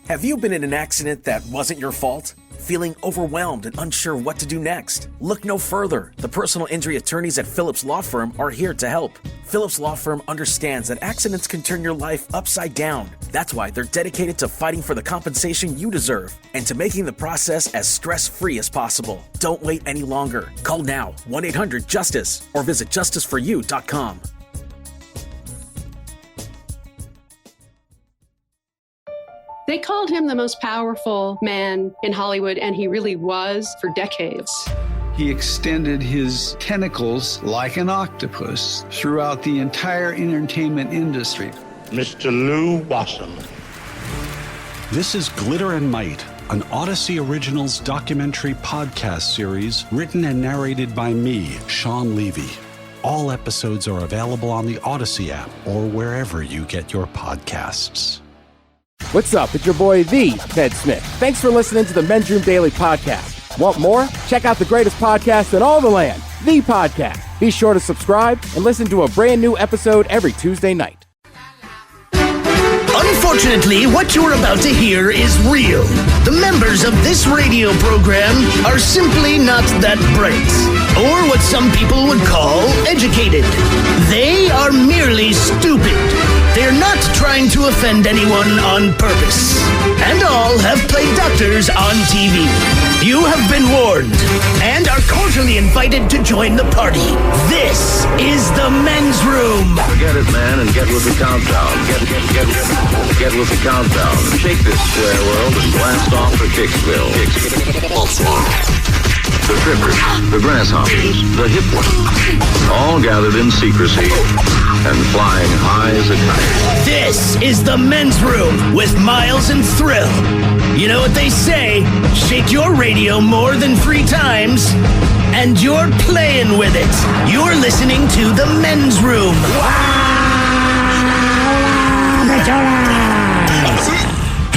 Have you been in an accident that wasn't your fault? Feeling overwhelmed and unsure what to do next? Look no further. The personal injury attorneys at Phillips Law Firm are here to help. Phillips Law Firm understands that accidents can turn your life upside down. That's why they're dedicated to fighting for the compensation you deserve and to making the process as stress-free as possible. Don't wait any longer. Call now, 1-800-JUSTICE, or visit justiceforyou.com. They called him the most powerful man in Hollywood, and he really was for decades. He extended his tentacles like an octopus throughout the entire entertainment industry. Mr. Lou Wasserman. This is Glitter and Might, an Odyssey Originals documentary podcast series written and narrated by me, Sean Levy. All episodes are available on the Odyssey app or wherever you get your podcasts. What's up? It's your boy, the Ted Smith. Thanks for listening to the Men's Room Daily Podcast. Want more? Check out the greatest podcast in all the land, The Podcast. Be sure to subscribe and listen to a brand new episode every Tuesday night. Unfortunately, what you're about to hear is real. The members of this radio program are simply not that bright, or what some people would call educated. They are merely stupid. They're not trying to offend anyone on purpose. And all have played doctors on TV. You have been warned and are cordially invited to join the party. This is the Men's Room. Forget it, man, and get with the countdown. Get with the countdown. Shake this square world and blast off for Kicksville. The trippers, the grasshoppers, the hip ones, all gathered in secrecy and flying high as a kite. This is the Men's Room with Miles and Thrill. You know what they say, shake your radio more than 3 times, and you're playing with it. You're listening to the Men's Room.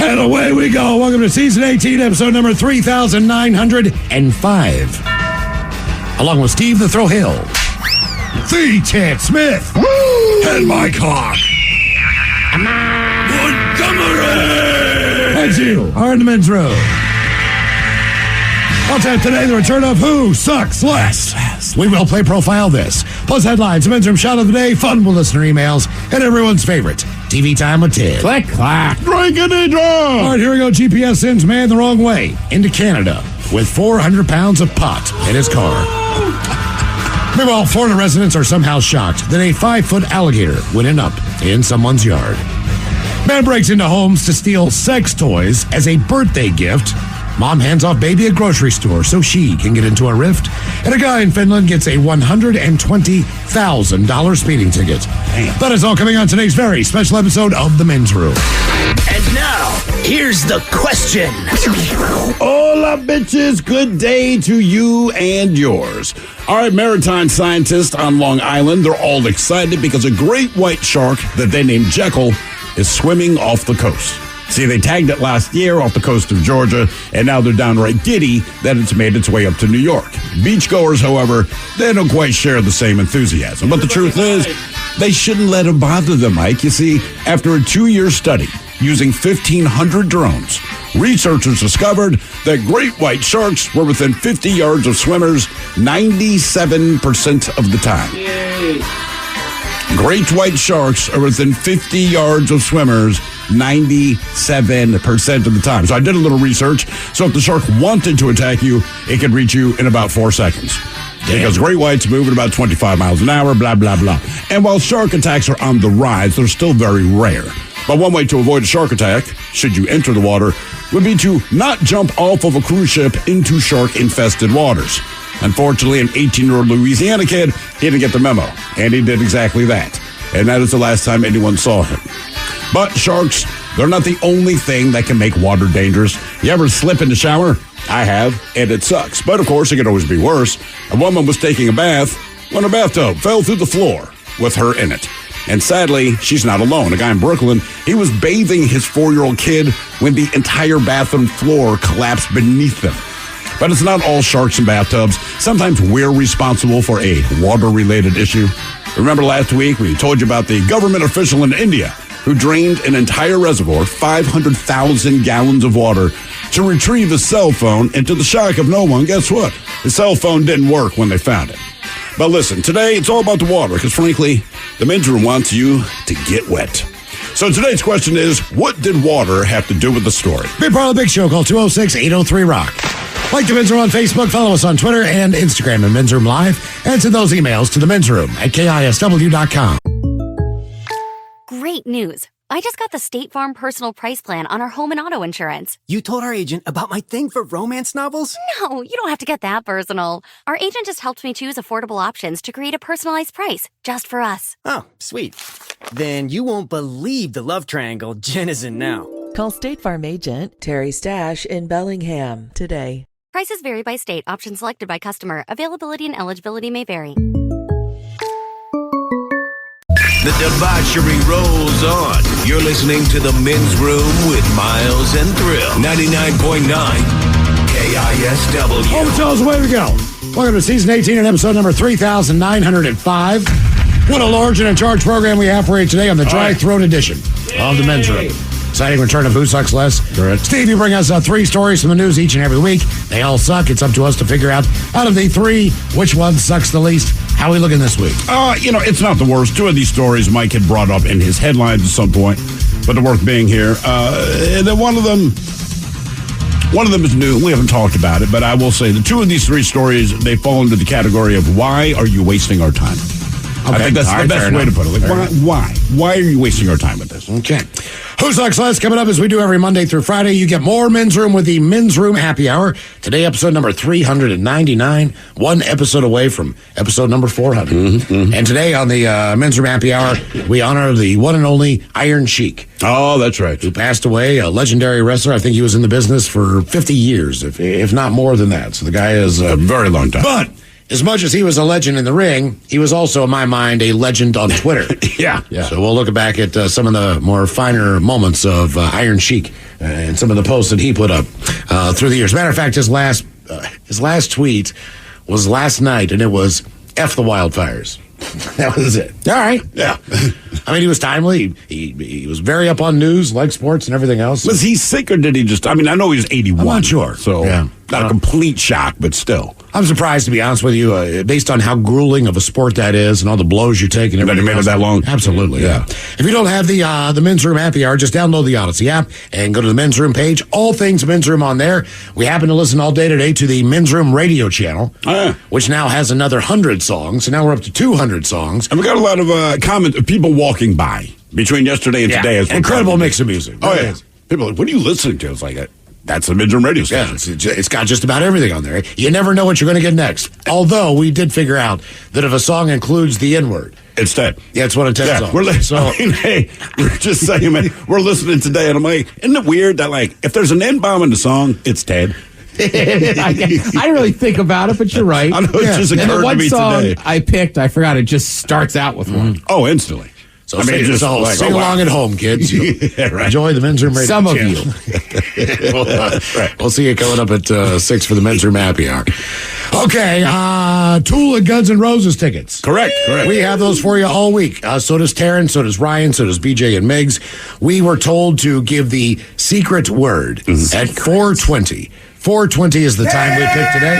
And away we go. Welcome to Season 18, episode number 3,905. Along with Steve the Thrill Hill, the Ted Smith, and my cock, Montgomery. And you are in the Men's Room. I'll tap today the return of Who Sucks Less. We will play Profile This, plus headlines, the Men's Room Shot of the Day, fun with listener emails, and everyone's favorite, TV Time with Ted. Click, clack. Drinkity draw. All right, here we go. GPS sends man the wrong way into Canada with 400 pounds of pot in his car. Meanwhile, Florida residents are somehow shocked that a 5-foot alligator went up in someone's yard. Man breaks into homes to steal sex toys as a birthday gift. Mom hands off baby at grocery store so she can get into a rift. And a guy in Finland gets a $120,000 speeding ticket. Damn. That is all coming on today's very special episode of The Men's Room. And now, here's the question. Hola, bitches. Good day to you and yours. All right, maritime scientists on Long Island, they're all excited because a great white shark that they named Jekyll is swimming off the coast. See, they tagged it last year off the coast of Georgia, and now they're downright giddy that it's made its way up to New York. Beachgoers, however, they don't quite share the same enthusiasm. But the truth is, they shouldn't let it bother them, Mike. You see, after a 2-year study using 1,500 drones, researchers discovered that great white sharks were within 50 yards of swimmers 97% of the time. Yay. Great white sharks are within 50 yards of swimmers 97% of the time. So I did a little research. So if the shark wanted to attack you, it could reach you in about 4 seconds. Damn. Because great whites move at about 25 miles an hour, blah, blah, blah. And while shark attacks are on the rise, they're still very rare. But one way to avoid a shark attack, should you enter the water, would be to not jump off of a cruise ship into shark-infested waters. Unfortunately, an 18-year-old Louisiana kid, he didn't get the memo, and he did exactly that. And that is the last time anyone saw him. But sharks, they're not the only thing that can make water dangerous. You ever slip in the shower? I have, and it sucks. But, of course, it could always be worse. A woman was taking a bath when a bathtub fell through the floor with her in it. And sadly, she's not alone. A guy in Brooklyn, he was bathing his 4-year-old kid when the entire bathroom floor collapsed beneath them. But it's not all sharks in bathtubs. Sometimes we're responsible for a water-related issue. Remember last week we told you about the government official in India who who drained an entire reservoir, 500,000 gallons of water, to retrieve his cell phone, and to the shock of no one, guess what? His cell phone didn't work when they found it. But listen, today it's all about the water, because frankly, the men's room wants you to get wet. So today's question is, what did water have to do with the story? Be part of the big show. Call 206-803-ROCK. Like the Men's Room on Facebook. Follow us on Twitter and Instagram at Men's Room Live. And send those emails to the Men's Room at KISW.com. Great news. I just got the State Farm Personal Price Plan on our home and auto insurance. You told our agent about my thing for romance novels? No, you don't have to get that personal. Our agent just helped me choose affordable options to create a personalized price just for us. Oh, sweet. Then you won't believe the love triangle Jen is in now. Call State Farm agent Terry Stash in Bellingham today. Prices vary by state. Options selected by customer. Availability and eligibility may vary. The debauchery rolls on. You're listening to The Men's Room with Miles and Thrill. 99.9 KISW. Home tells away we go. Welcome to season 18 and episode number 3,905. What a large and in charge program we have for you today on the Dry Throat edition of The Men's Room. Exciting return of Who Sucks Less. Correct. Steve, you bring us 3 stories from the news each and every week. They all suck. It's up to us to figure out of the 3, which one sucks the least. How are we looking this week? It's not the worst. 2 of these stories Mike had brought up in his headlines at some point, but they're worth being here. And then one of them is new. We haven't talked about it, but I will say the 2 of these 3 stories, they fall into the category of why are you wasting our time? Okay. I think that's the best way to put it. Like, why? Why are you wasting our time with this? Okay. Who Sucks Less coming up as we do every Monday through Friday. You get more Men's Room with the Men's Room Happy Hour. Today, episode number 399. One episode away from episode number 400. Mm-hmm. And today on the Men's Room Happy Hour, we honor the one and only Iron Sheik. Oh, that's right. Who passed away, a legendary wrestler. I think he was in the business for 50 years, if not more than that. So the guy is a very long time. But as much as he was a legend in the ring, he was also, in my mind, a legend on Twitter. Yeah. So we'll look back at some of the more finer moments of Iron Sheik and some of the posts that he put up through the years. Matter of fact, his last tweet was last night, and it was F the wildfires. That was it. All right. Yeah. I mean, he was timely. He was very up on news, like sports and everything else. Was he sick or did he just... I mean, I know he was 81. I'm not sure. So, not a complete shock, but still. I'm surprised, to be honest with you, based on how grueling of a sport that is and all the blows you take and everything. That he made it that long? Absolutely, yeah. If you don't have the Men's Room Happy Hour, just download the Odyssey app and go to the Men's Room page. All things Men's Room on there. We happen to listen all day today to the Men's Room radio channel, which now has another 100 songs. So now we're up to 200 songs. And we got a lot of comments, people walking by between yesterday and today. Incredible mix of music. Oh, yeah. People are like, what are you listening to? It's like, that's the Men's Room radio station. Yeah, it's got just about everything on there. You never know what you're going to get next. Although we did figure out that if a song includes the N-word, it's Ted. Yeah, it's one of Ted's songs. Hey, we're just saying, man, we're listening today, and I'm like, isn't it weird that, like, if there's an N-bomb in the song, it's Ted? I didn't really think about it, but you're right. I know it just occurred to me today. I picked, I forgot, it just starts out with one. Oh, instantly. So I mean, just like, sing along at home, kids. Right. Enjoy the Men's Room radio Some channel. Of you. We'll see you coming up at 6 for the Men's Room Happy Hour. Okay, Tool and Guns N' Roses tickets. Correct. We have those for you all week. So does Taryn, so does Ryan, so does BJ and Miggs. We were told to give the secret word at 4:20. 4:20 is the time we picked today.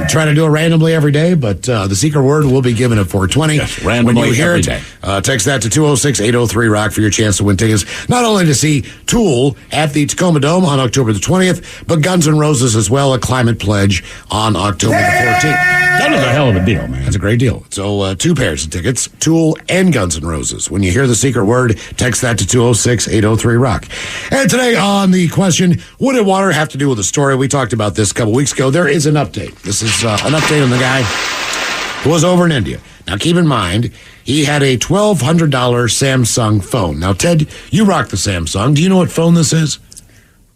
We try to do it randomly every day, but the secret word will be given at 4:20. Yes, randomly when you hear every it, day. Text that to 206-803-ROCK for your chance to win tickets. Not only to see Tool at the Tacoma Dome on October the 20th, but Guns N' Roses as well, a Climate Pledge on October the 14th. That is a hell of a deal, man. That's a great deal. So 2 pairs of tickets, Tool and Guns N' Roses. When you hear the secret word, text that to 206-803-ROCK. And today on the question, what did water have to do with the story? We talked about this a couple weeks ago. There is an update. This is an update on the guy who was over in India. Now, keep in mind, he had a $1,200 Samsung phone. Now, Ted, you rock the Samsung. Do you know what phone this is?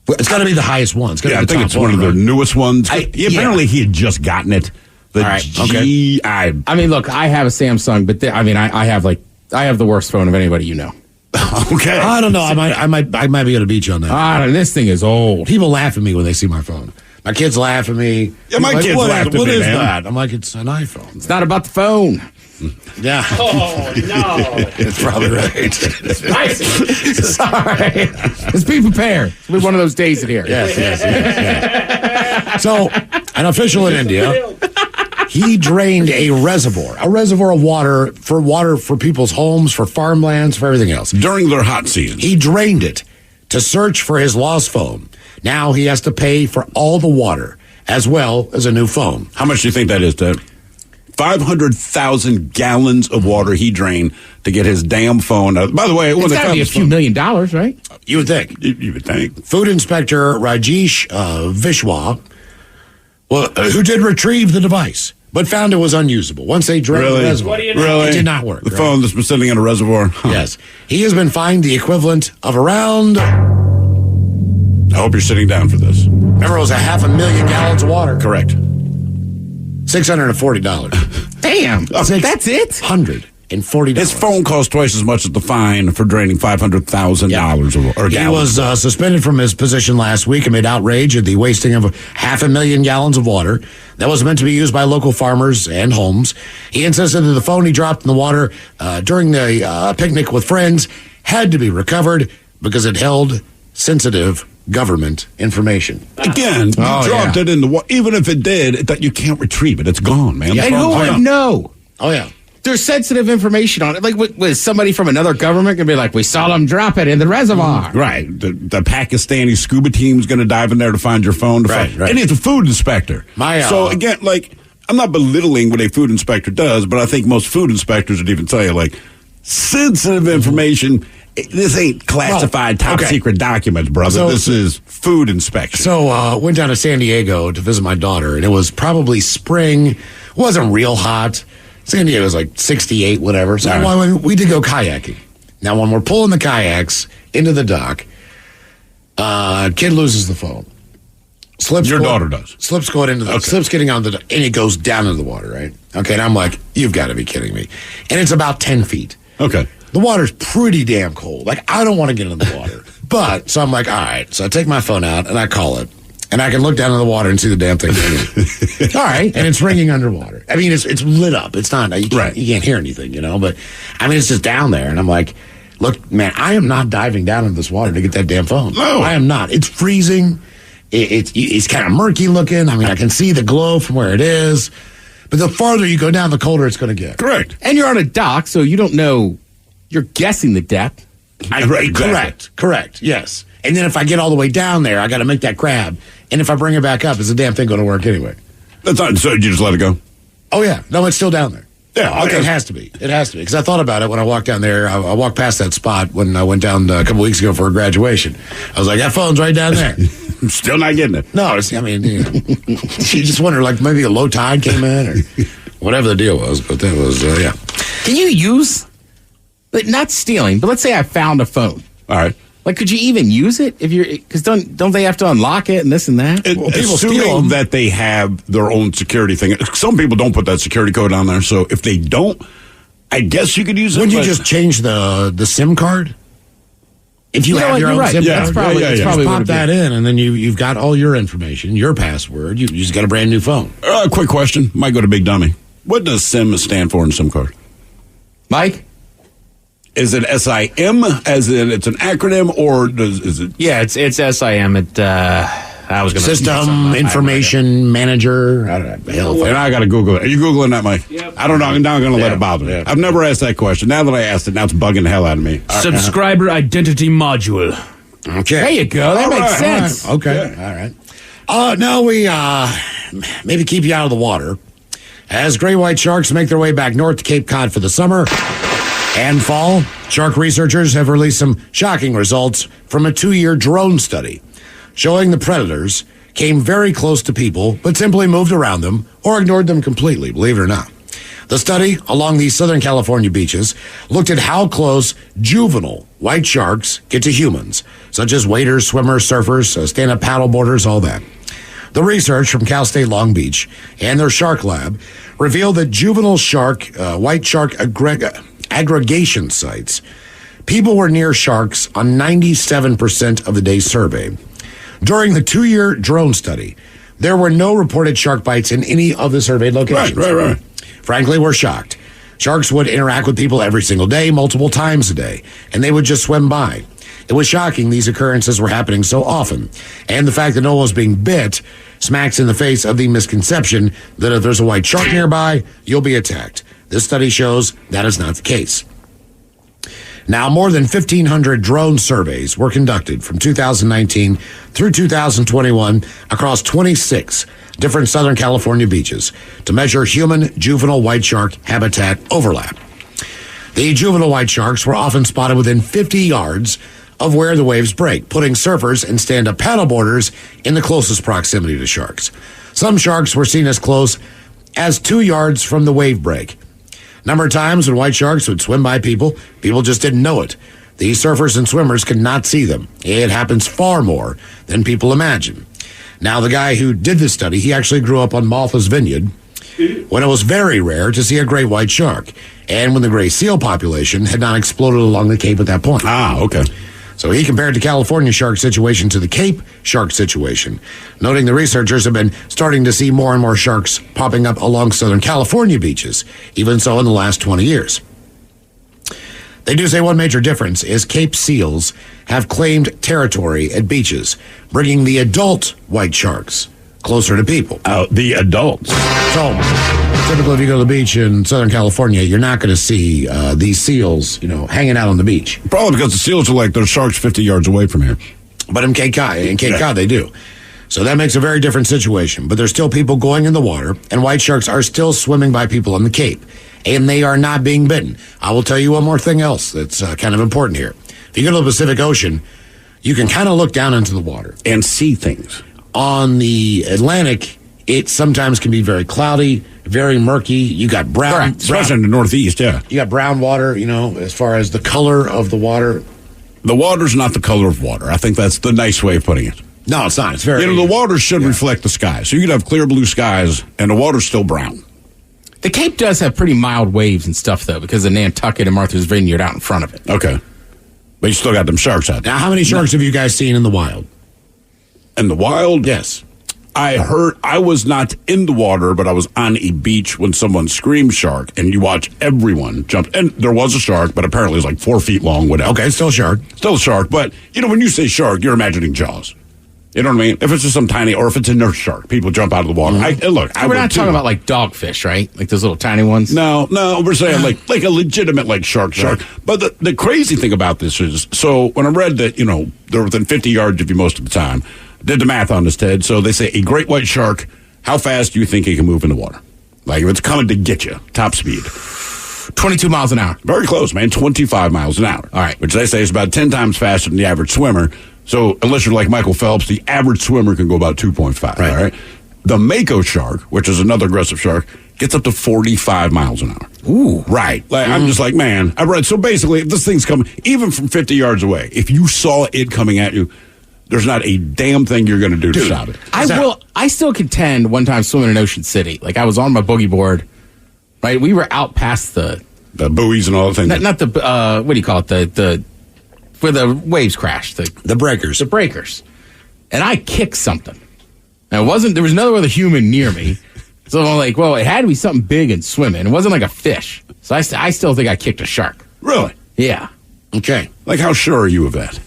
It's got to be the highest one. It's I think it's one of the newest ones. Apparently, he had just gotten it. All right. Okay. I mean, look, I have a Samsung, but I have the worst phone of anybody you know. Okay. I don't know. I might be able to beat you on that. This thing is old. People laugh at me when they see my phone. My kids laugh at me. Yeah, my kids laugh at me, What is man. that? I'm like, it's an iPhone. It's not about the phone. Yeah. Oh, no. That's probably right. Spicy. Sorry. Let's be prepared. It'll be one of those days in here. Yes. So, an official in India, he drained a reservoir of water for people's homes, for farmlands, for everything else. During their hot season. He drained it to search for his lost phone. Now he has to pay for all the water, as well as a new phone. How much do you think that is, Ted? 500,000 gallons of water he drained to get his damn phone out. By the way, it's got to be a few $1 million, right? You would think. You would think. Food Inspector Rajesh Vishwa, who did retrieve the device, but found it was unusable. Once they drained the reservoir, it did not work. The phone that's been sitting in a reservoir? Huh. Yes. He has been fined the equivalent of around... I hope you're sitting down for this. Remember, it was 500,000 gallons of water. Correct. $640. Damn. That's it? $140. His phone cost twice as much as the fine for draining $500,000 He was suspended from his position last week amid outrage at the wasting of 500,000 gallons of water that was meant to be used by local farmers and homes. He insisted that the phone he dropped in the water during the picnic with friends had to be recovered because it held sensitive government information. Again, you dropped it in the water. Even if it did, you can't retrieve it. It's gone, man. And who would know? Oh, yeah. There's sensitive information on it. Like, was somebody from another government going to be like, we saw them drop it in the reservoir? Right. The Pakistani scuba team's going to dive in there to find your phone. Right. And it's a food inspector. So, again, I'm not belittling what a food inspector does, but I think most food inspectors would even tell you, sensitive information... This ain't classified top secret documents, brother. So, this is food inspection. So went down to San Diego to visit my daughter, and it was probably spring. It wasn't real hot. San Diego was 68, whatever. So we did go kayaking. Now, when we're pulling the kayaks into the dock, kid loses the phone. Your daughter does. Slips going into the slips getting on the dock, and it goes down into the water, right? Okay, and I'm like, you've got to be kidding me. And it's about 10 feet. Okay. The water's pretty damn cold. I don't want to get in the water. So I'm like, all right. So I take my phone out and I call it. And I can look down in the water and see the damn thing ringing. All right. And it's ringing underwater. I mean, it's lit up. It's not, you can't hear anything, But, I mean, it's just down there. And I'm like, look, man, I am not diving down into this water to get that damn phone. No. I am not. It's freezing. It's kind of murky looking. I mean, I can see the glow from where it is. But the farther you go down, the colder it's going to get. Correct. And you're on a dock, so you don't know. You're guessing the depth. Correct. Yes. And then if I get all the way down there, I got to make that grab. And if I bring it back up, is the damn thing going to work anyway? That's not. So you just let it go? Oh, yeah. No, it's still down there. Yeah. Okay. It has to be. Because I thought about it when I walked down there. I walked past that spot when I went down a couple weeks ago for a graduation. I was like, that phone's right down there. I'm still not getting it. No, you just wonder, maybe a low tide came in or whatever the deal was. But that was, yeah. Can you use... But not stealing, but let's say I found a phone. All right. Could you even use it if you're? Because don't they have to unlock it and this and that? People steal them. That they have their own security thing. Some people don't put that security code on there, so if they don't, I guess you could use it. Wouldn't you just change the SIM card? If you have your own SIM card, that's probably just pop that in, and then you've got all your information, your password. You just got a brand new phone. Quick question, might go to Big Dummy. What does SIM stand for in SIM card? Mike? Is it SIM, as in it's an acronym, or is it? Yeah, it's SIM. I was going to System Information Manager. I don't know. And I got to Google it. Are you Googling that, Mike? Yep. I don't know. I'm not going to let it bother me. I've never asked that question. Now that I asked it, now it's bugging the hell out of me. Subscriber identity module. Okay. There you go. That makes sense. Right. Okay. Yeah. All right. Now we maybe keep you out of the water as gray white sharks make their way back north to Cape Cod for the summer and fall. Shark researchers have released some shocking results from a 2-year drone study showing the predators came very close to people but simply moved around them or ignored them completely, believe it or not. The study along the Southern California beaches looked at how close juvenile white sharks get to humans, such as waders, swimmers, surfers, stand-up paddleboarders, all that. The research from Cal State Long Beach and their shark lab revealed that juvenile white shark aggregation sites, people were near sharks on 97% of the day surveyed. During the 2-year drone study, there were no reported shark bites in any of the surveyed locations. Right. Frankly, we're shocked. Sharks would interact with people every single day, multiple times a day, and they would just swim by. It was shocking these occurrences were happening so often, and the fact that no one was being bit smacks in the face of the misconception that if there's a white shark nearby, you'll be attacked. This study shows that is not the case. Now, more than 1,500 drone surveys were conducted from 2019 through 2021 across 26 different Southern California beaches to measure human juvenile white shark habitat overlap. The juvenile white sharks were often spotted within 50 yards of where the waves break, putting surfers and stand-up paddleboarders in the closest proximity to sharks. Some sharks were seen as close as 2 yards from the wave break. Number of times when white sharks would swim by people just didn't know it. These surfers and swimmers could not see them. It happens far more than people imagine. Now, the guy who did this study, he actually grew up on Martha's Vineyard when it was very rare to see a great white shark, and when the gray seal population had not exploded along the Cape at that point. Ah, okay. So he compared the California shark situation to the Cape shark situation, noting the researchers have been starting to see more and more sharks popping up along Southern California beaches, even so in the last 20 years. They do say one major difference is Cape seals have claimed territory at beaches, bringing the adult white sharks closer to people. The adults. So, typically if you go to the beach in Southern California, you're not going to see these seals, hanging out on the beach. Probably because the seals are like, there's sharks 50 yards away from here. But in Cape Cod, they do. So that makes a very different situation. But there's still people going in the water, and white sharks are still swimming by people on the Cape. And they are not being bitten. I will tell you one more thing else that's kind of important here. If you go to the Pacific Ocean, you can kind of look down into the water. And see things. On the Atlantic, it sometimes can be very cloudy, very murky. You got brown. Especially in the Northeast, yeah. You got brown water, as far as the color of the water. The water's not the color of water. I think that's the nice way of putting it. No, it's not. It's very... the water should reflect the sky. So you could have clear blue skies, and the water's still brown. The Cape does have pretty mild waves and stuff, though, because of Nantucket and Martha's Vineyard out in front of it. Okay. But you still got them sharks out there. Now, how many sharks have you guys seen in the wild? In the wild? Yes. I was not in the water, but I was on a beach when someone screamed shark, and you watch everyone jump. And there was a shark, but apparently it was like 4 feet long, whatever. Okay, still a shark. Still a shark, but, when you say shark, you're imagining Jaws. You know what I mean? If it's just some tiny, or if it's a nurse shark, people jump out of the water. Mm-hmm. We're not talking about like dogfish, right? Like those little tiny ones? No, we're saying like a legitimate shark. Right. But the crazy thing about this is, so when I read that, they're within 50 yards of you most of the time, did the math on this, Ted. So they say a great white shark, how fast do you think it can move in the water? Like if it's coming to get you, top speed. 22 miles an hour. Very close, man. 25 miles an hour. All right. Which they say is about 10 times faster than the average swimmer. So unless you're like Michael Phelps, the average swimmer can go about 2.5. Right. All right. The Mako shark, which is another aggressive shark, gets up to 45 miles an hour. Ooh. Right. I'm just like, man, I read. So basically, if this thing's coming, even from 50 yards away, if you saw it coming at you, there's not a damn thing you're going to do to stop it. I still contend one time swimming in Ocean City. Like I was on my boogie board, right? We were out past the buoys and all the things. Not the, what do you call it? The where the waves crash. The breakers. The breakers. And I kicked something. Now there was no other human near me. So I'm like, well, it had to be something big and swimming. It wasn't like a fish. So I still think I kicked a shark. Really? Yeah. Okay. Like how sure are you of that?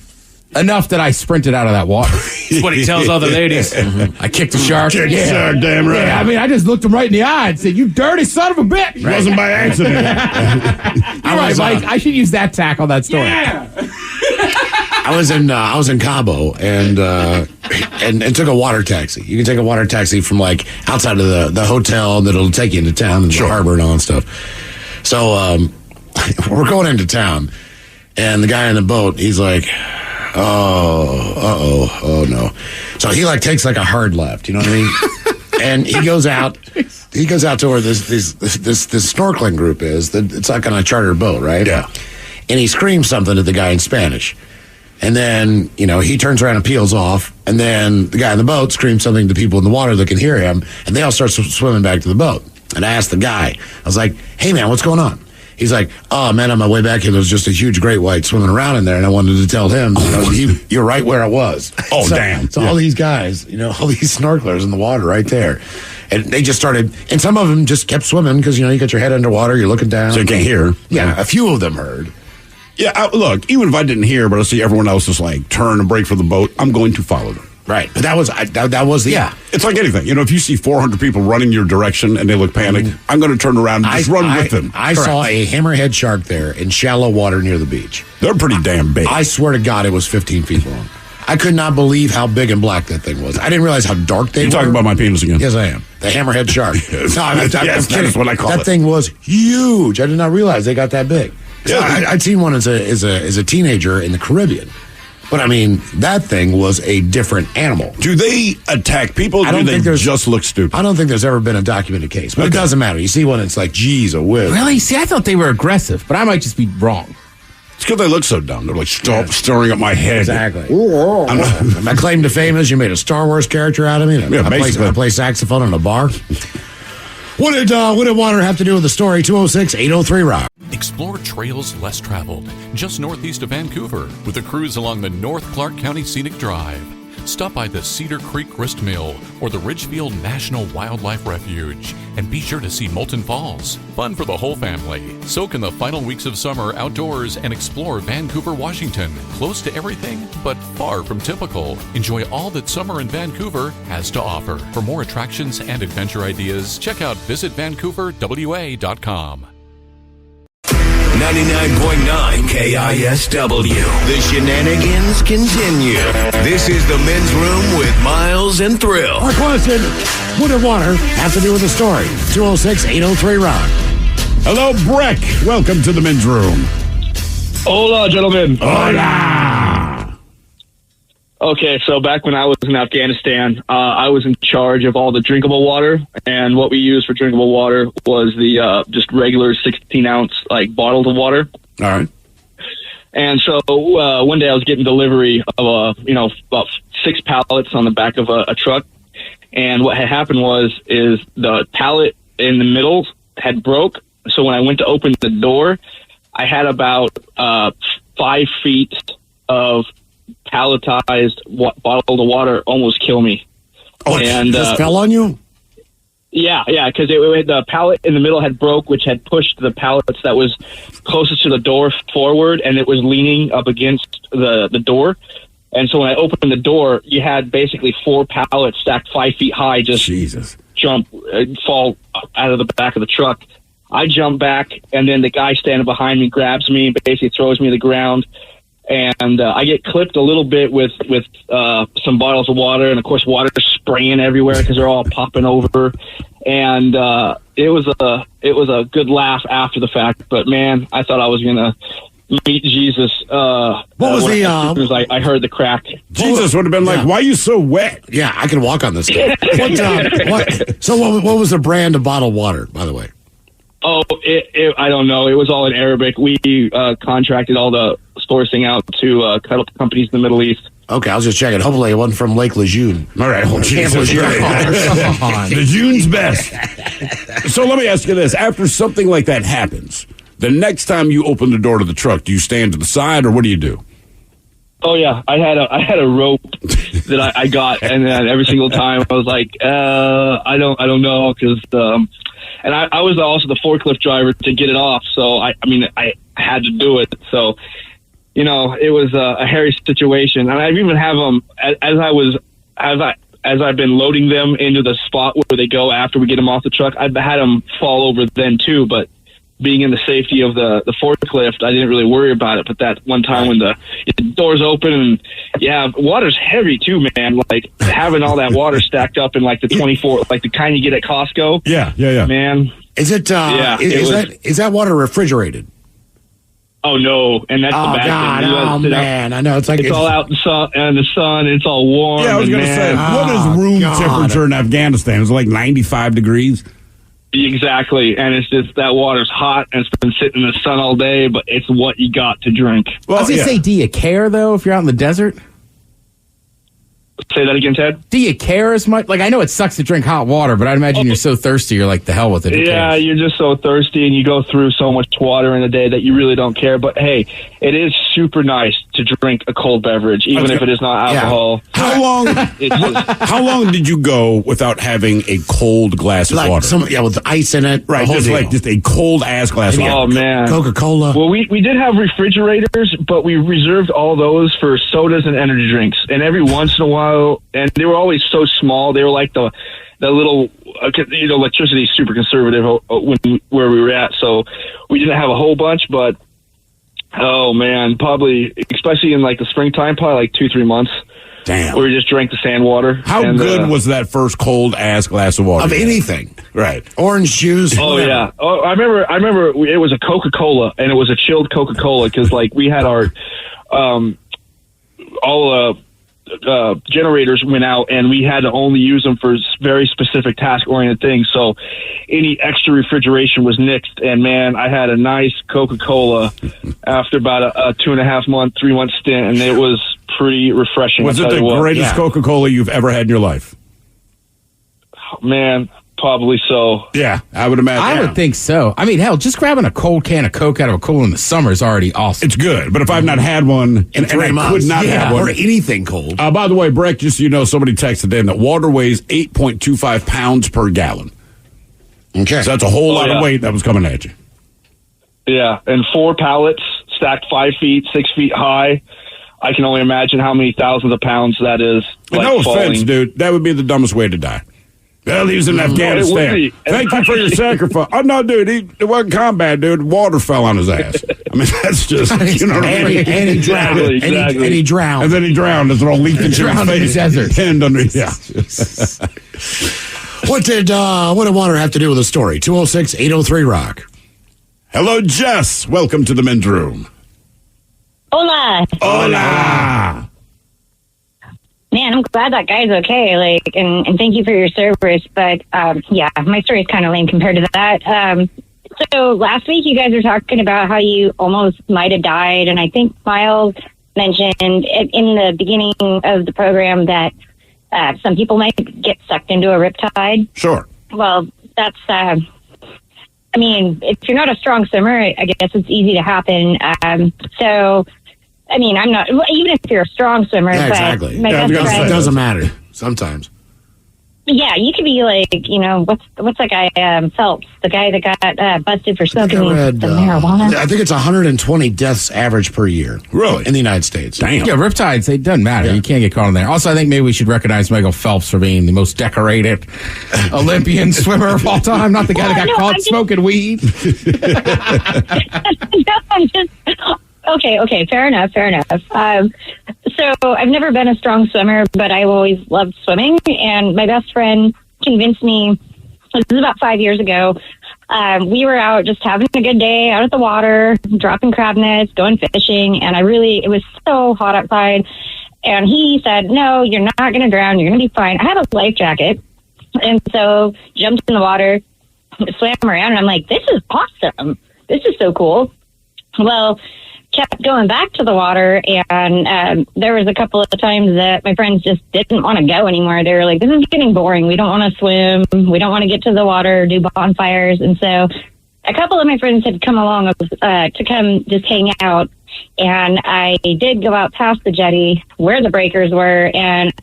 Enough that I sprinted out of that water. That's what he tells other ladies. Mm-hmm. I kicked a shark. Kicked a shark, damn right. Yeah, I just looked him right in the eye and said, "You dirty son of a bitch!" It wasn't by accident. You're right, Mike. I should use that tack on that story. Yeah. I was in Cabo and took a water taxi. You can take a water taxi from like outside of the hotel that'll take you into town and the harbor and all that stuff. So we're going into town, and the guy in the boat, he's like, oh no. So he takes a hard left, you know what I mean? And he goes out to where this snorkeling group is. It's like on a charter boat, right? Yeah. And he screams something at the guy in Spanish. And then, he turns around and peels off. And then the guy in the boat screams something to people in the water that can hear him. And they all start swimming back to the boat. And I asked the guy, I was like, hey man, what's going on? He's like, oh man, on my way back here, there was just a huge great white swimming around in there, and I wanted to tell him, you're right where I was. Oh, damn. So all these guys, all these snorkelers in the water right there. And they just started, and some of them just kept swimming because, you got your head underwater, you're looking down. So you can't hear. Yeah, a few of them heard. Yeah, look, even if I didn't hear, but I see everyone else is like turn and break for the boat, I'm going to follow them. Right. But that was the... Yeah. It's like anything. If you see 400 people running your direction and they look panicked, I'm going to turn around and just run with them. I saw a hammerhead shark there in shallow water near the beach. They're pretty damn big. I swear to God, it was 15 feet long. I could not believe how big and black that thing was. I didn't realize how dark they were. You're talking about my penis again. Yes, I am. The hammerhead shark. Yes. No, I'm Yes, kidding. that's what I call that it. thing was huge. I did not realize they got that big. Yeah. I'd seen one as a teenager in the Caribbean. But, I mean, that thing was a different animal. Do they attack people, or do they just look stupid? I don't think there's ever been a documented case. But it doesn't matter. You see one, it's like, geez, a whiz. Really? See, I thought they were aggressive, but I might just be wrong. It's because they look so dumb. They're like, stop stirring up my head. Exactly. My claim to fame is you made a Star Wars character out of me. Yeah, I play saxophone in a bar. What did water have to do with the story? 206-803-ROCK. Explore trails less traveled, just northeast of Vancouver, with a cruise along the North Clark County Scenic Drive. Stop by the Cedar Creek Grist Mill or the Ridgefield National Wildlife Refuge, and be sure to see Molten Falls. Fun for the whole family. Soak in the final weeks of summer outdoors and explore Vancouver, Washington. Close to everything, but far from typical. Enjoy all that summer in Vancouver has to offer. For more attractions and adventure ideas, check out visitvancouverwa.com. 99.9 KISW. The shenanigans continue. This is the Men's Room with Miles and Thrill. Our question, what did water have to do with the story? 206-803-ROCK. Hello, Breck. Welcome to the Men's Room. Hola, gentlemen. Hola. Okay, so back when I was in Afghanistan, I was in charge of all the drinkable water, and what we used for drinkable water was the just regular 16-ounce bottles of water. All right. And so one day I was getting delivery of about 6 pallets on the back of a truck, and what had happened is the pallet in the middle had broke. So when I went to open the door, I had about 5 feet of palletized bottle of water almost kill me. Oh, and just fell on you? Yeah, because the pallet in the middle had broke, which had pushed the pallets that was closest to the door forward, and it was leaning up against the door. And so when I opened the door, you had basically 4 pallets stacked 5 feet high, just fall out of the back of the truck. I jump back, and then the guy standing behind me grabs me and basically throws me to the ground. And I get clipped a little bit with some bottles of water, and of course water spraying everywhere because they're all popping over. And it was a good laugh after the fact. But man, I thought I was gonna meet Jesus. What was as soon as I heard the crack? Jesus would have been like, "Why are you so wet?" Yeah, I can walk on this stuff. So what was the brand of bottled water, by the way? Oh, I don't know. It was all in Arabic. We contracted all the sourcing out to companies in the Middle East. Okay, I was just checking. Hopefully it wasn't from Lake Lejeune. All right, Camp Lejeune. Lejeune's best. So let me ask you this. After something like that happens, the next time you open the door to the truck, do you stand to the side or what do you do? Oh yeah, I had a rope that I got, and then every single time I was like, I don't know, because and I was also the forklift driver to get it off, so I had to do it. So it was a hairy situation, and I even have them as I've been loading them into the spot where they go after we get them off the truck. I've had them fall over then too, but being in the safety of the forklift, I didn't really worry about it. But that one time when the doors open and water's heavy too, man. Like having all that water stacked up in like the 24, like the kind you get at Costco. Yeah. Man, is it? Is that water refrigerated? Oh no, and that's the bad thing. Oh man, I know it's all out in the sun, and it's all warm. Yeah, I was going to say, what is room temperature in Afghanistan? Is it like 95 degrees? Exactly, and it's just that water's hot and it's been sitting in the sun all day, but it's what you got to drink. Well, I was going to say, do you care though if you're out in the desert? Say that again, Ted. Do you care as much? Like I know it sucks to drink hot water, but I'd imagine you're so thirsty, you're like the hell with it. Yeah, you're just so thirsty, and you go through so much water in a day that you really don't care. But hey, it is super nice to drink a cold beverage, even if it is not alcohol. How long? How long did you go without having a cold glass of water? With ice in it, right? Just a cold ass glass of water. Oh man, Coca-Cola. Well, we did have refrigerators, but we reserved all those for sodas and energy drinks. And every once in a while, and they were always so small. They were like the little, electricity is super conservative where we were at, so we didn't have a whole bunch, but. Oh man, probably, especially in like the springtime, probably like 2-3 months. Damn. Where we just drank the sand water. How good was that first cold ass glass of water? Of anything. Right. Orange juice. Oh yeah. Oh, I remember it was a Coca-Cola, and it was a chilled Coca-Cola because like we had our, generators went out, and we had to only use them for very specific task-oriented things. So any extra refrigeration was nixed, and man, I had a nice Coca-Cola after about a 2.5-month, 3-month stint, and it was pretty refreshing. Was it the greatest Coca-Cola you've ever had in your life? Man, probably so. Yeah, I would imagine. I would think so. I mean, hell, just grabbing a cold can of Coke out of a cooler in the summer is already awesome. It's good, but if I've not had one, and I could not have one. Or anything cold. By the way, Breck, just so you know, somebody texted in that water weighs 8.25 pounds per gallon. Okay. So that's a whole lot of weight that was coming at you. Yeah, and 4 pallets stacked 5 feet, 6 feet high. I can only imagine how many thousands of pounds that is. No offense, dude. That would be the dumbest way to die. Well, he was in Afghanistan. Thank you for your sacrifice. Oh, no, dude. It wasn't combat, dude. Water fell on his ass. I mean, that's just, you know what I mean? And he drowned. Exactly. And he drowned. And then he drowned as it all leaked into his face. In the desert. Pinned under, yeah. What did water have to do with the story? 206-803-ROCK. Hello, Jess. Welcome to the men's room. Hola. Hola. Man, I'm glad that guy's okay. And thank you for your service. But my story is kind of lame compared to that. So last week you guys were talking about how you almost might have died, and I think Miles mentioned in the beginning of the program that some people might get sucked into a riptide. Sure. Well, that's. I mean, if you're not a strong swimmer, I guess it's easy to happen. So. I mean, I'm not, even if you're a strong swimmer, yeah, but exactly. my best friend, it doesn't matter sometimes. Yeah, you could be like, what's that guy, Phelps, the guy that got busted for smoking marijuana? I think it's 120 deaths average per year. Really? In the United States. Damn. Yeah, riptides, it doesn't matter. You can't get caught in there. Also, I think maybe we should recognize Michael Phelps for being the most decorated Olympian swimmer of all time, not the guy that got caught smoking weed. No, I'm just... Okay, fair enough. So I've never been a strong swimmer, but I always loved swimming. And my best friend convinced me, this was about 5 years ago, we were out just having a good day out at the water, dropping crab nets, going fishing. And it was so hot outside. And he said, no, you're not going to drown. You're going to be fine. I had a life jacket. And so jumped in the water, swam around. And I'm like, this is awesome. This is so cool. Well, kept going back to the water, and there was a couple of times that my friends just didn't want to go anymore. They were like, this is getting boring. We don't want to swim. We don't want to get to the water, do bonfires. And so a couple of my friends had come along to come just hang out, and I did go out past the jetty where the breakers were, and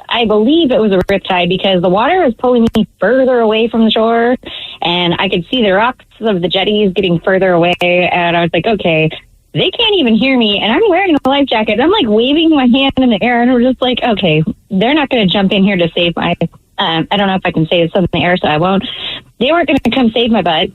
I believe it was a riptide because the water was pulling me further away from the shore, and I could see the rocks of the jetties getting further away, and I was like, okay, they can't even hear me, and I'm wearing a life jacket. And I'm like waving my hand in the air, and we're just like, okay, they're not going to jump in here to save my, I don't know if I can say this in the air, so I won't. They weren't going to come save my butt.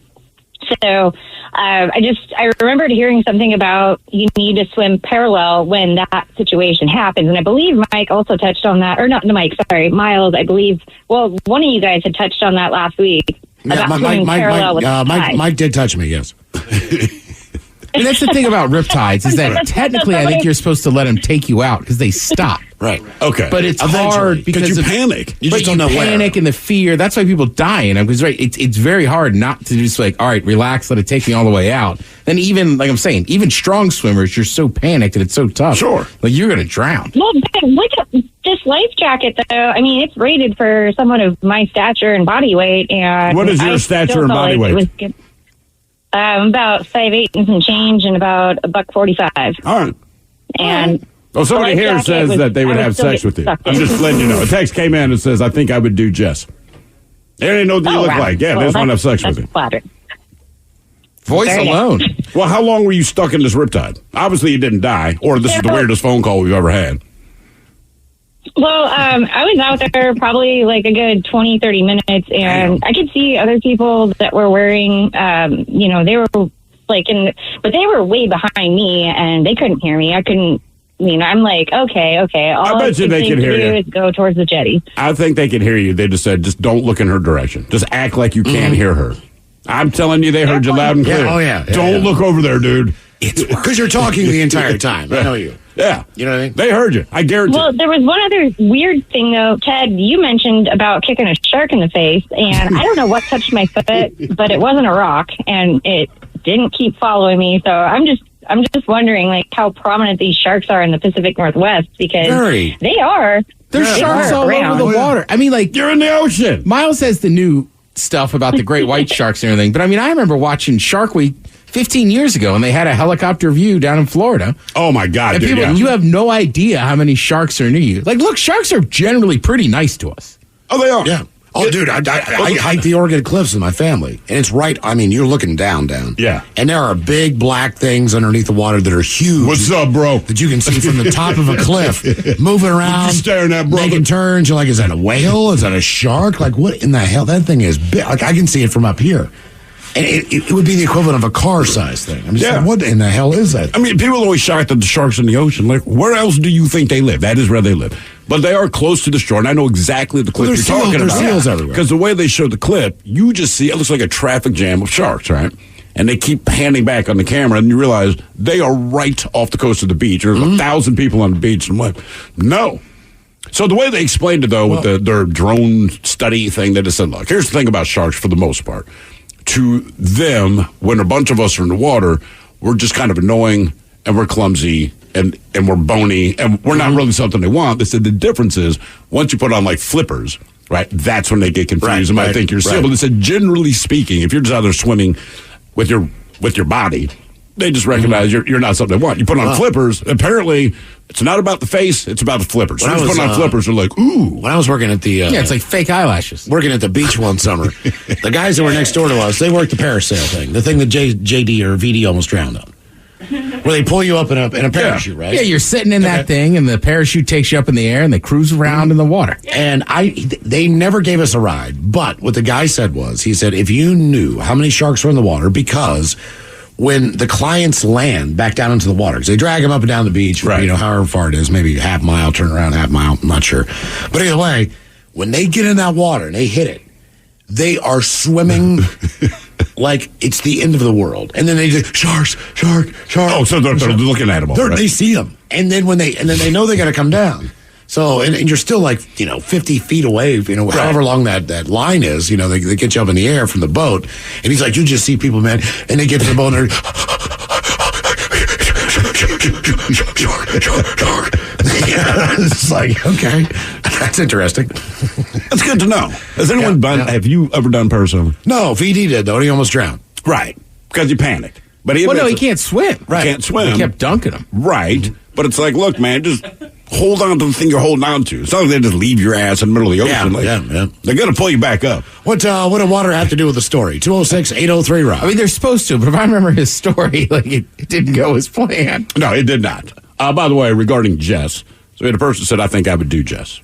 So I remembered hearing something about you need to swim parallel when that situation happens. And I believe Mike also touched on that, or not Mike, sorry, Miles, I believe. Well, one of you guys had touched on that last week. Yeah, Mike did touch me, yes. And that's the thing about riptides is that technically I think you're supposed to let them take you out because they stop. Right. Okay. But it's hard because you panic. You just don't know panic and the fear. That's why people die in them because it's very hard not to just like, all right, relax, let it take me all the way out. Then even, like I'm saying, even strong swimmers, you're so panicked and it's so tough. Sure. Like you're going to drown. Well, look at this life jacket, though. I mean, it's rated for someone of my stature and body weight. And what is your stature and body weight? About 5'8" and some change, and about $145. All right. And well, somebody the here life says jacket that they would have still sex get with you. sucked I'm in. just letting you know. A text came in and says, I think I would do Jess. They didn't know what you look wow. like. Yeah, Well, they just want to have sex that's with you. flattering. Voice Very alone. Well, how long were you stuck in this riptide? Obviously, you didn't die, or this is the weirdest phone call we've ever had. Well, I was out there probably like a good 20, 30 minutes, and I could see other people that were wearing, they were like but they were way behind me, and they couldn't hear me. I couldn't, I'm like, okay. All I bet you they can hear you. Is go towards the jetty. I think they can hear you. They just said, just don't look in her direction. Just act like you can't hear her. I'm telling you, they heard you loud and clear. Yeah, oh, yeah. Don't look over there, dude. It's because you're talking the entire time. I know you. Yeah. You know what I mean? They heard you. I guarantee. Well, there was one other weird thing, though. Ted, you mentioned about kicking a shark in the face, and I don't know what touched my foot, but it wasn't a rock, and it didn't keep following me. So I'm just wondering, like, how prominent these sharks are in the Pacific Northwest, because they are. There's sharks all over the water. I mean, like, you're in the ocean. Miles has the new stuff about the great white sharks and everything, but I mean, I remember watching Shark Week 15 years ago, and they had a helicopter view down in Florida. Oh my God, and dude! People, you have no idea how many sharks are near you. Like, look, sharks are generally pretty nice to us. Oh, they are. Yeah. Oh, dude, I hike the Oregon Cliffs with my family, and it's right. I mean, you're looking down. Yeah. And there are big black things underneath the water that are huge. What's up, bro? That you can see from the top of a cliff, moving around, What you staring at, brother? making turns. You're like, is that a whale? Is that a shark? Like, what in the hell? That thing is big. Like, I can see it from up here. And it would be the equivalent of a car size thing. I'm just like, what in the hell is that? I mean, people are always shocked at the sharks in the ocean. Like, where else do you think they live? That is where they live. But they are close to the shore, and I know exactly the clip you're talking about. There's seals everywhere. Because the way they show the clip, you just see, it looks like a traffic jam of sharks, right? And they keep panning back on the camera, and you realize they are right off the coast of the beach. There's 1,000 people on the beach. And I'm like, no. So the way they explained it, though, with their drone study thing, they just said, look, here's the thing about sharks for the most part. To them, when a bunch of us are in the water, we're just kind of annoying, and we're clumsy, and we're bony, and we're not really something they want. They said the difference is, once you put on, like, flippers, right, that's when they get confused and might think you're silly. But they said, generally speaking, if you're just out there swimming with your body, they just recognize you're not something they want. You put on flippers, apparently it's not about the face, it's about the flippers. So you put on flippers, they're like, ooh. When I was working at the... it's like fake eyelashes. Working at the beach one summer, the guys that were next door to us, they worked the parasail thing, the thing that JD or VD almost drowned on. Where they pull you up in a parachute, right? Yeah, you're sitting in that thing, and the parachute takes you up in the air, and they cruise around in the water. And they never gave us a ride, but what the guy said was, he said, if you knew how many sharks were in the water, because... when the clients land back down into the water, because they drag them up and down the beach, however far it is, maybe half mile, turn around half mile, I'm not sure. But either way, when they get in that water and they hit it, they are swimming like it's the end of the world. And then they just, shark. Oh, so they're looking at them all, right? They see them. And then they know they got to come down. So, and you're still like, 50 feet away, however long that line is, they get you up in the air from the boat. And he's like, you just see people, man, and they get to the boat and they're, shark. It's like, okay, that's interesting. That's good to know. Has anyone have you ever done parasailing? No, VD did, though. He almost drowned. Right. Because he panicked. But he can't swim. Right. He can't swim. He kept dunking him. Right. But it's like, look, man, just hold on to the thing you're holding on to. It's not like they just leave your ass in the middle of the ocean. They're going to pull you back up. What did water have to do with the story? 206-803-ROB. I mean, they're supposed to, but if I remember his story, like it didn't go as planned. No, it did not. By the way, regarding Jess, so we had a person said, I think I would do Jess.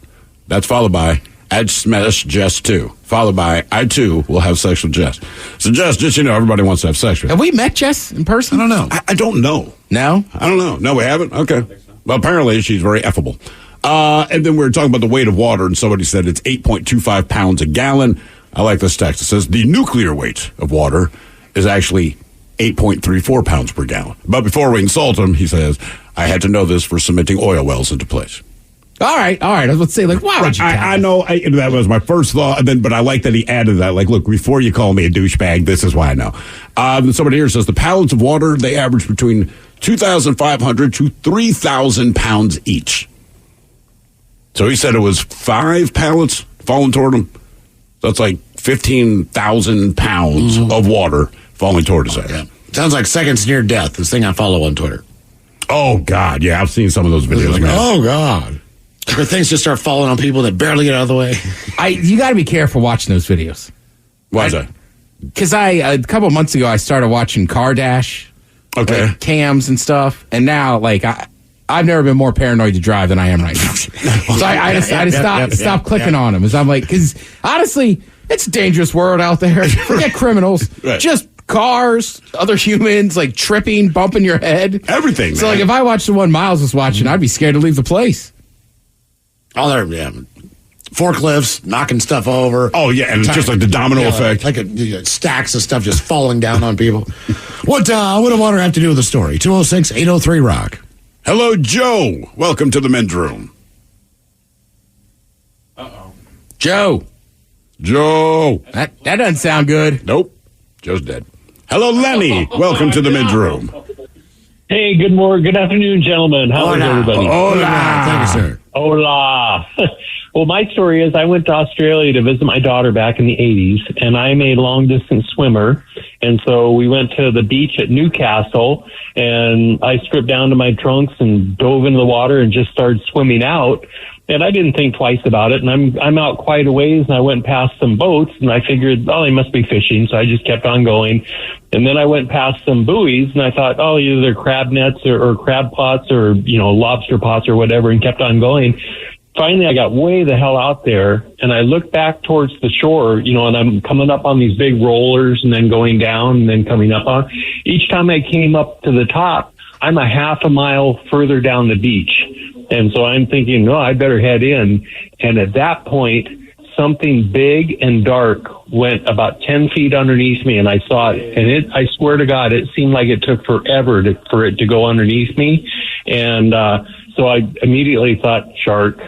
That's followed by, I'd smash Jess too. Followed by, I too will have sex with Jess. So Jess, just everybody wants to have sex with. Have we met Jess in person? I don't know. I don't know. No? I don't know. No, we haven't? Okay. Well, apparently she's very effable. And then we were talking about the weight of water, and somebody said it's 8.25 pounds a gallon. I like this text. It says the nuclear weight of water is actually 8.34 pounds per gallon. But before we insult him, he says, I had to know this for cementing oil wells into place. All right. I was about to say, like, why would you I know that was my first thought, but I like that he added that. Like, look, before you call me a douchebag, this is why I know. Somebody here says the pallets of water, they average between 2,500 to 3,000 pounds each. So he said it was 5 pallets falling toward him. So that's like 15,000 pounds of water falling toward his head. Yeah. Sounds like seconds near death, this thing I follow on Twitter. Oh, God. Yeah, I've seen some of those videos, man. Oh, God. Where things just start falling on people that barely get out of the way. You got to be careful watching those videos. Why is that? Because a couple of months ago, I started watching Car Dash. Okay. Like, cams and stuff. And now, like, I've never been more paranoid to drive than I am right now. So I just stopped clicking on them. Because I'm like, because honestly, it's a dangerous world out there. Forget criminals. Right. Just cars, other humans, like tripping, bumping your head. Everything, So, man. like, if I watched the one Miles was watching, I'd be scared to leave the place. Oh, there, yeah. Forklifts, knocking stuff over. Oh, yeah, and it's just like the domino effect. Like stacks of stuff just falling down on people. What do water have to do with the story? 206-803-ROCK. Hello, Joe. Welcome to the men's room. Joe. That doesn't sound good. Nope. Joe's dead. Hello, Lenny. Welcome to the men's room. Hey, good afternoon, gentlemen. How is everybody? Hola. Thank you, sir. Hola. Well, my story is I went to Australia to visit my daughter back in the 80s, and I'm a long-distance swimmer. And so we went to the beach at Newcastle, and I stripped down to my trunks and dove into the water and just started swimming out. And I didn't think twice about it. And I'm out quite a ways, and I went past some boats, and I figured, oh, they must be fishing. So I just kept on going. And then I went past some buoys, and I thought, oh, either they're crab nets or crab pots or, lobster pots or whatever, and kept on going. Finally, I got way the hell out there, and I looked back towards the shore, and I'm coming up on these big rollers and then going down and then coming up on. Each time I came up to the top, I'm a half a mile further down the beach. And so I'm thinking, no, I better head in. And at that point, something big and dark went about 10 feet underneath me, and I saw it. And I swear to God, it seemed like it took forever for it to go underneath me. And so I immediately thought, shark.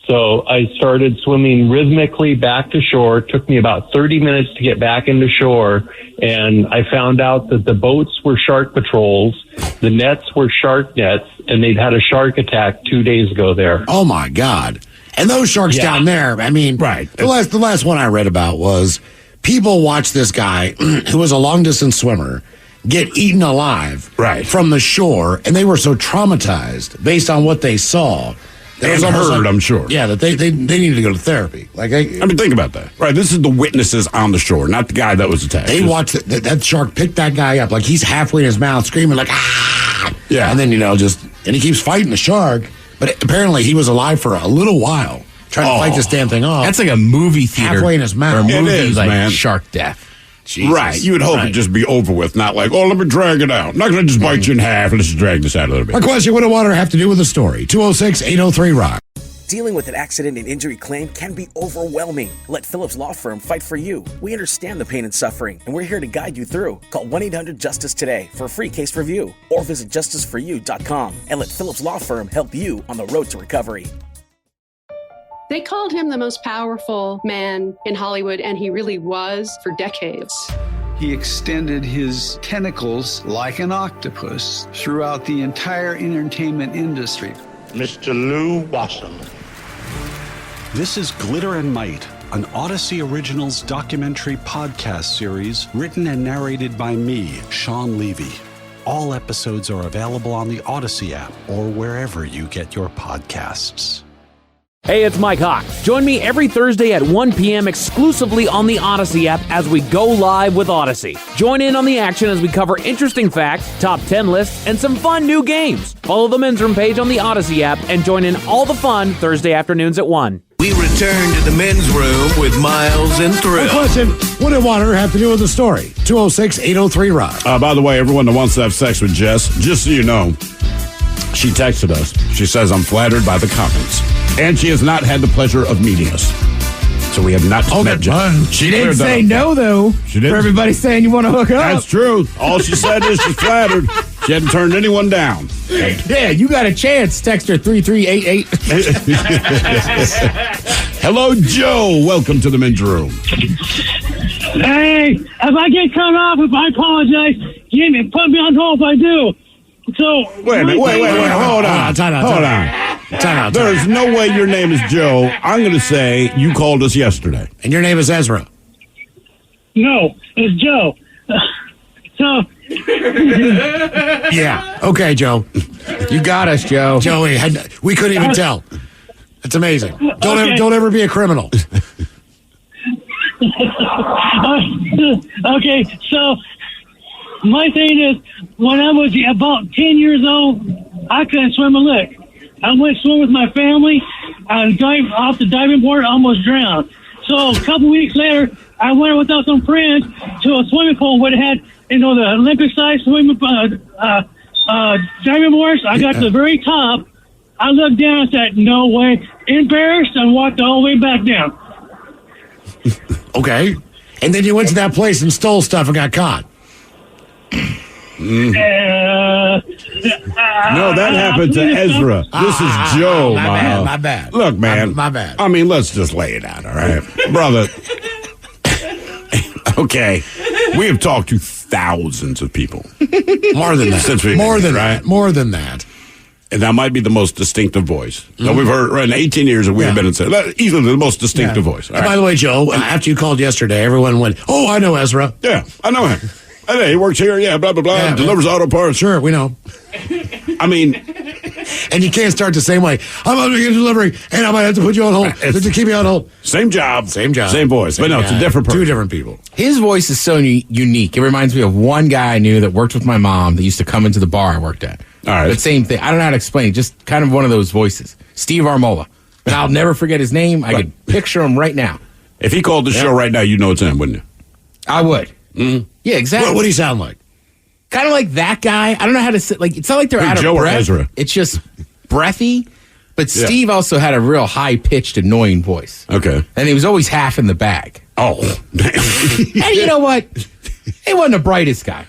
So I started swimming rhythmically back to shore. It took me about 30 minutes to get back into shore. And I found out that the boats were shark patrols, the nets were shark nets, and they'd had a shark attack 2 days ago there. Oh, my God. And those sharks down there, I mean, right. The last one I read about was people watched this guy who was a long-distance swimmer get eaten alive from the shore, and they were so traumatized based on what they saw. And heard, I'm sure. Yeah, that they needed to go to therapy. I mean, think about that. Right, this is the witnesses on the shore, not the guy that was attacked. They watched that shark pick that guy up, like he's halfway in his mouth, screaming like, ah! Yeah. And then, and he keeps fighting the shark, but apparently he was alive for a little while, trying to fight this damn thing off. That's like a movie theater. Halfway in his mouth. Or a movie, it is, like man. Shark Death. Jesus. Right, you would hope it'd just be over with, not like, let me drag it out. I'm not going to just bite you in half. Let's just drag this out a little bit. My question, what do water have to do with the story? 206-803-ROCK. Dealing with an accident and injury claim can be overwhelming. Let Phillips Law Firm fight for you. We understand the pain and suffering, and we're here to guide you through. Call 1-800-JUSTICE today for a free case review, or visit justiceforyou.com and let Phillips Law Firm help you on the road to recovery. They called him the most powerful man in Hollywood, and he really was for decades. He extended his tentacles like an octopus throughout the entire entertainment industry. Mr. Lou Wasson. This is Glitter and Might, an Odyssey Originals documentary podcast series written and narrated by me, Sean Levy. All episodes are available on the Odyssey app or wherever you get your podcasts. Hey, it's Mike Hawk. Join me every Thursday at 1 p.m. exclusively on the Odyssey app as we go live with Odyssey. Join in on the action as we cover interesting facts, top 10 lists, and some fun new games. Follow the Men's Room page on the Odyssey app and join in all the fun Thursday afternoons at 1. We return to the Men's Room with Miles and Thrill. My question, what did water have to do with the story? 206-803-ROCK. By the way, everyone that wants to have sex with Jess, just so you know, she texted us. She says, I'm flattered by the comments. And she has not had the pleasure of meeting us. So we have not met Jess. She didn't say no, though. She didn't. For everybody saying you want to hook up. That's true. All she said is she's flattered. She hadn't turned anyone down. Yeah, you got a chance. Text her 3388. Hello, Joe. Welcome to the Men's Room. Hey, if I get cut off, I apologize. Jimmy, put me on hold if I do. So Wait a minute. Wait. Hold on. Time out. There's no way your name is Joe. I'm going to say you called us yesterday. And your name is Ezra. No, it's Joe. So Yeah. Okay, Joe. You got us, Joe. Joey, we couldn't even tell. It's amazing. Don't ever be a criminal. Okay, so my thing is, when I was about 10 years old, I couldn't swim a lick. I went swimming with my family. I dived off the diving board, almost drowned. So a couple weeks later, I went without some friends to a swimming pool where it had, the Olympic-sized swimming diving boards. I got to the very top. I looked down and said, no way. Embarrassed, and walked all the way back down. Okay. And then you went to that place and stole stuff and got caught. No, that happened to Ezra. This is Joe, Miles. My bad. Look, man. My bad. I mean, let's just lay it out, all right? Brother. Okay. We have talked to thousands of people. More than that. Since we've More been than here, right? that. More than that. And that might be the most distinctive voice. Now, we've heard in 18 years that we've been in easily the most distinctive voice. All And right? by the way, Joe, after you called yesterday, everyone went, oh, I know Ezra. Yeah, I know him. Hey, he works here, blah, blah, blah, delivers auto parts. Sure, we know. I mean... And you can't start the same way. I'm going to get a delivery, and I might have to put you on hold. To keep you on hold. Same job. Same job. Same voice. But no, it's a different person. Two different people. His voice is so unique. It reminds me of one guy I knew that worked with my mom that used to come into the bar I worked at. All right. But same thing. I don't know how to explain it. Just kind of one of those voices. Steve Armola. And I'll never forget his name. I could picture him right now. If he called the show right now, you'd know it's him, wouldn't you? I would. Mm-hmm. Yeah, exactly. What do he sound like? Kind of like that guy. I don't know how to say. Like, it's not like they're out of Joe breath. or Ezra? It's just breathy. But Steve also had a real high-pitched, annoying voice. Okay. And he was always half in the bag. Oh. And you know what? He wasn't the brightest guy.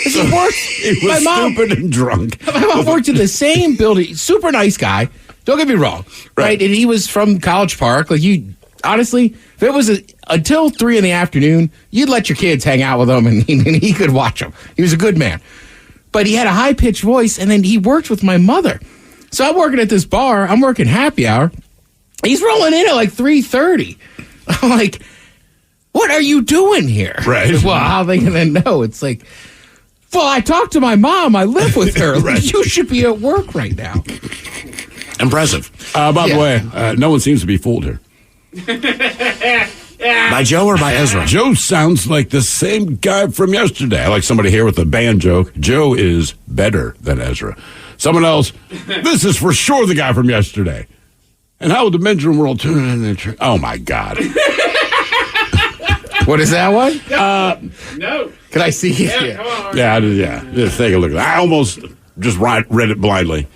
He was stupid and drunk. My mom worked in the same building. Super nice guy. Don't get me wrong. Right? And he was from College Park. Like, honestly, if it was until 3 p.m, you'd let your kids hang out with him and he could watch them. He was a good man. But he had a high-pitched voice, and then he worked with my mother. So I'm working at this bar. I'm working happy hour. He's rolling in at like 3:30. I'm like, what are you doing here? Right. Well, how are they going to know? It's like, well, I talked to my mom. I live with her. Right. You should be at work right now. Impressive. By the way, no one seems to be fooled here. By Joe or by Ezra? Joe sounds like the same guy from yesterday. I like somebody here with a band joke. Joe is better than Ezra. Someone else, this is for sure the guy from yesterday. And how would the men's room world turn in the Oh, my God. What is that one? No. Can I see it? Yeah, come on. Yeah. Just take a look. I almost just read it blindly.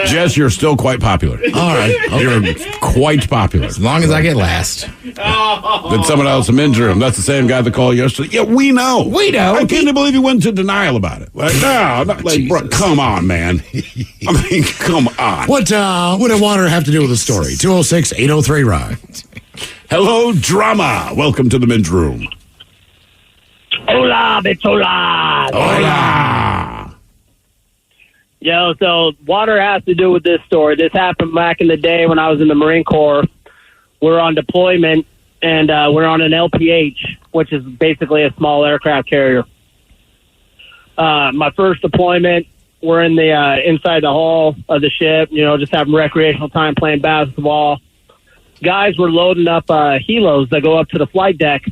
Jess, you're still quite popular. All right. Okay. You're quite popular. As long as I get last. Then someone else in men's room. That's the same guy that called yesterday. Yeah, we know. We know. I can't believe he went into denial about it. Like, no, not like, bro, come on, man. I mean, come on. What did water have to do with the story? 206-803-RIDE. Hello, drama. Welcome to the men's room. Hola, hola. Hola. Yo, so water has to do with this story. This happened back in the day when I was in the Marine Corps. We're on deployment, and we're on an LPH, which is basically a small aircraft carrier. My first deployment, we're in the inside the hull of the ship, just having recreational time playing basketball. Guys were loading up helos that go up to the flight deck,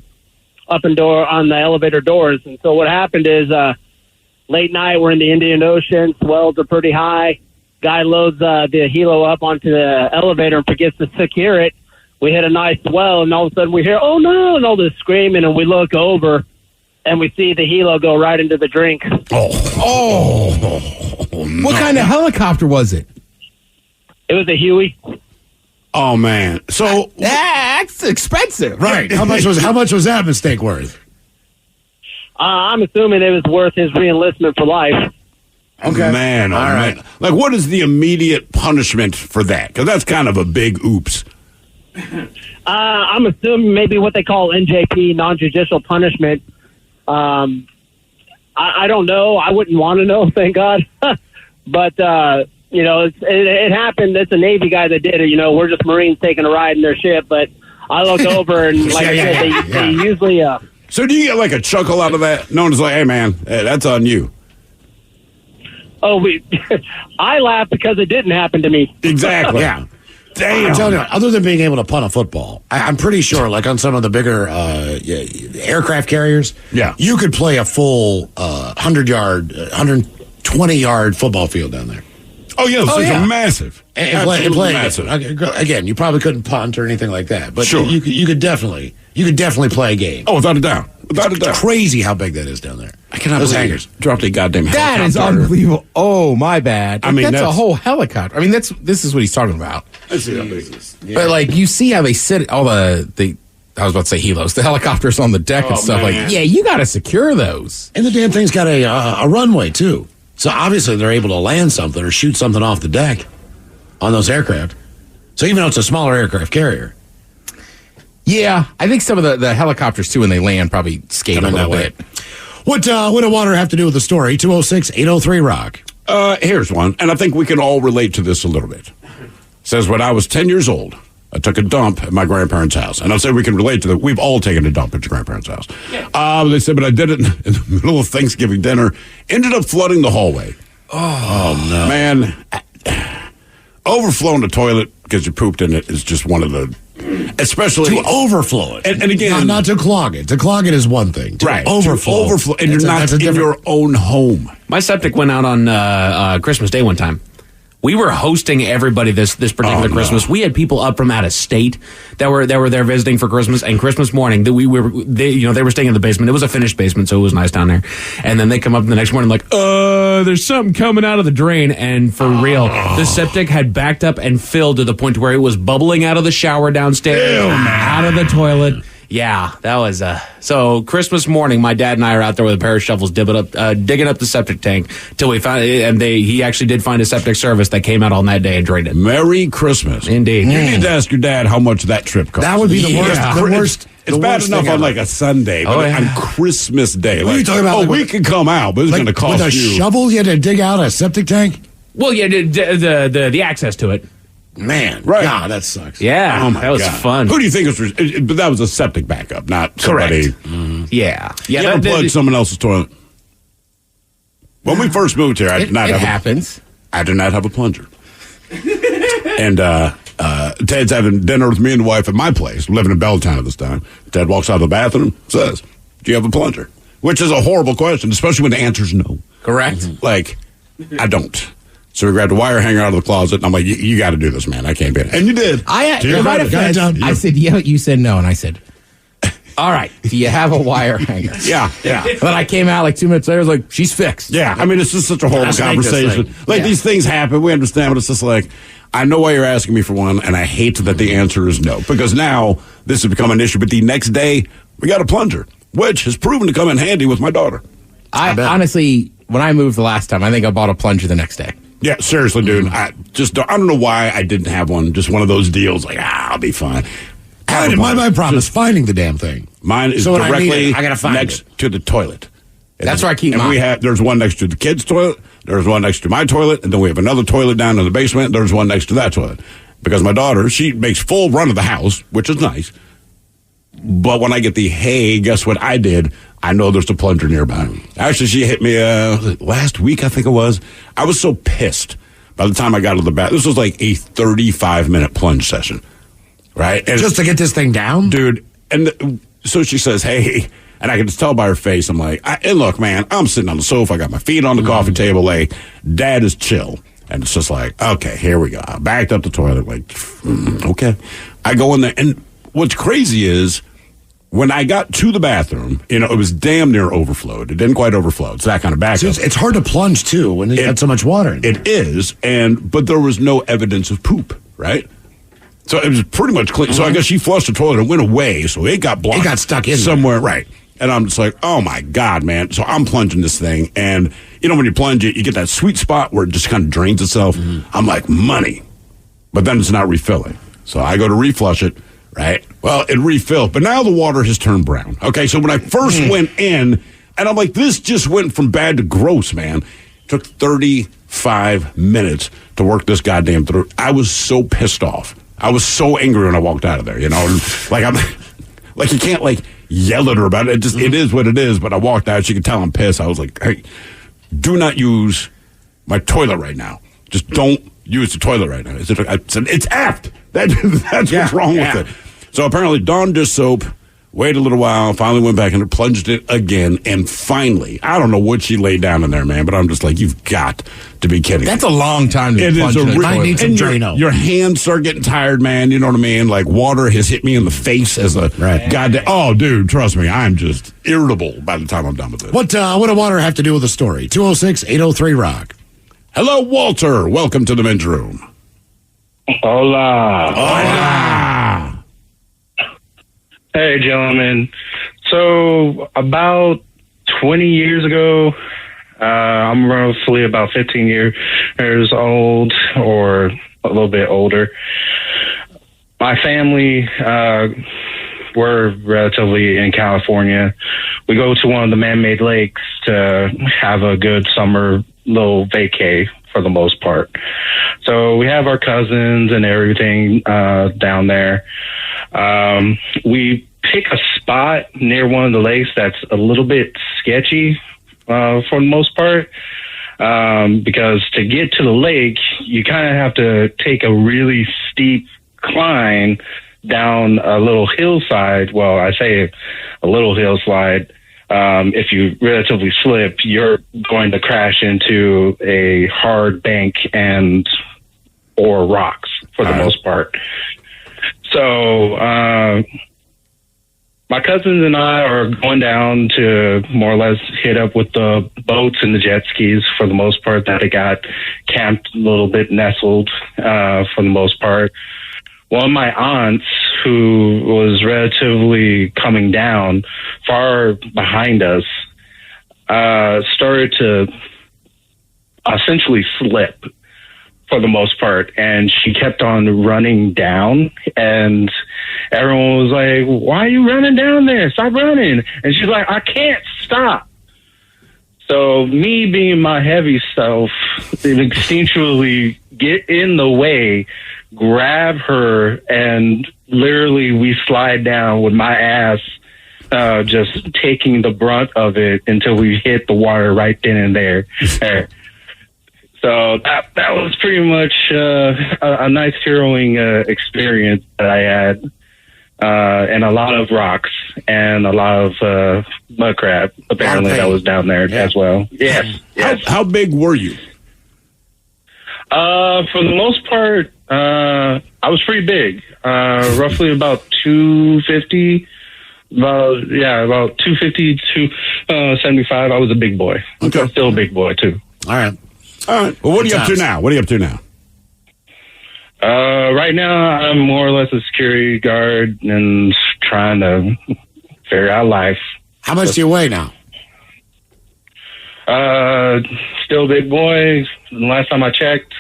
up and door on the elevator doors. And so what happened is late night, we're in the Indian Ocean, swells are pretty high. Guy loads the helo up onto the elevator and forgets to secure it. We hit a nice swell, and all of a sudden we hear, oh no, and all this screaming, and we look over, and we see the helo go right into the drink. Oh. What kind of helicopter was it? It was a Huey. Oh, man. So that's expensive. Right. How much was that mistake worth? I'm assuming it was worth his re-enlistment for life. Okay. Man, all right. Man. Like, what is the immediate punishment for that? Because that's kind of a big oops. I'm assuming maybe what they call NJP, non-judicial punishment. I don't know. I wouldn't want to know, thank God. But, it happened. It's a Navy guy that did it. We're just Marines taking a ride in their ship. But I look over and like I said, they usually. So do you get like a chuckle out of that? No one's like, "Hey, man, that's on you." Oh, I laugh because it didn't happen to me. Exactly. Yeah. Damn. I'm telling you, other than being able to punt a football, I'm pretty sure, like on some of the bigger aircraft carriers, you could play a full 100-yard, 120-yard football field down there. Oh, yeah, those things are massive. And play massive. Again, you probably couldn't punt or anything like that, but sure. you could definitely play a game. Oh, without a doubt. Without a doubt. Crazy how big that is down there. I cannot Those believe hangars. Dropped a goddamn That helicopter. is unbelievable. Oh, my bad. I mean, that's a whole helicopter. I mean, this is what he's talking about. Let's see how big it is. But like, you see how they sit all the I was about to say helos, the helicopters on the deck and stuff. Man. Like, yeah, you got to secure those. And the damn thing's got a runway too. So obviously they're able to land something or shoot something off the deck on those aircraft. So even though it's a smaller aircraft carrier. Yeah, I think some of the helicopters too, when they land, probably skate a little bit. What do water have to do with the story? 206-803-ROCK. Here's one, and I think we can all relate to this a little bit. It says, when I was 10 years old, I took a dump at my grandparents' house. And I'll say we can relate to that. We've all taken a dump at your grandparents' house. Yeah. They said, but I did it in the middle of Thanksgiving dinner. Ended up flooding the hallway. Oh no. Man, overflowing the toilet because you pooped in it is just one of the... Especially... To overflow it. And again... Not to clog it. To clog it is one thing. To overflow. And you're not in your own home. My septic went out on Christmas Day one time. We were hosting everybody this particular Christmas. We had people up from out of state that were there visiting for Christmas, and Christmas morning they were staying in the basement. It was a finished basement, so it was nice down there. And then they come up the next morning like, there's something coming out of the drain, and for real, the septic had backed up and filled to the point where it was bubbling out of the shower downstairs, out of the toilet. Yeah, that was so Christmas morning. My dad and I are out there with a pair of shovels, digging up the septic tank till we found it, and he actually did find a septic service that came out on that day and drained it. Merry Christmas, indeed. You need to ask your dad how much that trip cost. That would be the worst. The worst. It's bad enough on like a Sunday, but on Christmas Day, what are you talking about? We could come out, but it's going to cost with a you. shovel. You had to dig out a septic tank. Well, yeah, the access to it. Man, right? God, that sucks. Yeah, oh my that was God. fun. Who do you think was? But that was a septic backup, not somebody. Yeah, You ever plugged someone else's toilet? When we first moved here, I did not have. It happens. I did not have a plunger. And Ted's having dinner with me and the wife at my place, living in Belltown at this time. Ted walks out of the bathroom, says, "Do you have a plunger?" Which is a horrible question, especially when the answer's no. Correct. Like, I don't. So we grabbed a wire hanger out of the closet, and I'm like, you got to do this, man. I can't be it. And you did. I said, yeah, you said no, and I said, all right, do you have a wire hanger? Yeah. But I came out like 2 minutes later, I was like, she's fixed. Yeah, I mean, it's just such a horrible conversation. Like, these things happen, we understand, but it's just like, I know why you're asking me for one, and I hate that the answer is no. Because now, this has become an issue, but the next day, we got a plunger, which has proven to come in handy with my daughter. I honestly, when I moved the last time, I think I bought a plunger the next day. Yeah, seriously, dude. I don't know why I didn't have one. Just one of those deals, like, I'll be fine. My problem is finding the damn thing. Mine is So when I need directly it, I gotta find next to the toilet. That's where I keep mine. There's one next to the kids' toilet, there's one next to my toilet, and then we have another toilet down in the basement, there's one next to that toilet. Because my daughter, she makes full run of the house, which is nice. But when I get the, hey, guess what I did? I know there's a plunger nearby. Actually, she hit me last week, I think it was. I was so pissed by the time I got to the bath. This was like a 35-minute plunge session, right? And just to get this thing down? Dude, and so she says, hey, and I can just tell by her face, I'm like, and look, man, I'm sitting on the sofa, I got my feet on the coffee table, like, Dad is chill. And it's just like, okay, here we go. I backed up the toilet, like, okay. I go in there, and what's crazy is, when I got to the bathroom, it was damn near overflowed. It didn't quite overflow. It's that kind of backup. It's hard to plunge, too, when you had so much water in it. It is, but there was no evidence of poop, right? So it was pretty much clean. So I guess she flushed the toilet and went away, so it got blocked. It got stuck in somewhere. there. Right. And I'm just like, oh, my God, man. So I'm plunging this thing, and, when you plunge it, you get that sweet spot where it just kind of drains itself. I'm like, money. But then it's not refilling. So I go to reflush it. Right. Well, it refilled, but now the water has turned brown. Okay, so when I first went in, and I'm like, this just went from bad to gross, man. It took 35 minutes to work this goddamn through. I was so pissed off. I was so angry when I walked out of there, you know. Like, I'm like, you can't, like, yell at her about it. It is what it is. But I walked out. She could tell I'm pissed. I was like, hey, do not use my toilet right now. Just don't use the toilet right now. I said, it's aft. That's what's wrong with it. So apparently donned dish soap, waited a little while, finally went back and plunged it again, and finally, I don't know what she laid down in there, man, but I'm just like, you've got to be kidding me. That's a long time to plunge in a toilet. I need some Drano. Your hands start getting tired, man, you know what I mean? Like, water has hit me in the face as a goddamn... Oh, dude, trust me, I'm just irritable by the time I'm done with it. What do water have to do with the story? 206-803-ROCK. Hello, Walter. Welcome to the men's room. Hola. Hola. Hey, gentlemen. So, about 20 years ago, I'm roughly about 15 years old or a little bit older. My family, we're relatively in California. We go to one of the man-made lakes to have a good summer little vacay for the most part. So we have our cousins and everything down there. We pick a spot near one of the lakes that's a little bit sketchy for the most part, because to get to the lake, you kind of have to take a really steep climb down a little hillside. Well, I say a little hillside. If you relatively slip, you're going to crash into a hard bank or rocks for the most part. So, my cousins and I are going down to more or less hit up with the boats and the jet skis for the most part, that it got camped a little bit nestled, for the most part. One of my aunts, who was relatively coming down far behind us, started to essentially slip for the most part, and she kept on running down, and everyone was like, why are you running down there? Stop running. And she's like, I can't stop. So me being my heavy self, instinctually get in the way, grab her, and literally we slide down with my ass just taking the brunt of it until we hit the water right then and there. So that was pretty much a nice harrowing experience that I had, and a lot of rocks and a lot of mud crab apparently that was down there as well. Yes. How big were you? For the most part, I was pretty big, roughly about 250. About 250 to 75. I was a big boy. Okay. Still a big boy too. All right. Well, what are you up to now? Right now, I'm more or less a security guard and trying to figure out life. How much do you weigh now? Still a big boy. The last time I checked,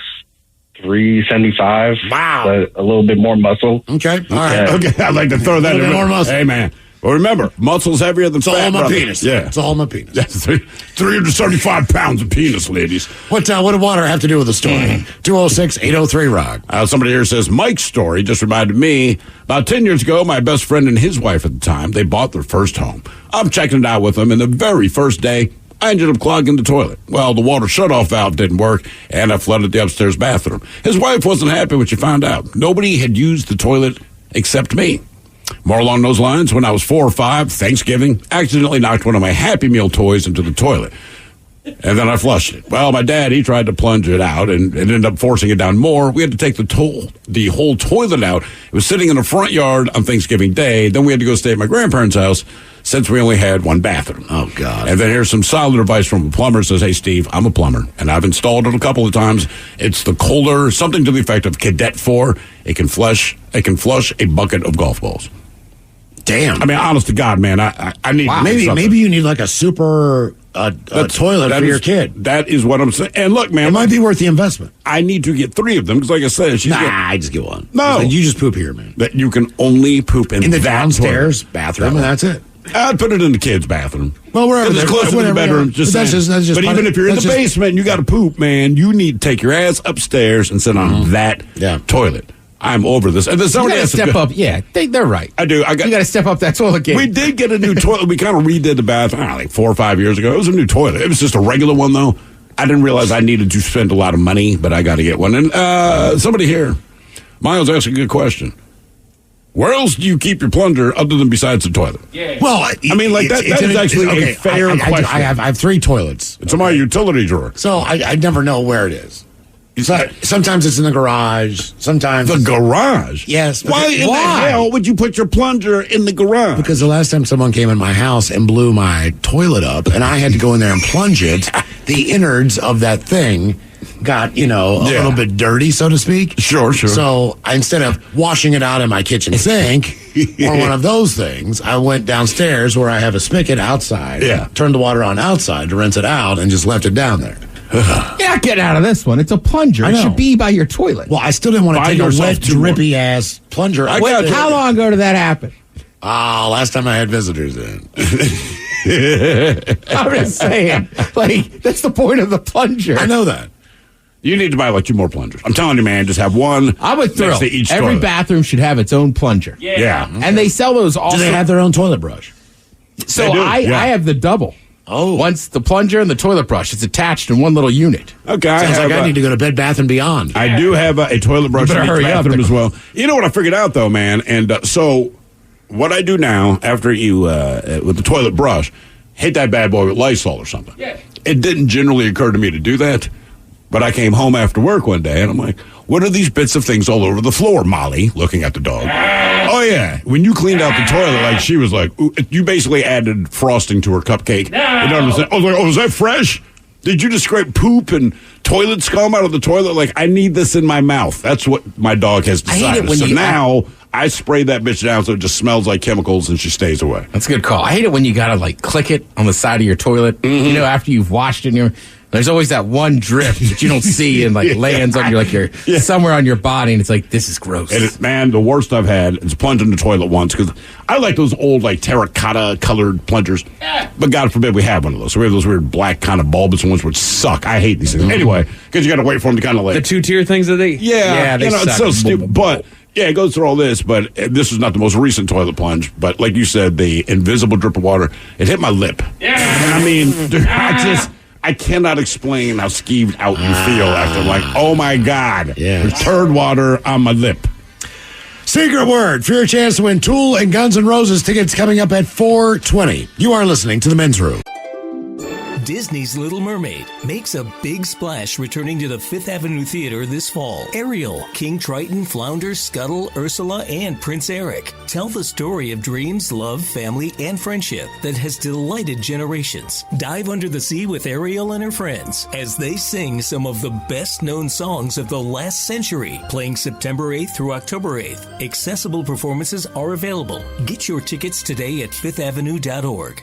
375. Wow. But a little bit more muscle. Okay. All right. Yeah. Okay. I'd like to throw that in. More muscle. Hey, man. Well, remember, muscle's heavier than it's fat, all my brother. penis. Yeah. It's all my penis. That's 375 pounds of penis, ladies. What did water have to do with the story? 206-803-ROCK. Somebody here says, Mike's story just reminded me, about 10 years ago, my best friend and his wife at the time, they bought their first home. I'm checking it out with them, and the very first day, I ended up clogging the toilet. Well, the water shutoff valve didn't work, and I flooded the upstairs bathroom. His wife wasn't happy when she found out. Nobody had used the toilet except me. More along those lines, when I was 4 or 5, Thanksgiving, accidentally knocked one of my Happy Meal toys into the toilet. And then I flushed it. Well, my dad, he tried to plunge it out and ended up forcing it down more. We had to take the whole toilet out. It was sitting in the front yard on Thanksgiving Day. Then we had to go stay at my grandparents' house since we only had one bathroom. Oh, God. And then here's some solid advice from a plumber. Says, hey, Steve, I'm a plumber, and I've installed it a couple of times. It's the Kohler, something to the effect of Cadet 4. It can flush a bucket of golf balls. Damn. I mean, honest to God, man, I need maybe you need like a super toilet for your kid. That is what I'm saying. And look, man, it might be worth the investment. I need to get 3 of them because, like I said, I just get one. No, you just poop here, man. That you can only poop in the that downstairs toilet. bathroom, and that's it. I'd put it in the kids' bathroom. Well, wherever it's close to the bedroom. Just that's just but even if you're in the basement and you got to poop, man, you need to take your ass upstairs and sit on that toilet. I'm over this. And then somebody you has step up. Yeah, they're right. I do. You got to step up that toilet game. We did get a new toilet. We kind of redid the bathroom like 4 or 5 years ago. It was a new toilet. It was just a regular one, though. I didn't realize I needed to spend a lot of money, but I got to get one. And somebody here, Miles, asked a good question. Where else do you keep your plunger other than besides the toilet? Yeah. Well, I mean, like that is actually a fair question. I have 3 toilets. It's in my utility drawer. So I never know where it is. Sometimes it's in the garage. Sometimes the garage. Yes. Why in the hell would you put your plunger in the garage? Because the last time someone came in my house and blew my toilet up, and I had to go in there and plunge it, the innards of that thing got a little bit dirty, so to speak. Sure. So instead of washing it out in my kitchen sink or one of those things, I went downstairs where I have a spigot outside. Yeah. Turned the water on outside to rinse it out and just left it down there. You're not getting out of this one. It's a plunger. It should be by your toilet. Well, I still didn't want to take a wet, drippy ass plunger. How long ago did that happen? Last time I had visitors in. I'm just saying. Like, that's the point of the plunger. I know that. You need to buy like 2 more plungers. I'm telling you, man, just have one. I'm with Thrill. Next to each Every toilet. bathroom should have its own plunger. Yeah. And they sell those also. Do they have their own toilet brush? So They do, I have the double. Oh. Once the plunger and the toilet brush. It's attached in one little unit. Okay. Sounds like I need to go to Bed Bath & Beyond. I do have a toilet brush in better each hurry up. bathroom as well. You know what I figured out, though, man? And so what I do now, after you, with the toilet brush, hit that bad boy with Lysol or something. Yeah. It didn't generally occur to me to do that, but I came home after work one day, and I'm like, what are these bits of things all over the floor, Molly, looking at the dog? Oh, yeah. When you cleaned out the toilet, like, she was like, ooh, you basically added frosting to her cupcake. No. You know what I'm saying? I was like, oh, is that fresh? Did you just scrape poop and toilet scum out of the toilet? Like, I need this in my mouth. That's what my dog has decided. I hate it when so you now I spray that bitch down so it just smells like chemicals and she stays away. That's a good call. I hate it when you gotta like click it on the side of your toilet. You know, after you've washed it, and there's always that one drip that you don't see and like lands on your somewhere on your body, and it's like, this is gross. And man, the worst I've had is plunging the toilet once, because I like those old like terracotta colored plungers, but God forbid we have one of those. So we have those weird black kind of bulbous ones which suck. I hate these things anyway, because you got to wait for them to kind of like the 2-tier things that they they suck. it's so stupid, but. Yeah, it goes through all this, but this is not the most recent toilet plunge. But like you said, the invisible drip of water, it hit my lip. Yeah. And I mean, dude, I cannot explain how skeeved out you feel after, like, oh my God, there's turd water on my lip. Secret word for your chance to win Tool and Guns N' Roses tickets coming up at 4:20. You are listening to The Men's Room. Disney's Little Mermaid makes a big splash returning to the Fifth Avenue Theater this fall. Ariel, King Triton, Flounder, Scuttle, Ursula, and Prince Eric tell the story of dreams, love, family, and friendship that has delighted generations. Dive under the sea with Ariel and her friends as they sing some of the best-known songs of the last century, playing September 8th through October 8th. Accessible performances are available. Get your tickets today at fifthavenue.org.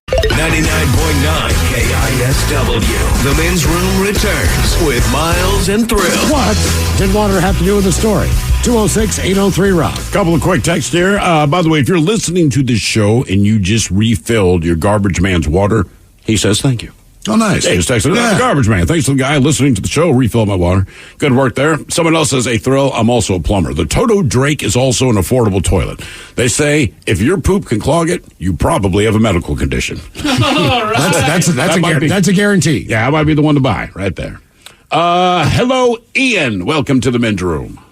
99.9 KISW. The Men's Room returns with Miles and Thrill. What did water have to do with the story? 206-803-ROCK. Couple of quick texts here. By the way, if you're listening to this show and you just refilled your garbage man's water, he says thank you. Oh, nice. Hey, just texted the garbage man. Thanks to the guy listening to the show. Refill my water. Good work there. Someone else says, hey, Thrill, I'm also a plumber. The Toto Drake is also an affordable toilet. They say if your poop can clog it, you probably have a medical condition. That's a guarantee. Yeah, I might be the one to buy right there. Hello, Ian. Welcome to the Men's Room.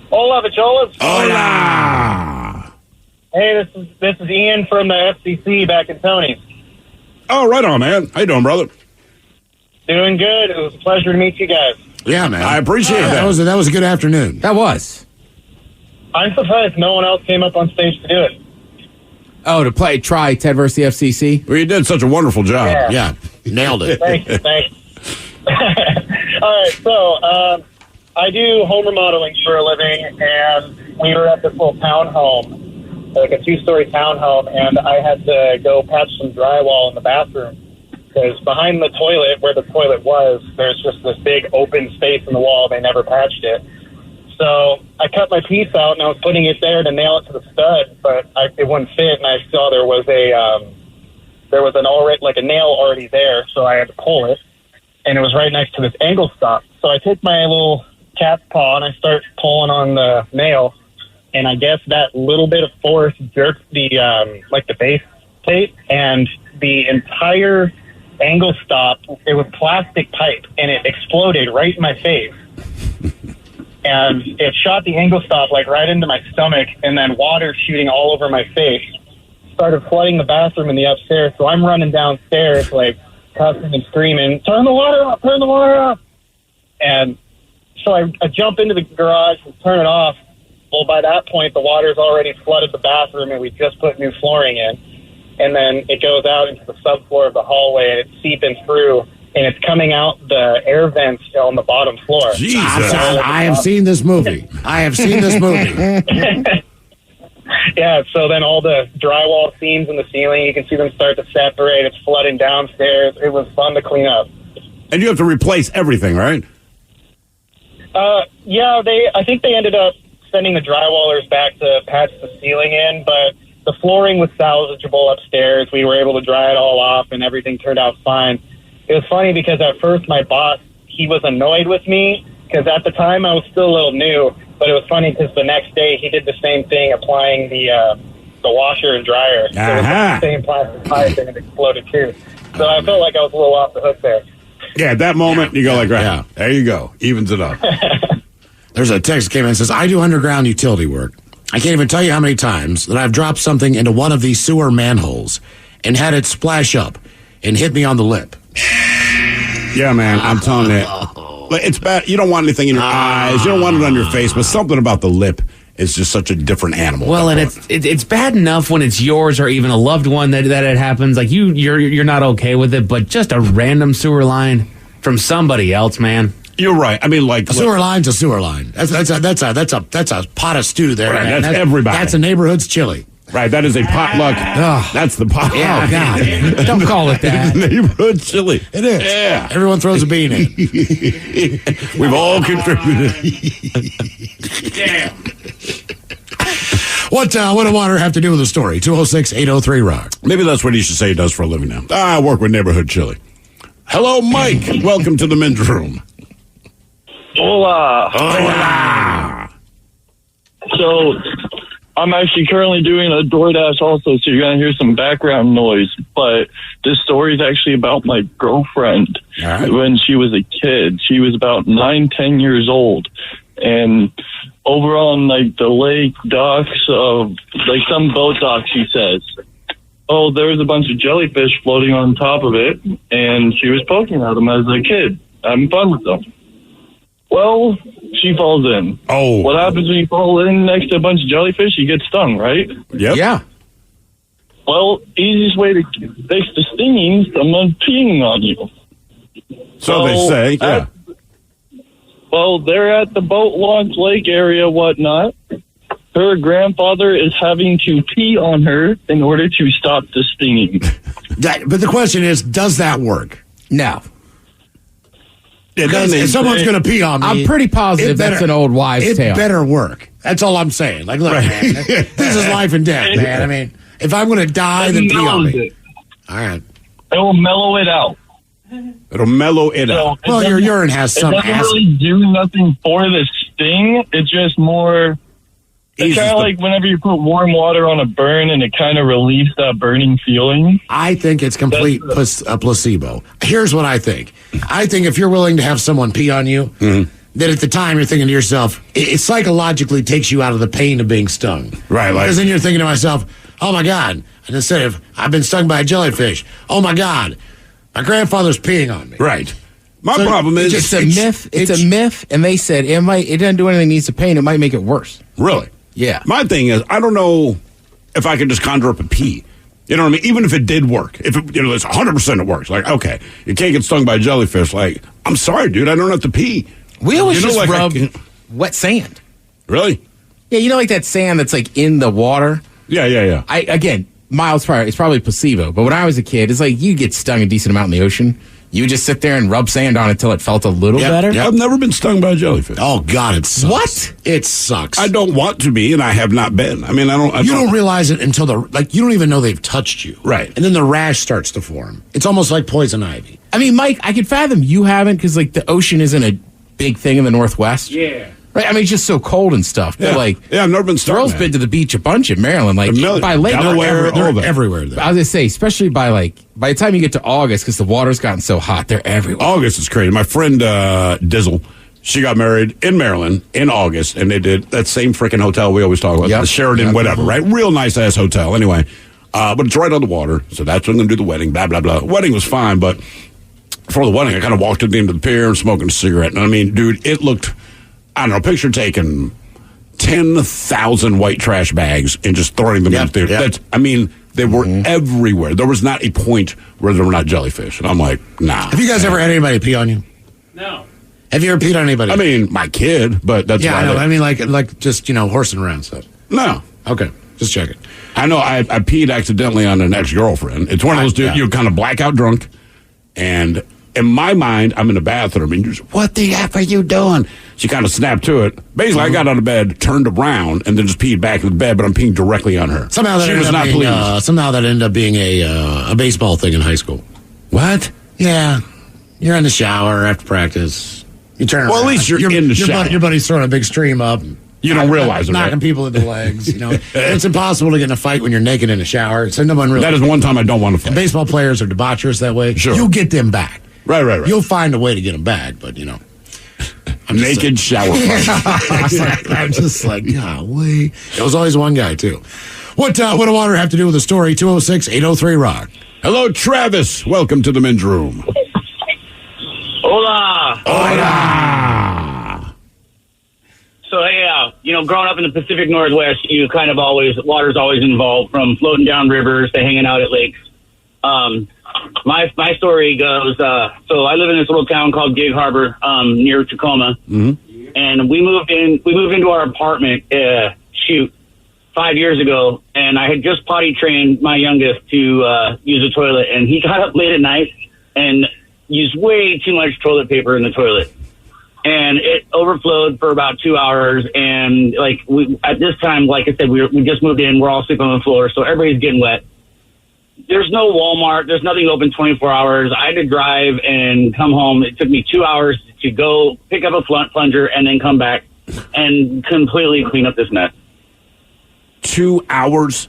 Hola, Bicholas. Hola. Hey, this is Ian from the FCC back in Tony's. Oh, right on, man. How you doing, brother? Doing good. It was a pleasure to meet you guys. Yeah, man. I appreciate that. That was a good afternoon. That was. I'm surprised no one else came up on stage to do it. Oh, try Ted versus the FCC? Well, you did such a wonderful job. Yeah. Nailed it. Thanks. All right, so I do home remodeling for a living, and we were at this little townhome, like a 2-story townhome, and I had to go patch some drywall in the bathroom because behind the toilet, where the toilet was, there's just this big open space in the wall. They never patched it. So I cut my piece out, and I was putting it there to nail it to the stud, but it wouldn't fit, and I saw there was a nail already there, so I had to pull it, and it was right next to this angle stop. So I take my little cat's paw and I start pulling on the nail, and I guess that little bit of force jerked the the base plate, and the entire angle stop, it was plastic pipe, and it exploded right in my face. And it shot the angle stop right into my stomach, and then water shooting all over my face. Started flooding the bathroom in the upstairs, so I'm running downstairs cussing and screaming, turn the water off. And so I jump into the garage and turn it off. Well, by that point, the water's already flooded the bathroom, and we just put new flooring in. And then it goes out into the subfloor of the hallway, and it's seeping through, and it's coming out the air vents on the bottom floor. Jesus. I have seen this movie. Yeah, so then all the drywall seams in the ceiling, you can see them start to separate. It's flooding downstairs. It was fun to clean up. And you have to replace everything, right? Yeah, I think they ended up sending the drywallers back to patch the ceiling in, but the flooring was salvageable upstairs. We were able to dry it all off, and everything turned out fine. It was funny because at first my boss, he was annoyed with me because at the time I was still a little new, but it was funny because the next day he did the same thing, applying the washer and dryer. So it was the same plastic pipe, and it exploded too. So I felt like I was a little off the hook there. Yeah, at that moment, you go there you go. Evens it up. There's a text that came in and says, I do underground utility work. I can't even tell you how many times that I've dropped something into one of these sewer manholes and had it splash up and hit me on the lip. Yeah, man, I'm telling you. It's bad. You don't want anything in your eyes. You don't want it on your face, but something about the lip is just such a different animal. Well, and it's bad enough when it's yours or even a loved one that it happens. Like you're not okay with it, but just a random sewer line from somebody else, man. You're right. I mean, a sewer line's a sewer line. That's a pot of stew there. Right, man. that's everybody. That's a neighborhood's chili. Right, that is a potluck. That's the potluck. Yeah, God. Don't call it that. Neighborhood chili. It is. Yeah. Everyone throws a bean in. We've all contributed. Yeah. What did water have to do with the story? 206-803-ROCK. Maybe that's what he should say he does for a living now. I work with neighborhood chili. Hello, Mike. Welcome to the men's room. Hola. Hola. So, I'm actually currently doing a DoorDash also, so you're going to hear some background noise. But this story is actually about my girlfriend when she was a kid. She was about 9-10 years old. And over on, the lake docks of, some boat docks, she says, there was a bunch of jellyfish floating on top of it, and she was poking at them as a kid, having fun with them. Well, she falls in. Oh. What happens when you fall in next to a bunch of jellyfish? You get stung, right? Yep. Yeah. Well, easiest way to fix the stinging is someone peeing on you. So they say, yeah. They're at the boat launch lake area, whatnot. Her grandfather is having to pee on her in order to stop the stinging. But the question is, does that work? No. Because if someone's going to pee on me, I'm pretty positive that's an old wives' tale. It better work. That's all I'm saying. Look, man, this is life and death, man. I mean, if I'm going to die, then pee on me. All right. It will mellow it out. It'll mellow it out. Well, your urine has some acid. It doesn't really do nothing for the sting. It's just more... It's kind of like whenever you put warm water on a burn and it kind of relieves that burning feeling. I think it's complete placebo. Here's what I think. I think if you're willing to have someone pee on you, that at the time you're thinking to yourself, it psychologically takes you out of the pain of being stung. Right. Because then you're thinking to myself, oh my God. And instead of, I've been stung by a jellyfish. Oh my God. My grandfather's peeing on me. Right. My problem is... It's a myth. It's a myth. And they said it doesn't do anything that needs to pain. It might make it worse. Really? Yeah. My thing is, I don't know if I could just conjure up a pee. You know what I mean? Even if it did work. If it, it's 100% it works. Like, okay, you can't get stung by a jellyfish. Like, I'm sorry, dude, I don't have to pee. We always just rub wet sand. Really? Yeah, like that sand that's in the water? Yeah. Again, Miles, it's probably placebo. But when I was a kid, it's you get stung a decent amount in the ocean. You just sit there and rub sand on it until it felt a little better? Yep. I've never been stung by a jellyfish. Oh, God, it sucks. What? It sucks. I don't want to be, and I have not been. I mean, you don't realize it until you don't even know they've touched you. Right. And then the rash starts to form. It's almost like poison ivy. I mean, Mike, I could fathom you haven't because, the ocean isn't a big thing in the Northwest. Yeah. Right, I mean, it's just so cold and stuff. But I've never been starting. Earl's been to the beach a bunch in Maryland, like by late Delaware, they're everywhere. There. I was gonna say, especially by the time you get to August, because the water's gotten so hot, they're everywhere. August is crazy. My friend Dizzle, she got married in Maryland in August, and they did that same freaking hotel we always talk about, the Sheraton, whatever, right? Real nice ass hotel. Anyway, but it's right on the water, so that's when they're gonna do the wedding. Blah blah blah. Wedding was fine, but before the wedding, I kind of walked at the end of the pier and smoking a cigarette, and I mean, dude, it looked. I don't know, picture taking 10,000 white trash bags and just throwing them in there. I mean, they were everywhere. There was not a point where there were not jellyfish. And I'm like, nah. Have you guys ever had anybody pee on you? No. Have you ever peed on anybody? I mean, my kid, but that's I know. I mean, like just, horse and around stuff. No. Okay. Just check it. I know I peed accidentally on an ex-girlfriend. It's one of those dudes, you're kind of blackout drunk, and in my mind, I'm in the bathroom, and you're just, what the F are you doing? She kind of snapped to it. Basically, I got out of bed, turned around, and then just peed back in the bed, but I'm peeing directly on her. Somehow that ended up being a baseball thing in high school. What? Yeah. You're in the shower after practice. You turn around. Well, at least you're in the shower. Your buddy's throwing a big stream up. You don't realize it, knocking people in the legs. It's impossible to get in a fight when you're naked in a shower. So no one really. That is one time I don't want to fight. And baseball players are debaucherous that way. Sure. You'll get them back. Right. You'll find a way to get them back, but I'm naked shower fight. I'm just like, golly. It was always one guy, too. What do water have to do with the story? 206-803-ROCK. Hello, Travis. Welcome to the men's room. Hola. Hola. So, hey, growing up in the Pacific Northwest, you kind of water's always involved, from floating down rivers to hanging out at lakes. My story goes, so I live in this little town called Gig Harbor, near Tacoma. Mm-hmm. And we moved into our apartment, 5 years ago, and I had just potty trained my youngest to use a toilet, and he got up late at night and used way too much toilet paper in the toilet. And it overflowed for about 2 hours, and at this time, like I said, we just moved in, we're all sleeping on the floor, so everybody's getting wet. There's no Walmart. There's nothing open 24 hours. I had to drive and come home. It took me 2 hours to go pick up a plunger and then come back and completely clean up this mess. 2 hours?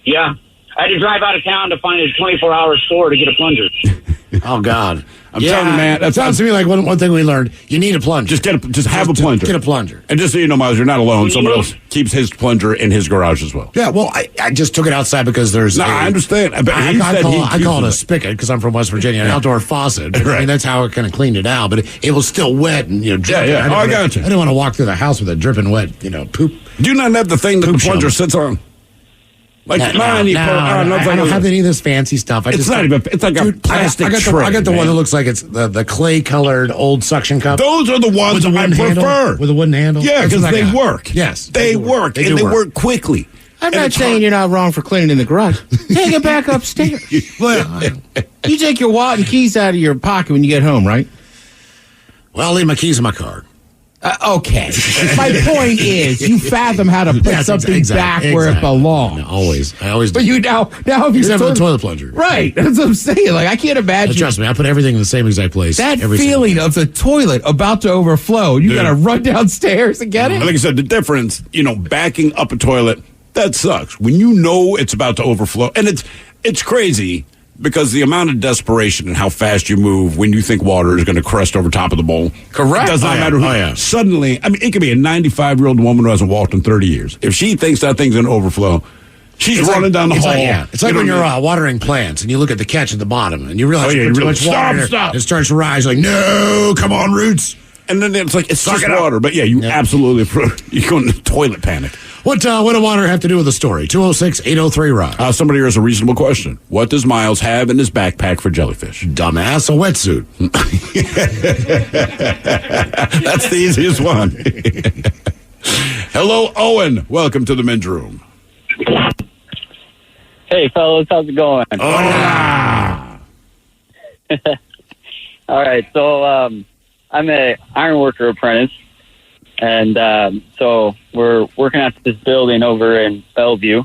Yeah. I had to drive out of town to find a 24-hour store to get a plunger. Oh, God. I'm telling you, man. That sounds to me like one thing we learned. You need a plunger. Just have a plunger. Get a plunger. And just so you know, Miles, you're not alone. Somebody else keeps his plunger in his garage as well. Yeah, well, I just took it outside because there's I understand. I call it a spigot because I'm from West Virginia, an outdoor faucet. Right. I mean, that's how it kind of cleaned it out. But it was still wet and, dripping. Yeah. I got you. I didn't want to walk through the house with a dripping wet, poop. Do you not have the thing that the plunger sits on? Like mine, I don't have any of this fancy stuff. It's like a plastic tray. I got the one that looks like it's the clay-colored old suction cup. Those are the ones I prefer. With a wooden handle? Yeah, because they work. Yes. They work, and they work quickly. I'm not saying you're not wrong for cleaning in the garage. Take it back upstairs. Well, you take your wallet and keys out of your pocket when you get home, right? Well, I'll leave my keys in my car. Okay. My point is, you fathom how to put something back where it belongs. I always do. But you now if except for the toilet plunger. Right. That's what I'm saying. Like, I can't imagine. Trust me, I put everything in the same exact place. That feeling of the toilet about to overflow. You got to run downstairs and get it. Like I said, the difference, backing up a toilet, that sucks. When you know it's about to overflow, and it's crazy. Because the amount of desperation and how fast you move when you think water is going to crest over top of the bowl. Correct. It does not matter who. Suddenly, it could be a 95-year-old woman who hasn't walked in 30 years. If she thinks that thing's going to overflow, she's running down the hall. It's like when you're watering plants and you look at the catch at the bottom and you realize you put too much water. Stop. It starts to rise. Like, no, come on, roots. And then it's like, it's just water. But you absolutely, you go into toilet panic. What do water have to do with the story? 206-803-ROCK. Somebody here has a reasonable question. What does Miles have in his backpack for jellyfish? Dumbass, a wetsuit. That's the easiest one. Hello, Owen. Welcome to the men's room. Hey, fellas, how's it going? Hola. All right, so I'm an ironworker apprentice. And so we're working at this building over in Bellevue,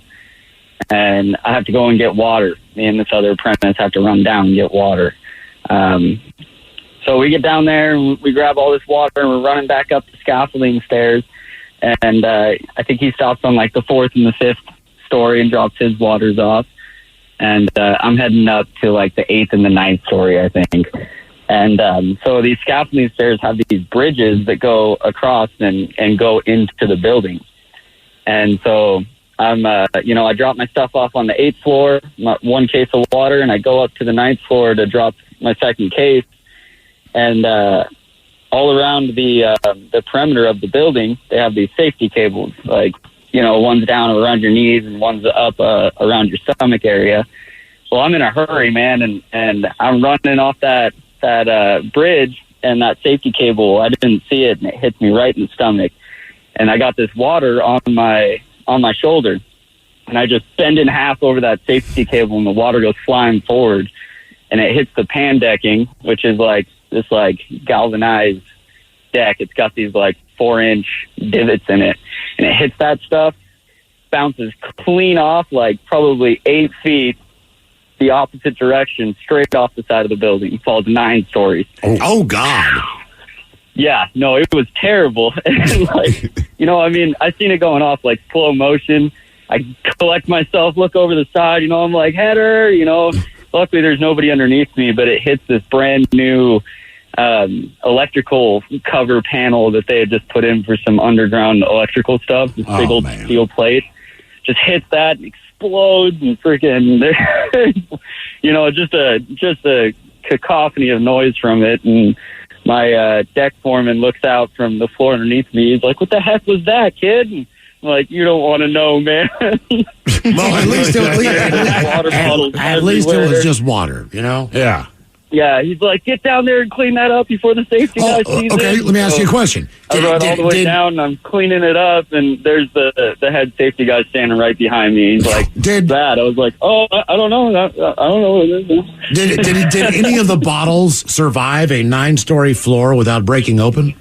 and I have to go and get water. Me and this other apprentice have to run down and get water. So we get down there and we grab all this water and we're running back up the scaffolding stairs. And I think he stops on like the 4th and the 5th story and drops his waters off. And I'm heading up to like the 8th and the 9th story, I think. And so these scaffolding stairs have these bridges that go across and go into the building. And so I'm, I drop my stuff off on the 8th floor, my 1 case of water, and I go up to the 9th floor to drop my 2nd case. And all around the perimeter of the building, they have these safety cables, like, one's down around your knees and one's up around your stomach area. Well, I'm in a hurry, man, and I'm running off that bridge, and that safety cable, I didn't see it, and it hits me right in the stomach. And I got this water on my shoulder, and I just bend in half over that safety cable, and the water goes flying forward, and it hits the pan decking, which is like this like galvanized deck. It's got these like 4-inch divots in it, and it hits that stuff, bounces clean off like probably 8 feet the opposite direction, straight off the side of the building, falls 9 stories. Oh God. Yeah, no, it was terrible. And like, I seen it going off like slow motion. I collect myself, look over the side, I'm like, header, luckily there's nobody underneath me, but it hits this brand new electrical cover panel that they had just put in for some underground electrical stuff, this big old steel plate. Just hits that and explodes and freaking, just a cacophony of noise from it. And my deck foreman looks out from the floor underneath me. He's like, "What the heck was that, kid?" And I'm like, "You don't want to know, man." Well, at least it was just water, Yeah. Yeah, he's like, "Get down there and clean that up before the safety guy sees it." Okay, let me ask you a question. I run all the way down, and I'm cleaning it up, and there's the head safety guy standing right behind me. He's like, "That." I was like, "Oh, I don't know. I don't know what it is." Did any of the bottles survive a 9-story floor without breaking open?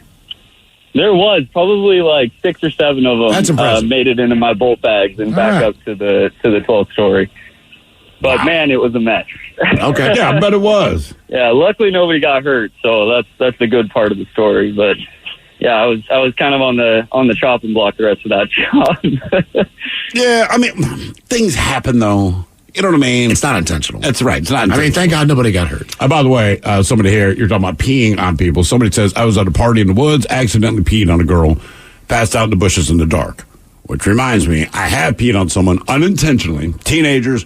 There was probably like 6 or 7 of them. That's impressive. Made it into my bolt bags and back up to the 12th story. But man, it was a mess. Okay, yeah, I bet it was. Yeah, luckily nobody got hurt, so that's the good part of the story. But yeah, I was kind of on the chopping block the rest of that job. Yeah, I mean, things happen though. You know what I mean? It's not intentional. That's right. It's not intentional. I mean, thank God nobody got hurt. By the way, somebody here, you're talking about peeing on people. Somebody says, I was at a party in the woods, accidentally peed on a girl, passed out in the bushes in the dark. Which reminds me, I have peed on someone unintentionally. Teenagers,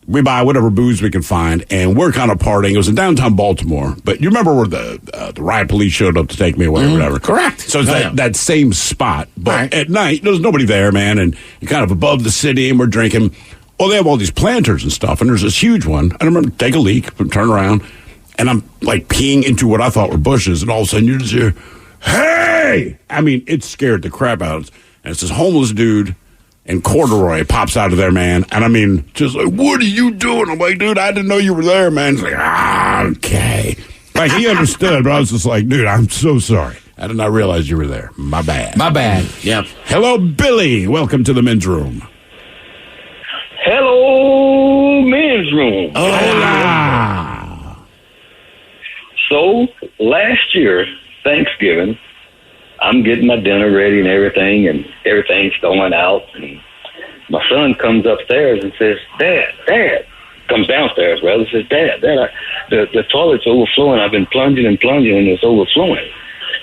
we buy whatever booze we can find, and we're kind of partying. It was in downtown Baltimore, but you remember where the riot police showed up to take me away or whatever? Correct. So it's that same spot, but at night, there's nobody there, man, and you're kind of above the city, and we're drinking. Well, they have all these planters and stuff, and there's this huge one. I remember take a leak, turn around, and I'm like peeing into what I thought were bushes, and all of a sudden you just hear, "Hey!" I mean, it scared the crap out of us. And it's this homeless dude and corduroy pops out of there, man. And I mean, just like, "What are you doing?" I'm like, "Dude, I didn't know you were there, man." He's like, "Okay." Like, he understood, but I was just like, "Dude, I'm so sorry. I did not realize you were there. My bad." My bad. Yep. Hello, Billy. Welcome to the men's room. Hello, men's room. Hola. So, last year, Thanksgiving, I'm getting my dinner ready and everything's going out. And my son comes upstairs and says, Dad, comes downstairs, rather, says, Dad, the toilet's overflowing. I've been plunging and it's overflowing.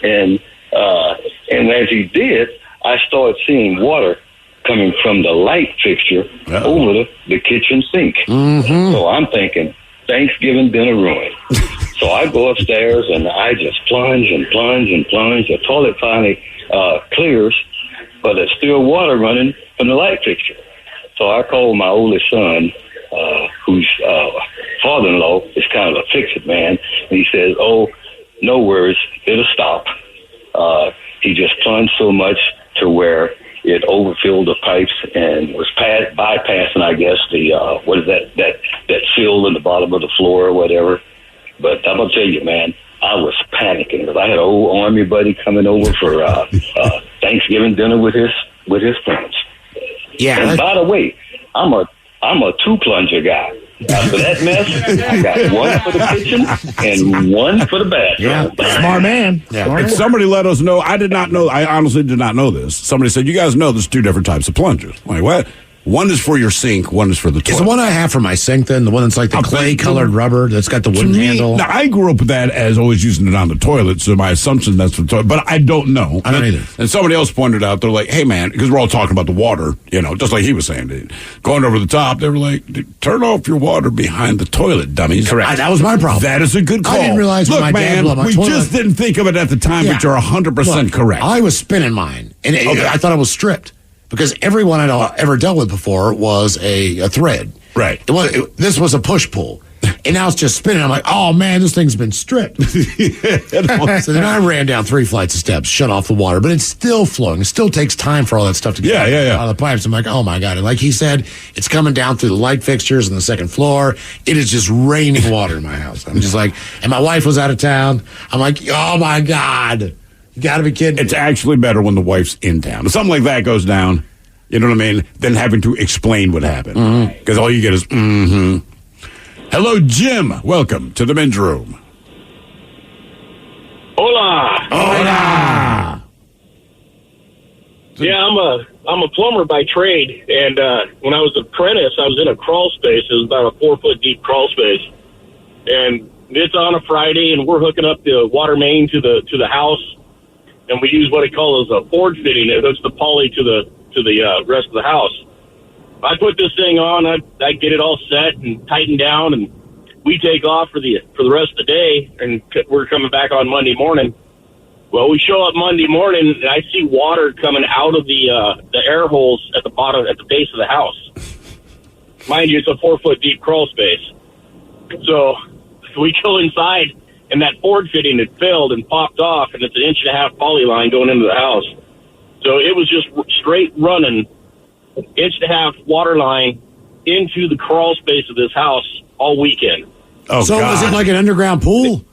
And as he did, I started seeing water coming from the light fixture over the kitchen sink. Mm-hmm. So I'm thinking, Thanksgiving dinner ruined. So I go upstairs and I just plunge. The toilet finally clears, but there's still water running from the light fixture. So I call my oldest son, whose father-in-law is kind of a fix-it man, and he says, "Oh, no worries, it'll stop." He just plunged so much to where it overfilled the pipes and was bypassing, I guess, the that seal in the bottom of the floor or whatever. But I'm gonna tell you, man, I was panicking because I had an old army buddy coming over for Thanksgiving dinner with his friends. Yeah. And by the way, I'm a 2-plunger guy. After that mess, I got one for the kitchen and one for the bathroom. Yeah, smart man. Yeah. And somebody let us know. I did not know. I honestly did not know this. Somebody said, you guys know there's two different types of plungers. I'm like, what? One is for your sink, one is for the toilet. Is the one I have for my sink then the one that's like the clay-colored rubber that's got the wooden handle? Now, I grew up with that as always using it on the toilet, so my assumption that's for the toilet. But I don't know. I don't either. And somebody else pointed out, they're like, hey, man, because we're all talking about the water, just like he was saying. Going over the top, they were like, turn off your water behind the toilet, dummies. Correct. That was my problem. That is a good call. I didn't realize Look, when my dad blew my we toilet. just didn't think of it at the time, but you're 100% correct. I was spinning mine, and I thought I was stripped. Because everyone I'd ever dealt with before was a thread. Right. This was a push-pull. And now it's just spinning. I'm like, oh, man, this thing's been stripped. So then I ran down 3 flights of steps, shut off the water, but it's still flowing. It still takes time for all that stuff to get out of the pipes. I'm like, oh, my God. And like he said, it's coming down through the light fixtures on the second floor. It is just raining water in my house. I'm just like, and my wife was out of town. I'm like, oh, my God. You got to be kidding me. It's actually better when the wife's in town. If something like that goes down, you know what I mean, than having to explain what happened. Because all you get is, Hello, Jim. Welcome to the men's room. Hola. Hola. Yeah, I'm a plumber by trade, and when I was an apprentice, I was in a crawl space. It was about a 4-foot deep crawl space, and it's on a Friday, and we're hooking up the water main to the house, and we use what it calls a Ford fitting. It hooks the poly to the rest of the house. I put this thing on. I get it all set and tightened down, and we take off for the rest of the day. And we're coming back on Monday morning. Well, we show up Monday morning, and I see water coming out of the air holes at the bottom, at the base of the house. Mind you, it's a 4-foot deep crawl space. So we go inside, and that Ford fitting had failed and popped off, and it's an 1.5-inch poly line going into the house. So it was just straight running, 1.5-inch water line into the crawl space of this house all weekend. Oh, so God. Was it like an underground pool?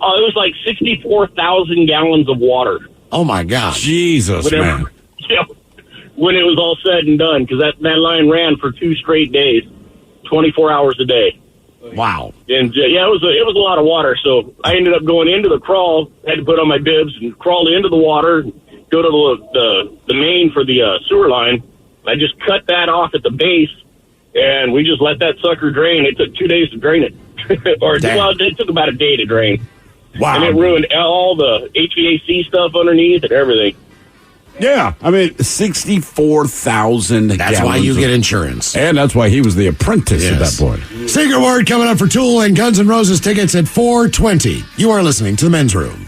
It was like 64,000 gallons of water. Oh, my God. Jesus, man. When it was all said and done, because that line ran for 2 straight days, 24 hours a day. Wow. And it was a lot of water. So I ended up going into the crawl, had to put on my bibs and crawled into the water, go to the main for the sewer line. I just cut that off at the base, and we just let that sucker drain. It took 2 days to drain it. It took about a day to drain. Wow. And it ruined all the HVAC stuff underneath and everything. Yeah, I mean, 64,000 That's why you get insurance. And that's why he was the apprentice at that point. Secret word coming up for Tool and Guns N' Roses tickets at 4:20. You are listening to The Men's Room.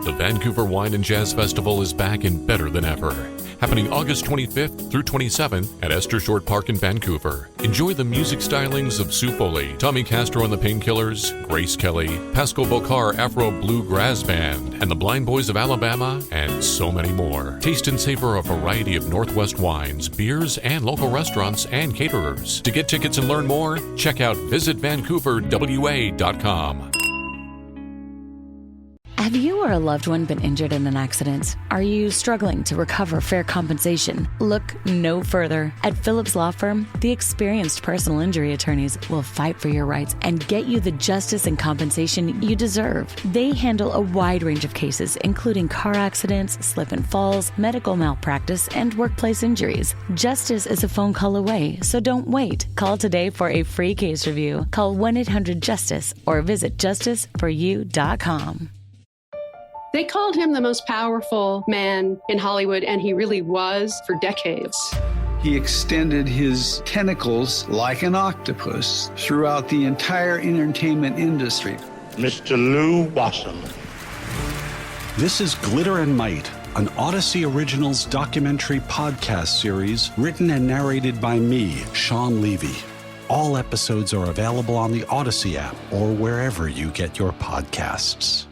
The Vancouver Wine and Jazz Festival is back and better than ever. Happening August 25th through 27th at Esther Short Park in Vancouver. Enjoy the music stylings of Sue Foley, Tommy Castro and the Painkillers, Grace Kelly, Pascal Bokar Afro Bluegrass Band, and the Blind Boys of Alabama, and so many more. Taste and savor a variety of Northwest wines, beers, and local restaurants and caterers. To get tickets and learn more, check out visitvancouverwa.com. Have you or a loved one been injured in an accident? Are you struggling to recover fair compensation? Look no further. At Phillips Law Firm, the experienced personal injury attorneys will fight for your rights and get you the justice and compensation you deserve. They handle a wide range of cases, including car accidents, slip and falls, medical malpractice, and workplace injuries. Justice is a phone call away, so don't wait. Call today for a free case review. Call 1-800-JUSTICE or visit justiceforyou.com. They called him the most powerful man in Hollywood, and he really was for decades. He extended his tentacles like an octopus throughout the entire entertainment industry. Mr. Lou Wasserman. This is Glitter and Might, an Odyssey Originals documentary podcast series written and narrated by me, Sean Levy. All episodes are available on the Odyssey app or wherever you get your podcasts.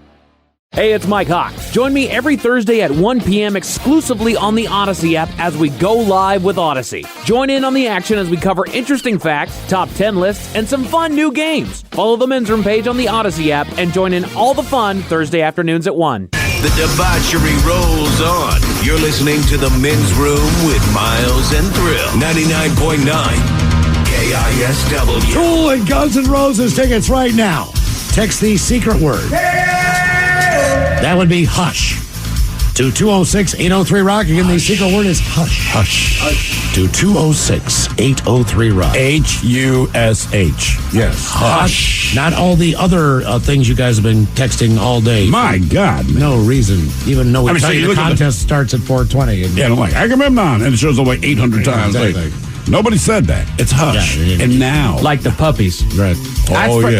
Hey, it's Mike Hawk. Join me every Thursday at 1 p.m. exclusively on the Odyssey app as we go live with Odyssey. Join in on the action as we cover interesting facts, top 10 lists, and some fun new games. Follow the Men's Room page on the Odyssey app and join in all the fun Thursday afternoons at 1. The debauchery rolls on. You're listening to The Men's Room with Miles and Thrill. 99.9 KISW. Tool and Guns N' Roses tickets right now. Text the secret word. That would be hush. To 206-803-ROCK. Again, the secret word is hush. Hush. To 206-803-ROCK. H-U-S-H. Yes. Hush. Not all the other things you guys have been texting all day. My God, man. No reason. Even though we tell you the look at contest starts at 4:20. And Yeah, I'm like, Agamemnon. And it shows up like 800 times. exactly. Like, nobody said that. It's hush. Yeah, and now. Like the puppies. Right.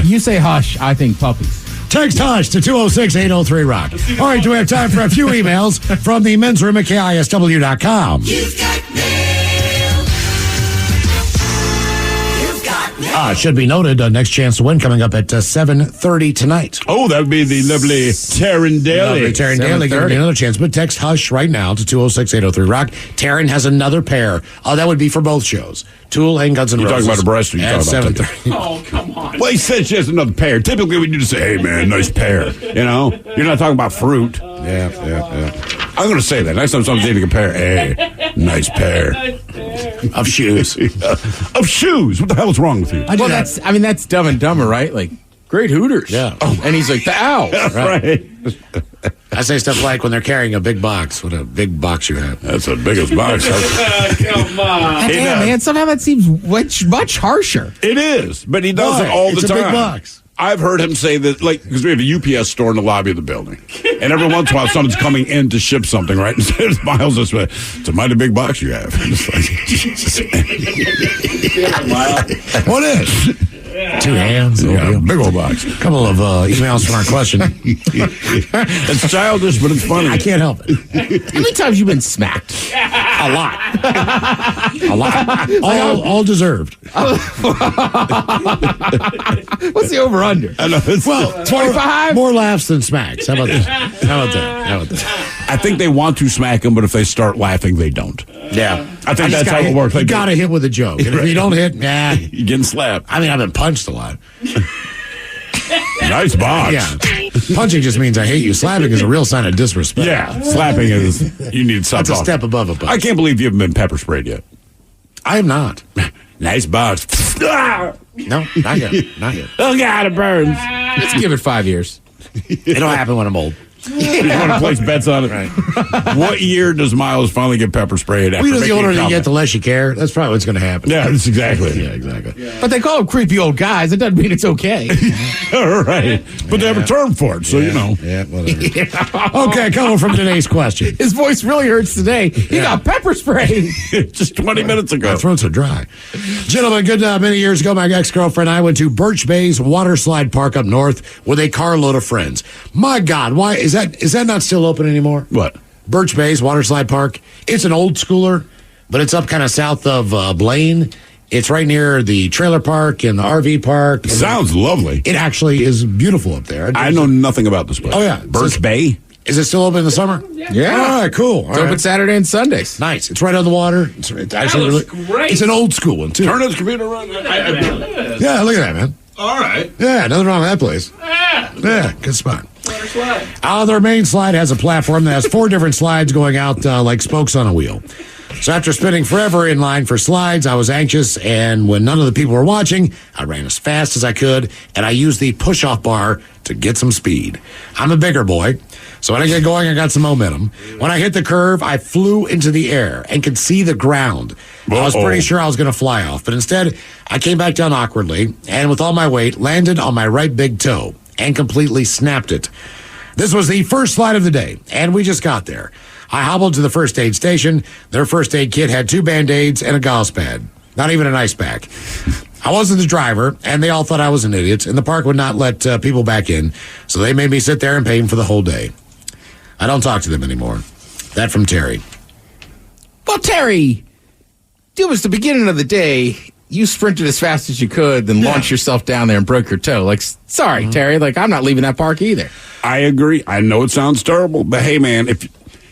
You say hush, I think puppies. Text hush to 206-803-ROCK. All right, do we have time for a few emails from the men's room at KISW.com? You've got mail. You've got mail. Should be noted, next chance to win coming up at 7:30 tonight. Oh, that would be the lovely Taryn Daly. Lovely Taryn Daly giving you another chance, but text hush right now to 206-803-ROCK. Taryn has another pair. That would be for both shows. Tool and Guns N' You Roses. talking about a breast or you at talking about 7:30. Oh, come on. Well, he said she has another pair. Typically, we just say, hey, man, nice pair. You know? You're not talking about fruit. Yeah. I'm going to say that. Next time someone's eating a pair, hey, nice pair. Of shoes. Of shoes. What the hell is wrong with you? Well, that's Dumb and Dumber, right? Like, great Hooters. Yeah. And he's like, the owl. Right. I say stuff like when they're carrying a big box. What a big box you have. That's the biggest box. Come on. Damn, man. Somehow that seems much harsher. It is, but he does it all the It's time. a big box. I've heard him say that, like, because we have a UPS store in the lobby of the building. And every once in a while, someone's coming in to ship something, right? And Miles this way, it's a mighty big box you have. And it's like, what is? 2 hands. Yeah, big old box. A couple of emails from our question. It's childish, but it's funny. I can't help it. How many times you been smacked? A lot. A lot. All deserved. What's the over-under? Well, 25? More laughs than smacks. How about that? How about that? I think they want to smack him, but if they start laughing, they don't. Yeah. I think that's how it works. You got to hit with a joke. And if you don't hit, you're getting slapped. I mean, I've been punched a lot. Nice box. Yeah. Punching just means I hate you. Slapping is a real sign of disrespect. Yeah. Slapping is, you need to stop That's a talking. step above a punch. I can't believe you haven't been pepper sprayed yet. I am not. Nice box. No, not yet. Not yet. Oh, God, it burns. Let's give it 5 years. It'll happen when I'm old. You want to place bets on it? Right. What year does Miles finally get pepper sprayed? After Well, the making older a you comment? get, the less you care. That's probably what's going to happen. Yeah, that's exactly. Yeah, exactly. But they call them creepy old guys. It doesn't mean it's okay. All right. But they have a term for it, so you know. Yeah, whatever. Okay, coming from today's question. His voice really hurts today. He got pepper sprayed. Just 20 minutes ago. My throats are dry. Gentlemen, good many years ago, my ex-girlfriend and I went to Birch Bay's water slide park up north with a carload of friends. My God, why is that not still open anymore? What? Birch Bay's water slide park. It's an old schooler, but it's up kind of south of Blaine. It's right near the trailer park and the RV park. Sounds lovely. It actually is beautiful up there. I know nothing about this place. Oh, yeah. Birch Bay? Is it still open in the summer? Yeah. All right, cool. All It's right. open Saturday and Sundays. Nice. It's right on the water. It's actually looks really great. It's an old school one, too. Turn his computer on. Yeah, look at that, man. All right. Yeah, nothing wrong with that place. Yeah, good spot. Their main slide has a platform that has 4 different slides going out like spokes on a wheel. So after spending forever in line for slides, I was anxious, and when none of the people were watching, I ran as fast as I could, and I used the push-off bar to get some speed. I'm a bigger boy, so when I get going, I got some momentum. When I hit the curve, I flew into the air and could see the ground. I was pretty sure I was going to fly off, but instead, I came back down awkwardly, and with all my weight, landed on my right big toe and completely snapped it. This was the first slide of the day, and we just got there. I hobbled to the first aid station. Their first aid kit had 2 Band-Aids and a gauze pad. Not even an ice pack. I wasn't the driver, and they all thought I was an idiot, and the park would not let people back in, so they made me sit there and pay them for the whole day. I don't talk to them anymore. That from Terry. Well, Terry, it was the beginning of the day. You sprinted as fast as you could, then launched yourself down there and broke your toe. Like, sorry, Terry. Like, I'm not leaving that park either. I agree. I know it sounds terrible, but hey, man, if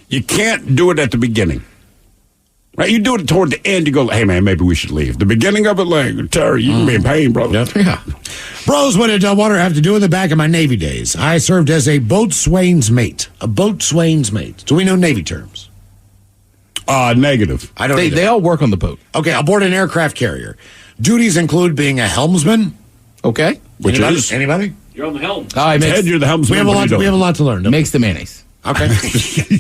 you can't do it at the beginning, right? You do it toward the end. You go, hey, man, maybe we should leave. The beginning of it, like, Terry, you can be in pain, brother. Yeah. Bros, what did water have to do with the back of my Navy days? I served as a boatswain's mate. A boatswain's mate. Do we know Navy terms? Negative. I don't. They all work on the boat. Okay, aboard an aircraft carrier. Duties include being a helmsman. Okay. Which is? Anybody? You're on the helm. Ted, you're the helmsman. We have a lot to learn. Makes the mayonnaise. Okay.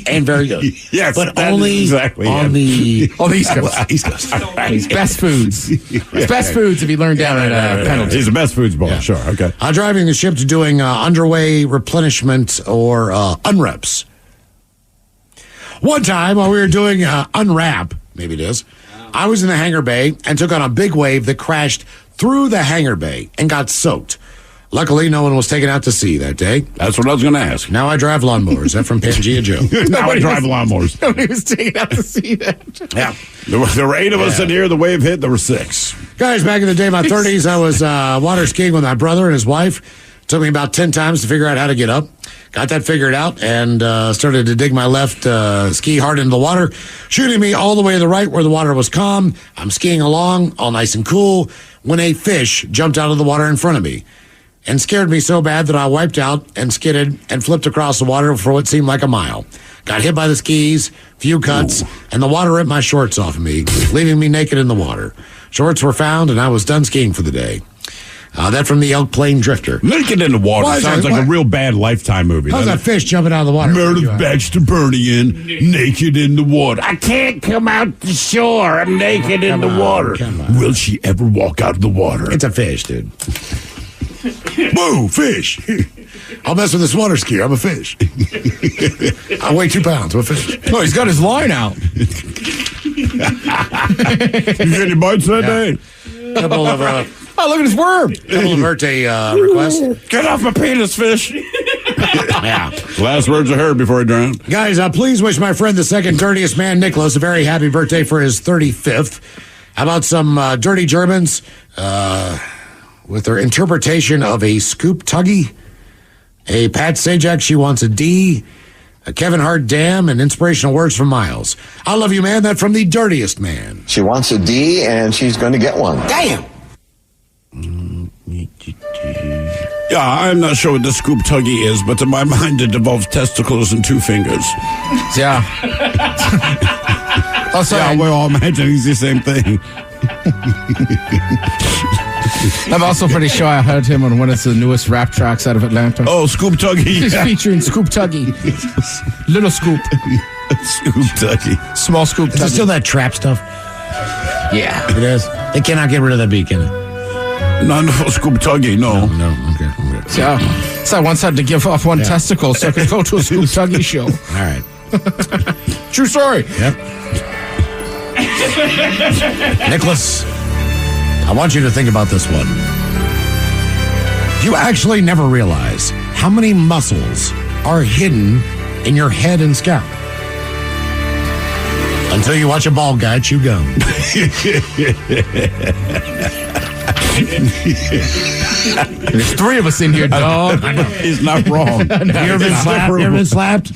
And very good. Yes, but that only is exactly on the East Coast. East Coast. It's best foods. It's best foods if you learn down at Penalty. He's the best foods boy. Yeah. Sure. Okay. Driving the ship to doing underway replenishment or unreps. One time while we were doing unwrap, maybe it is, I was in the hangar bay and took on a big wave that crashed through the hangar bay and got soaked. Luckily, no one was taken out to sea that day. That's what I was going to ask. Now I drive lawnmowers. That from Pangea Joe. Now I drive lawnmowers. Nobody was taken out to see that. Yeah. There were 8 of us in here. The wave hit. There were 6. Guys, back in the day, my 30s, I was water skiing with my brother and his wife. It took me about 10 times to figure out how to get up. Got that figured out and started to dig my left ski hard into the water, shooting me all the way to the right where the water was calm. I'm skiing along, all nice and cool, when a fish jumped out of the water in front of me and scared me so bad that I wiped out and skidded and flipped across the water for what seemed like a mile. Got hit by the skis, few cuts, and the water ripped my shorts off of me, leaving me naked in the water. Shorts were found, and I was done skiing for the day. That from the Elk Plain Drifter. Naked in the water sounds like a real bad Lifetime movie. How's that fish jumping out of the water? Meredith Baxter Burnian, naked in the water. I can't come out the shore. I'm naked in the water. Will she ever walk out of the water? It's a fish, dude. Whoa, fish. I'll mess with this water skier. I'm a fish. I weigh 2 pounds. I'm a fish. Oh, he's got his line out. You get any bites that day? Couple of oh, look at his worm. Couple of birthday requests. Get off my penis, fish. Yeah. Last words I heard before I drowned. Guys, please wish my friend, the second dirtiest man, Nicholas, a very happy birthday for his 35th. How about some dirty Germans with their interpretation of a scoop tuggy? A Pat Sajak, she wants a D. A Kevin Hart damn, and inspirational words from Miles. I love you, man. That from the dirtiest man. She wants a D, and she's going to get one. Damn. Yeah, I'm not sure what the scoop tuggy is, but to my mind it involves testicles and 2 fingers. Yeah. Also, yeah, we're all imagining the same thing. I'm also pretty sure I heard him on one of the newest rap tracks out of Atlanta. Oh, Scoop Tuggy. He's featuring Scoop Tuggy. Little Scoop. Scoop Tuggy. Small Scoop Tuggy. Is it still that trap stuff? Yeah. It is. They cannot get rid of that beat, can they? None for Scoop Tuggy, no. No, okay. So I once had to give off one testicle so I could go to a Scoop Tuggy show. All right. True story. Yep. Nicholas, I want you to think about this one. You actually never realize how many muscles are hidden in your head and scalp. Until you watch a bald guy chew gum. There's 3 of us in here, dog. He's not wrong. You ever been slapped? You ever been slapped?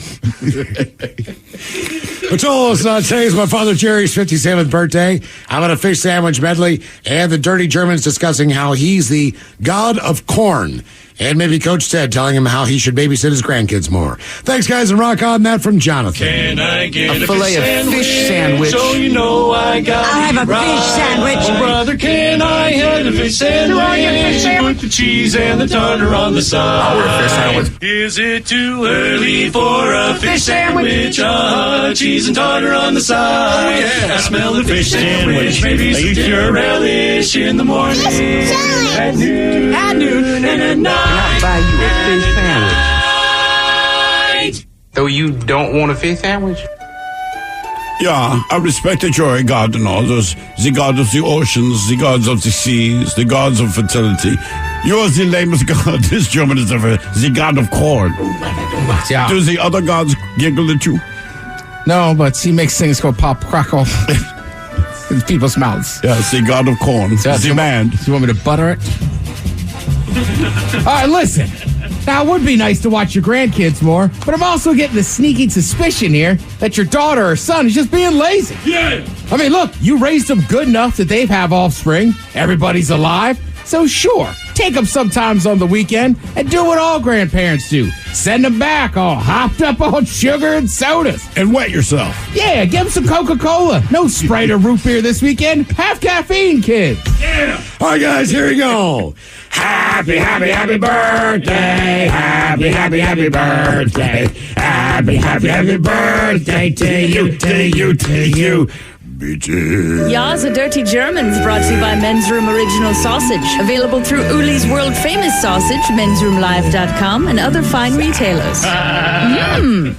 Patullos, today is my father Jerry's 57th birthday. I'm at a fish sandwich medley, and the dirty Germans discussing how he's the god of corn. And maybe Coach Ted telling him how he should babysit his grandkids more. Thanks, guys, and rock on that from Jonathan. Can I get a filet of fish sandwich? So you know I got I'll have a fish sandwich. Oh, brother, can I have a fish sandwich? Put the cheese and the tartar on the side. I'll order a fish sandwich. Is it too early for a fish sandwich? Cheese and tartar on the side. Oh, yeah. I smell the fish sandwich. Maybe some dinner relish in the morning. At noon, and at night. I'll buy you a fish sandwich. Though you don't want a fish sandwich? Yeah, I respect that you're a god and all those, the god of the oceans, the gods of the seas, the gods of fertility. You're the lamest god this German is ever, the god of corn. Yeah. Do the other gods giggle at you? No, but he makes things go pop, crackle in people's mouths. Yeah, it's the god of corn. So the man. You want me to butter it? All right, listen. Now, it would be nice to watch your grandkids more, but I'm also getting the sneaking suspicion here that your daughter or son is just being lazy. Yeah. I mean, look, you raised them good enough that they've have offspring. Everybody's alive. So sure, take them sometimes on the weekend and do what all grandparents do. Send them back all hopped up on sugar and sodas. And wet yourself. Yeah, give them some Coca-Cola. No Sprite or root beer this weekend. Have caffeine, kids. Yeah. All right, guys, here we go. Happy, happy, happy birthday. Happy, happy, happy birthday. Happy, happy, happy birthday to you, to you, to you. Ya's a Dirty Germans brought to you by Men's Room Original Sausage. Available through Uli's World Famous Sausage, mensroomlive.com, and other fine retailers.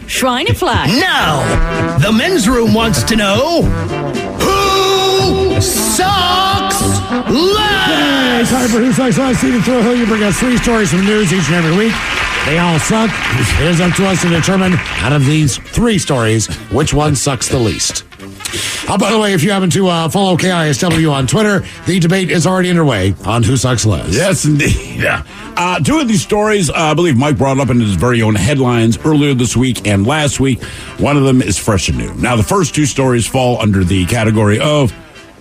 Schweinefleisch. Now, the Men's Room wants to know who sucks less? Hey, time for Who Sucks Less. Stephen Thrill, you bring us 3 stories from the news each and every week. They all suck. It is up to us to determine, out of these 3 stories, which one sucks the least. By the way, if you happen to follow KISW on Twitter, the debate is already underway on Who Sucks Less. Yes, indeed. 2 of these stories, I believe Mike brought up in his very own headlines earlier this week and last week. One of them is fresh and new. Now, the first 2 stories fall under the category of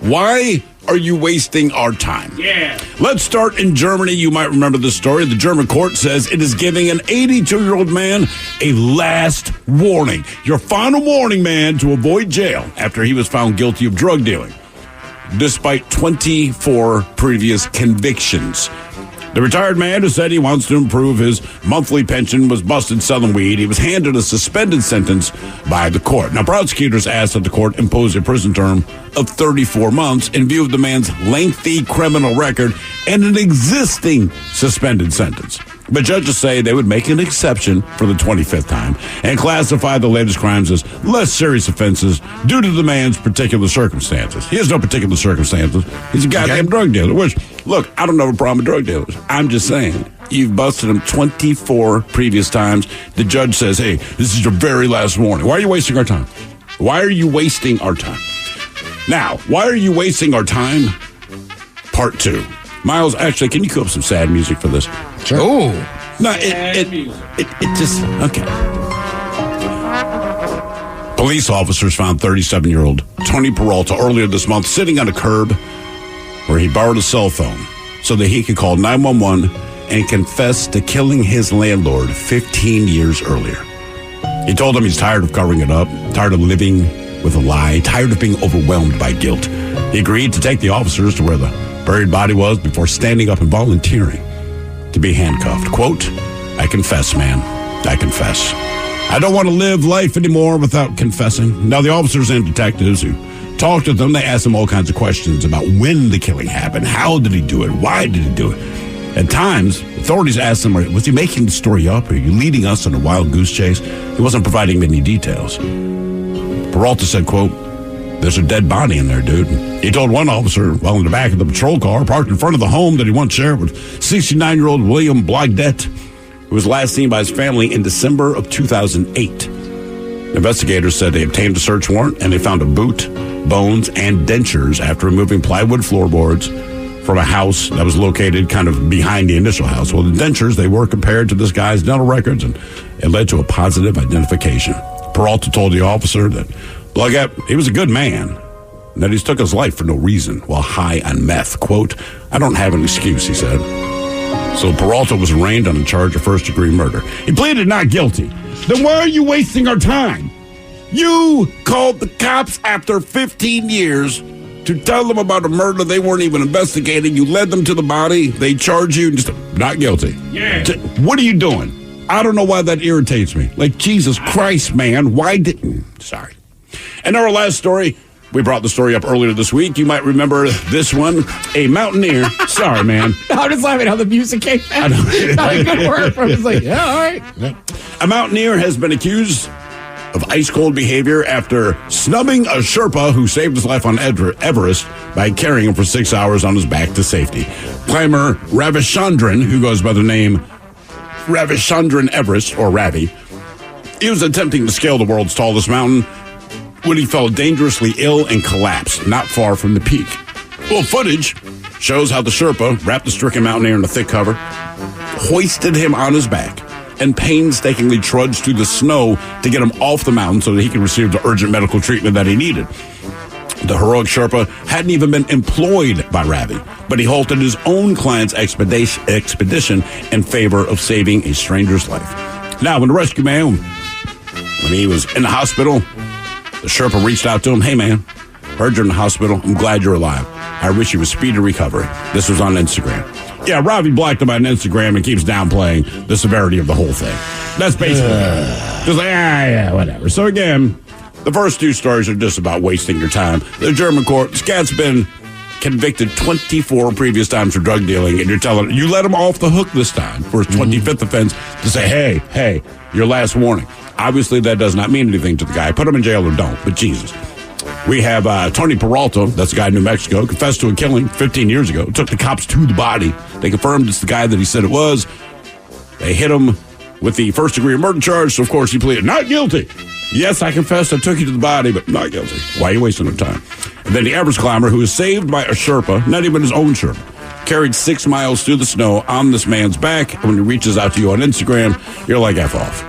why are you wasting our time? Yeah. Let's start in Germany. You might remember this story. The German court says it is giving an 82-year-old man a last warning. Your final warning, man, to avoid jail after he was found guilty of drug dealing, despite 24 previous convictions. The retired man who said he wants to improve his monthly pension was busted selling weed. He was handed a suspended sentence by the court. Now, prosecutors asked that the court impose a prison term of 34 months in view of the man's lengthy criminal record and an existing suspended sentence. But judges say they would make an exception for the 25th time and classify the latest crimes as less serious offenses due to the man's particular circumstances. He has no particular circumstances. He's a goddamn drug dealer, which, look, I don't have a problem with drug dealers. I'm just saying, you've busted him 24 previous times. The judge says, hey, this is your very last warning. Why are you wasting our time? Why are you wasting our time? Now, why are you wasting our time? Part 2. Miles, actually, can you cue up some sad music for this? Sure. Oh. No, it just, okay. Police officers found 37-year-old Tony Peralta earlier this month sitting on a curb where he borrowed a cell phone so that he could call 911 and confess to killing his landlord 15 years earlier. He told him he's tired of covering it up, tired of living with a lie, tired of being overwhelmed by guilt. He agreed to take the officers to where the buried body was before standing up and volunteering to be handcuffed. Quote, I confess, man. I confess. I don't want to live life anymore without confessing. Now, the officers and detectives who talked to them, they asked them all kinds of questions about when the killing happened, how did he do it, why did he do it. At times, authorities asked him, was he making the story up? Are you leading us on a wild goose chase? He wasn't providing many details. Peralta said, quote, there's a dead body in there, dude. He told one officer while in the back of the patrol car parked in front of the home that he once shared with 69-year-old William Blogdet, who was last seen by his family in December of 2008. Investigators said they obtained a search warrant and they found a boot, bones, and dentures after removing plywood floorboards from a house that was located kind of behind the initial house. Well, the dentures, they were compared to this guy's dental records, and it led to a positive identification. Peralta told the officer that Blogget, he was a good man, and that he's took his life for no reason while high on meth. Quote, I don't have an excuse, he said. So Peralta was arraigned on a charge of first-degree murder. He pleaded not guilty. Then why are you wasting our time? You called the cops after 15 years to tell them about a murder they weren't even investigating. You led them to the body. They charge you just not guilty. Yeah. What are you doing? I don't know why that irritates me. Like, Jesus Christ, man. Why didn't... Sorry. And our last story, we brought the story up earlier this week. You might remember this one. A mountaineer. Sorry, man. I'm just laughing how the music came out. Not a good word for him. It's like, yeah, all right. A mountaineer has been accused of ice-cold behavior after snubbing a Sherpa who saved his life on Everest by carrying him for 6 hours on his back to safety. Climber Ravichandran, who goes by the name Ravichandran Everest, or Ravi, he was attempting to scale the world's tallest mountain when he fell dangerously ill and collapsed not far from the peak. Well, footage shows how the Sherpa wrapped the stricken mountaineer in a thick cover, hoisted him on his back, and painstakingly trudged through the snow to get him off the mountain so that he could receive the urgent medical treatment that he needed. The heroic Sherpa hadn't even been employed by Ravi, but he halted his own client's expedition in favor of saving a stranger's life. Now, when the rescue man, when he was in the hospital, the Sherpa reached out to him. Hey, man, heard you're in the hospital. I'm glad you're alive. I wish you a speedy recovery. This was on Instagram. Yeah, Ravi blocked him on Instagram and keeps downplaying the severity of the whole thing. That's basically just like, yeah, whatever. So again, the first two stories are just about wasting your time. The German court, Scat's been convicted 24 previous times for drug dealing, and you're telling you let him off the hook this time for his 25th offense to say, hey, your last warning. Obviously, that does not mean anything to the guy. Put him in jail or don't, but Jesus. We have Tony Peralta, that's the guy in New Mexico, confessed to a killing 15 years ago. Took the cops to the body. They confirmed it's the guy that he said it was. They hit him with the first-degree murder charge, so of course he pleaded not guilty. Yes, I confessed I took you to the body, but not guilty. Why are you wasting our time? And then the Everest climber, who was saved by a Sherpa, not even his own Sherpa, carried 6 miles through the snow on this man's back. And when he reaches out to you on Instagram, you're like, F off.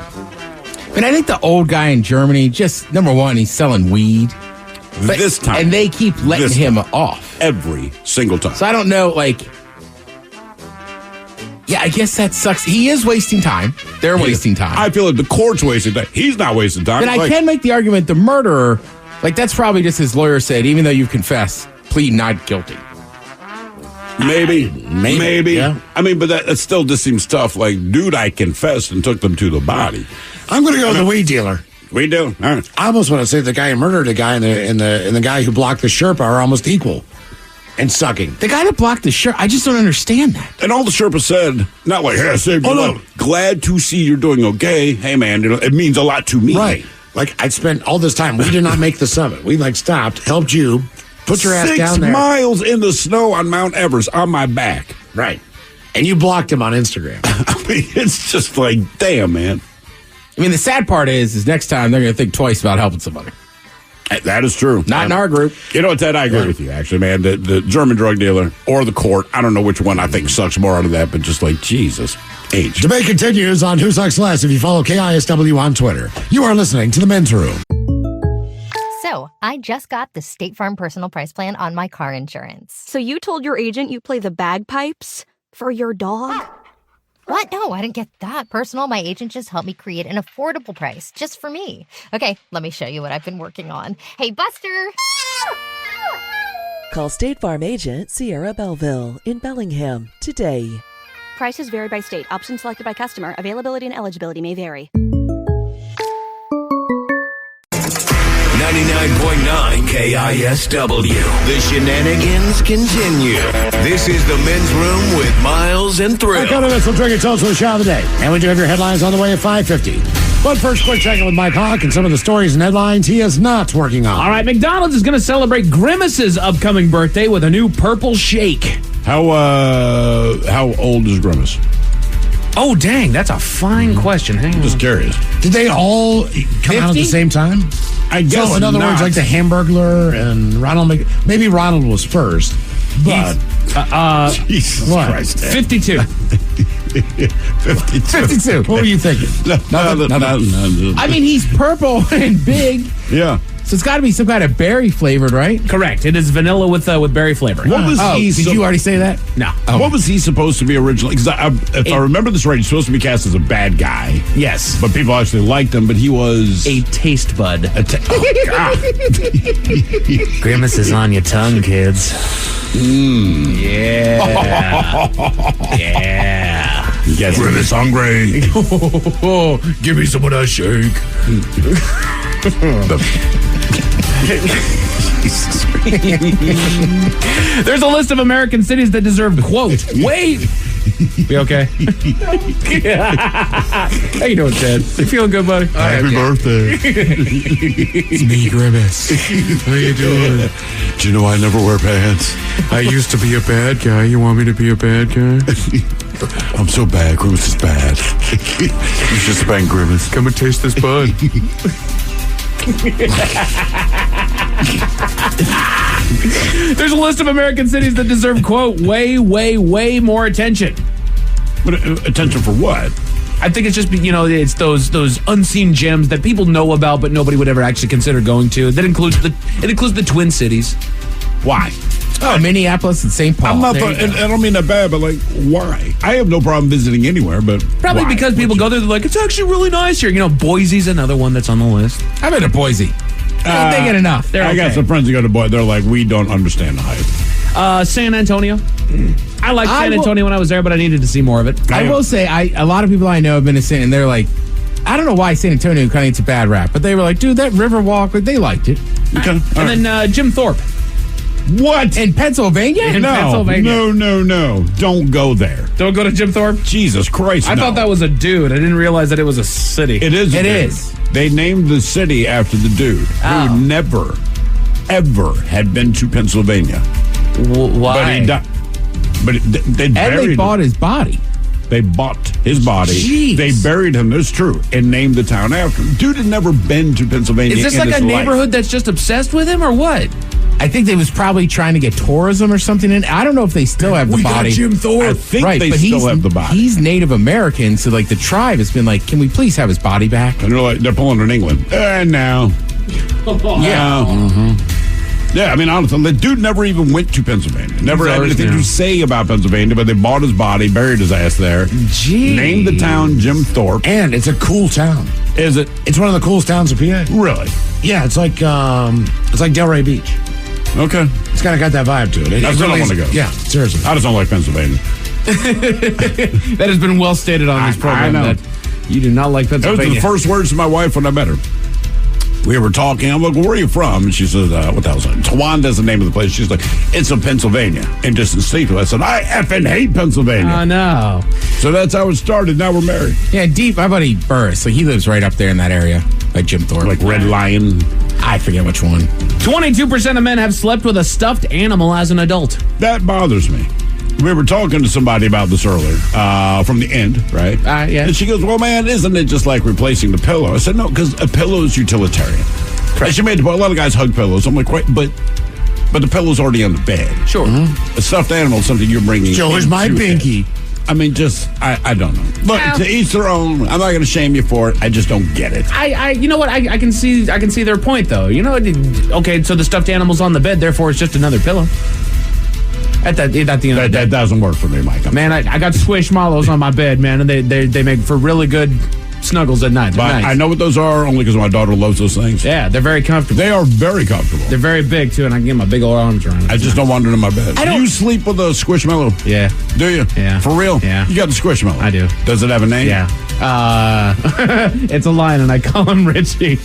And I think the old guy in Germany, just, number one, he's selling weed. But, this time. And they keep letting him off. Every single time. So I don't know, yeah, I guess that sucks. He is wasting time. They're wasting time. I feel like the court's wasting time. He's not wasting time. And I can make the argument the murderer, that's probably just his lawyer said, even though you've confessed, plead not guilty. Maybe. Yeah. I mean, but that still just seems tough. Like, dude, I confessed and took them to the body. I'm going to go with the weed dealer. We do. All right. I almost want to say the guy who murdered a guy and the guy who blocked the Sherpa are almost equal in sucking. The guy that blocked the Sherpa, I just don't understand that. And all the Sherpa said, not like, hey, I saved your life. Glad to see you're doing okay. Hey, man, it means a lot to me. Right. Like, I'd spent all this time. We did not make the summit. We, stopped, helped you, put your ass down there. 6 miles in the snow on Mount Everest on my back. Right. And you blocked him on Instagram. I mean, it's just like, damn, man. I mean, the sad part is next time they're going to think twice about helping somebody. That is true. Not in our group. You know what, Ted? I agree with you, actually, man. The German drug dealer or the court, I don't know which one I think sucks more out of that, but just like, Jesus. Age. Debate continues on Who Sucks Less if you follow KISW on Twitter. You are listening to The Men's Room. So, I just got the State Farm Personal Price Plan on my car insurance. So you told your agent you play the bagpipes for your dog? What? No, I didn't get that personal. My agent just helped me create an affordable price just for me. Okay, let me show you what I've been working on. Hey, Buster! Call State Farm agent Sierra Belleville in Bellingham today. Prices vary by state. Options selected by customer. Availability and eligibility may vary. 99.9 KISW. The shenanigans continue. This is the Men's Room with Miles and Thrill. Coming up, we'll drink your toast for the shot of the day. And we do have your headlines on the way at 5:50. But first, quick check-in with Mike Hawk and some of the stories and headlines he is not working on. All right, McDonald's is going to celebrate Grimace's upcoming birthday with a new purple shake. How old is Grimace? Oh, dang, that's a fine question. Hang on. Just curious. Did they all come out at the same time? I guess so, in other words, like the Hamburglar and Ronald maybe Ronald was first, but Jesus what? Christ, 52. 52. What were you thinking? No. I mean, he's purple and big. Yeah. So it's got to be some kind of berry flavored, right? Correct. It is vanilla with berry flavor. What was he? Did you already say that? No. What was he supposed to be originally? Because if I remember this right, he's supposed to be cast as a bad guy. Yes. But people actually liked him, but he was a taste bud. Oh, God. Grimace is on your tongue, kids. Yeah. Yeah. Grimace hungry. Give me some of that shake. There's a list of American cities that deserve, quote, wait. Be okay? How you doing, Ted? You feeling good, buddy? Happy birthday. It's me, Grimace. How you doing? Do you know I never wear pants? I used to be a bad guy. You want me to be a bad guy? I'm so bad. Grimace is bad. You should spank Grimace. Come and taste this bud. There's a list of American cities that deserve, quote, way, way, way more attention. But attention for what? I think it's just, it's those unseen gems that people know about, but nobody would ever actually consider going to. That includes the Twin Cities. Why? Oh, Minneapolis and St. Paul. I don't mean that bad, but why? I have no problem visiting anywhere, but probably why? because people go there, they're like, it's actually really nice here. Boise's another one that's on the list. I've been to Boise. They get enough. I got some friends who go to Boise. They're like, we don't understand the hype. San Antonio. I liked San Antonio when I was there, but I needed to see more of it. I will say, a lot of people I know have been to San, and they're like, I don't know why San Antonio kind of gets a bad rap, but they were like, dude, that river walk, they liked it. Okay. And then Jim Thorpe. What? In Pennsylvania? No. Don't go there. Don't go to Jim Thorpe? Jesus Christ, I thought that was a dude. I didn't realize that it was a city. It is. It is. They named the city after the dude who never, ever had been to Pennsylvania. Why? They buried bought his body. They bought his body. Jeez. They buried him, that's true, and named the town after him. Dude had never been to Pennsylvania. Is this in like his a life. neighborhood that's just obsessed with him, or what? I think they was probably trying to get tourism or something in. I don't know if they still have the body. Got Jim Thorpe. I think they still have the body. He's Native American, so the tribe has been like, can we please have his body back? And they're pulling in England. No. Yeah. Yeah, I mean, honestly, the dude never even went to Pennsylvania. Never had anything to say about Pennsylvania, but they bought his body, buried his ass there. Jeez. Named the town Jim Thorpe. And it's a cool town. Is it? It's one of the coolest towns of PA. Really? Yeah, it's like Delray Beach. Okay. It's kind of got that vibe to it. I still don't want to go. Yeah, seriously. I just don't like Pennsylvania. That has been well stated on this program. I know. That you do not like Pennsylvania. Those were the first words to my wife when I met her. We were talking. I'm like, where are you from? And she said, what the hell's that? Tawanda's the name of the place. She's like, it's in Pennsylvania. And just instinctively, I said, I effing hate Pennsylvania. Oh, no. So that's how it started. Now we're married. Yeah, deep. My buddy Burris, he lives right up there in that area, like Jim Thorpe. Like Red Lion. I forget which one. 22% of men have slept with a stuffed animal as an adult. That bothers me. We were talking to somebody about this earlier, from the end, right? Yeah. And she goes, well, man, isn't it just like replacing the pillow? I said, no, because a pillow is utilitarian. Correct. And she made the point, a lot of guys hug pillows. I'm like, wait, but the pillow's already on the bed. Sure. Mm-hmm. A stuffed animal is something you're bringing Joe is my pinky. I mean, I don't know. Look, to each their own. I'm not going to shame you for it. I just don't get it. You know what? I can see their point, though. You know, okay, so the stuffed animal's on the bed, therefore it's just another pillow. At the end of the day. That doesn't work for me, Mike. Man, I got squishmallows on my bed, man, and they make for really good snuggles at night. But nice. I know what those are only because my daughter loves those things. Yeah, they're very comfortable. They are very comfortable. They're very big, too, and I can get my big old arms around it. I just don't want it in my bed. Do you sleep with a squishmallow? Yeah. Do you? Yeah. For real? Yeah. You got the squishmallow? I do. Does it have a name? Yeah. It's a lion, and I call him Richie.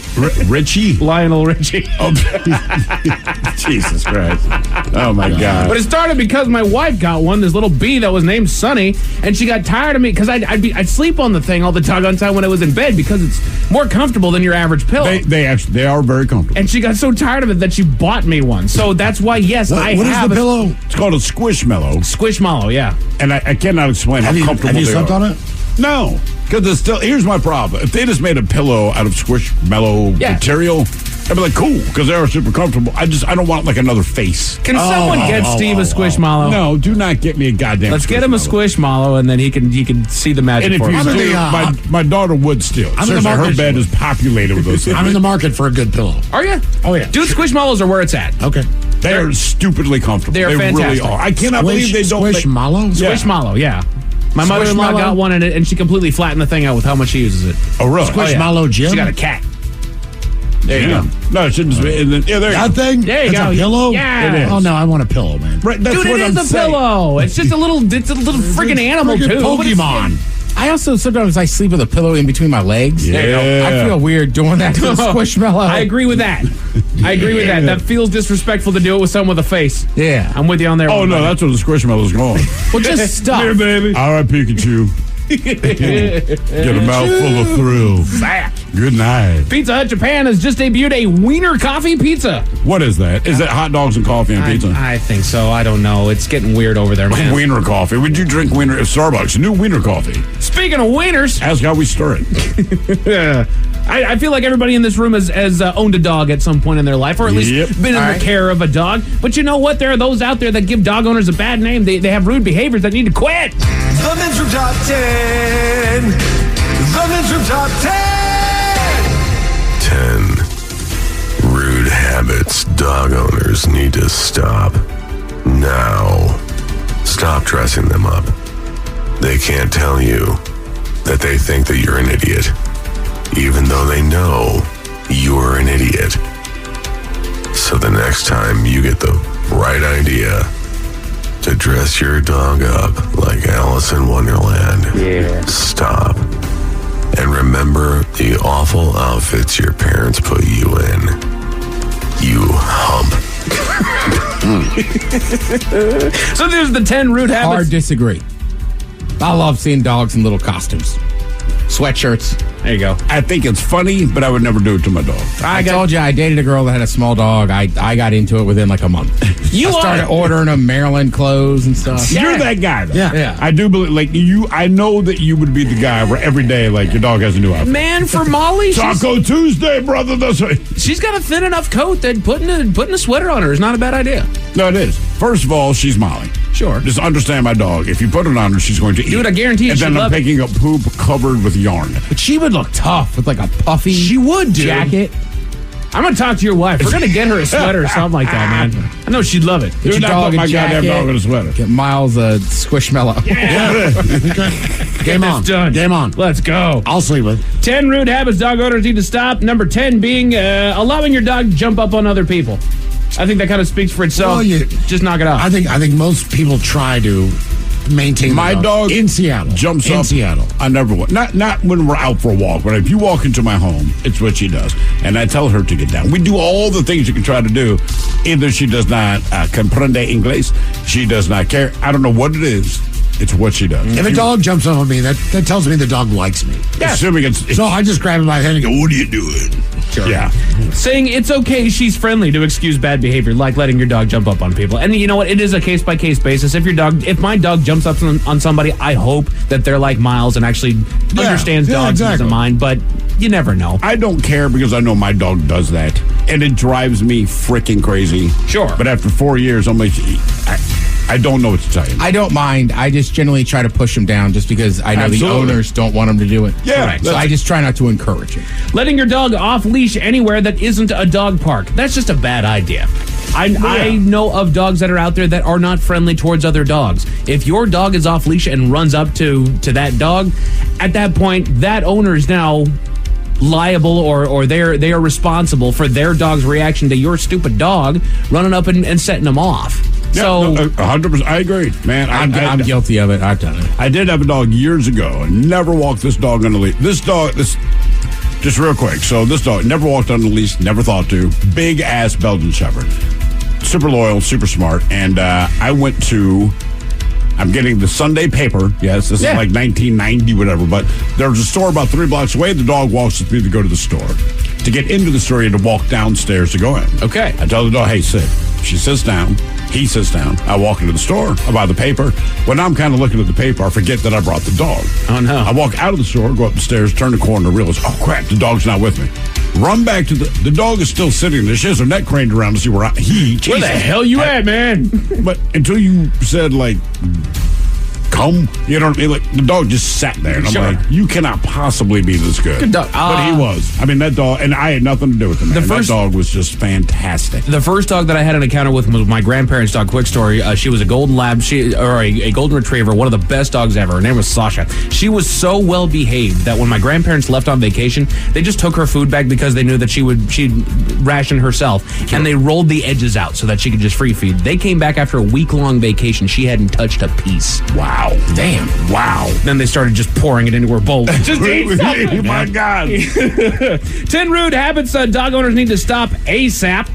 Richie? Lionel Richie. Oh, Jesus Christ. Oh, my God. But it started because my wife got one, this little bee that was named Sunny, and she got tired of me because I'd sleep on the thing all the time when I was in bed because it's more comfortable than your average pillow. They are very comfortable. And she got so tired of it that she bought me one. So that's why, yes, what have is the pillow? It's called a squishmallow. Squishmallow, yeah. And I cannot explain how comfortable Have you they slept are. on it? No, because it's still. Here's my problem. If they just made a pillow out of squishmallow material, I'd be like, cool, because they are super comfortable. I don't want like another face. Can someone get Steve a squishmallow? No, do not get me a goddamn. Let's get him a squishmallow, and then he can see the magic. And if for you himself. do, my daughter would steal. Seriously, her bed is populated with those things. I'm in the market for a good pillow. Are you? Oh yeah. Dude, squishmallows are where it's at. Okay. They are stupidly comfortable. They are fantastic. Really are. I cannot believe they don't. Squishmallow? Squishmallow, yeah. My mother-in-law got one in it, and she completely flattened the thing out with how much she uses it. Oh, really? Squishmallow Jim? She got a cat. There you go. No, it shouldn't be. Yeah, there you that go. thing? There you That's go. a pillow? Yeah. It is. Oh, no, I want a pillow, man. Right, that's Dude, what it I'm is a saying. pillow. It's just a little friggin' animal, too. Pokemon. I also sometimes I sleep with a pillow in between my legs. Yeah. I feel weird doing that to a squishmallow. I agree with that. That feels disrespectful to do it with someone with a face. Yeah. I'm with you on there. Oh, no, that's where the squishmallow's going. Well, just stop. Here, baby. All right, Pikachu. Get a mouthful of thrills. Back. Good night. Pizza Hut Japan has just debuted a wiener coffee pizza. What is that? Is that hot dogs and coffee and pizza? I think so. I don't know. It's getting weird over there, man. Wiener coffee. Would you drink wiener at Starbucks? New wiener coffee. Speaking of wieners. Ask how we stir it. I feel like everybody in this room has owned a dog at some point in their life, or at least been in the care of a dog. But you know what? There are those out there that give dog owners a bad name. They have rude behaviors that need to quit. The Men's Room Top 10. The Men's Top 10 rude habits dog owners need to stop now. Stop dressing them up. They can't tell you that they think that you're an idiot, even though they know you're an idiot. So the next time you get the right idea to dress your dog up like Alice in Wonderland, stop. And remember the awful outfits your parents put you in. You hump. So there's the 10 rude habits. Hard disagree. I love seeing dogs in little costumes. Sweatshirts. There you go. I think it's funny, but I would never do it to my dog. I told you I dated a girl that had a small dog. I got into it within like a month. I started ordering them Maryland clothes and stuff. You're that guy, though. Yeah. I do believe, like, you, I know that you would be the guy where every day, like, your dog has a new outfit. Man, for Molly, Taco Tuesday, brother. That's right. She's got a thin enough coat that putting a sweater on her is not a bad idea. No, it is. First of all, she's Molly. Sure. Just understand my dog. If you put it on her, she's going to eat. Dude, I guarantee you And she'd then I'm love it. picking up poop covered with yarn. But she would look tough with like a puffy jacket. I'm going to talk to your wife. We're going to get her a sweater or something like that, man. I know she'd love it. Get Do your not dog put a my goddamn jacket. dog in a sweater. Get Miles a squishmallow. Game on. Done. Game on. Let's go. I'll sleep with. 10 rude habits dog owners need to stop. Number 10 being allowing your dog to jump up on other people. I think that kind of speaks for itself. Well, just knock it off. I think most people try to maintain My dog in Seattle. jumps in up. Seattle. I never will. Not when we're out for a walk, but if you walk into my home, it's what she does. And I tell her to get down. We do all the things you can try to do. Either she does not comprende inglés, she does not care. I don't know what it is. It's what she does. If a dog jumps up on me, that tells me the dog likes me. Assuming it's So I just grab him by the hand and go, "What are you doing?" Sure. Yeah. Saying it's okay, she's friendly to excuse bad behavior, like letting your dog jump up on people. And you know what? It is a case-by-case basis. If my dog jumps up on somebody, I hope that they're like Miles and actually understands dogs as a mine, but you never know. I don't care because I know my dog does that. And it drives me freaking crazy. Sure. But after 4 years, I'm like, I don't know what to tell you. I don't mind. I just generally try to push them down just because I know Absolutely. the owners don't want them to do it. Yeah. Correct. So I just try not to encourage it. Letting your dog off leash anywhere that isn't a dog park. That's just a bad idea. I know of dogs that are out there that are not friendly towards other dogs. If your dog is off leash and runs up to that dog, at that point, that owner is now liable or they are responsible for their dog's reaction to your stupid dog running up and setting them off. Yeah, So 100%. I agree, man. I'm guilty of it. I've done it. I did have a dog years ago and never walked this dog on a leash. Just real quick. So this dog never walked on a leash, never thought to. Big ass Belgian Shepherd. Super loyal, super smart. And I'm getting the Sunday paper. Yes, this is like 1990, whatever. But there's a store about 3 blocks away. The dog walks with me to go to the store. To get into the store, you had to walk downstairs to go in. Okay. I tell the dog, hey, sit. She sits down. He sits down. I walk into the store. I buy the paper. When I'm kind of looking at the paper, I forget that I brought the dog. Oh, no. I walk out of the store, go up the stairs, turn the corner, realize, oh, crap, the dog's not with me. Run back to the dog is still sitting there. She has her neck craned around to see where where the hell you at, man? But until you said, like, come, you know what I mean? Like, the dog just sat there. And I'm like, you cannot possibly be this good. Good dog. But he was. I mean, that dog, and I had nothing to do with him. That dog was just fantastic. The first dog that I had an encounter with was my grandparents' dog. Quick story. She was a golden lab, a golden retriever, one of the best dogs ever. Her name was Sasha. She was so well behaved that when my grandparents left on vacation, they just took her food bag because they knew that she'd ration herself, and they rolled the edges out so that she could just free feed. They came back after a week-long vacation. She hadn't touched a piece. Wow. Damn. Wow. Then they started just pouring it into her bowl. Just eat something. My God. 10 rude habits dog owners need to stop ASAP.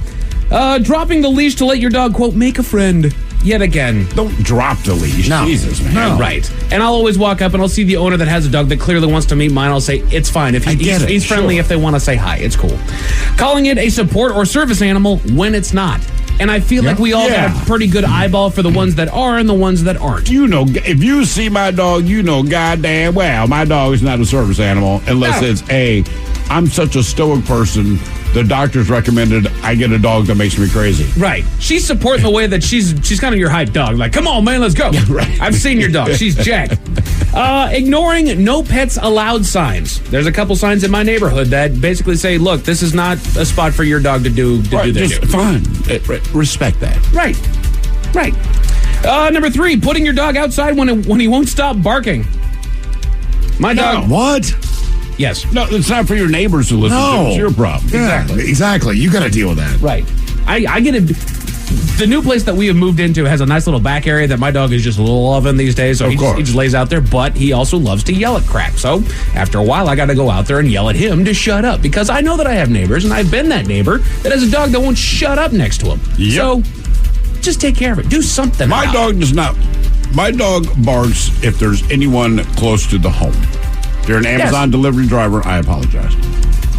Dropping the leash to let your dog, quote, make a friend. Yet again. Don't drop the leash. No. Jesus, man. No. Right. And I'll always walk up and I'll see the owner that has a dog that clearly wants to meet mine. I'll say, it's fine. If he's friendly, if they want to say hi, it's cool. Calling it a support or service animal when it's not. And I feel like we all got a pretty good eyeball for the ones that are and the ones that aren't. You know, if you see my dog, you know goddamn well my dog is not a service animal unless it's a I'm such a stoic person. The doctors recommended I get a dog that makes me crazy. Right. She's supporting the way that she's kind of your hype dog. Like, come on, man, let's go. Yeah, right. I've seen your dog. She's jacked. Ignoring no pets allowed signs. There's a couple signs in my neighborhood that basically say, look, this is not a spot for your dog to do Just fine. Respect that. Right. Number 3, putting your dog outside when he won't stop barking. My dog. What? Yes. No, it's not for your neighbors to listen to. It's your problem. Yeah, exactly. You got to deal with that. Right. I get it. The new place that we have moved into has a nice little back area that my dog is just loving these days. So he just lays out there, but he also loves to yell at crap. So after a while, I got to go out there and yell at him to shut up because I know that I have neighbors, and I've been that neighbor that has a dog that won't shut up next to him. Yep. So just take care of it. Do something. My dog does not. My dog barks if there's anyone close to the home. If you're an Amazon delivery driver, I apologize.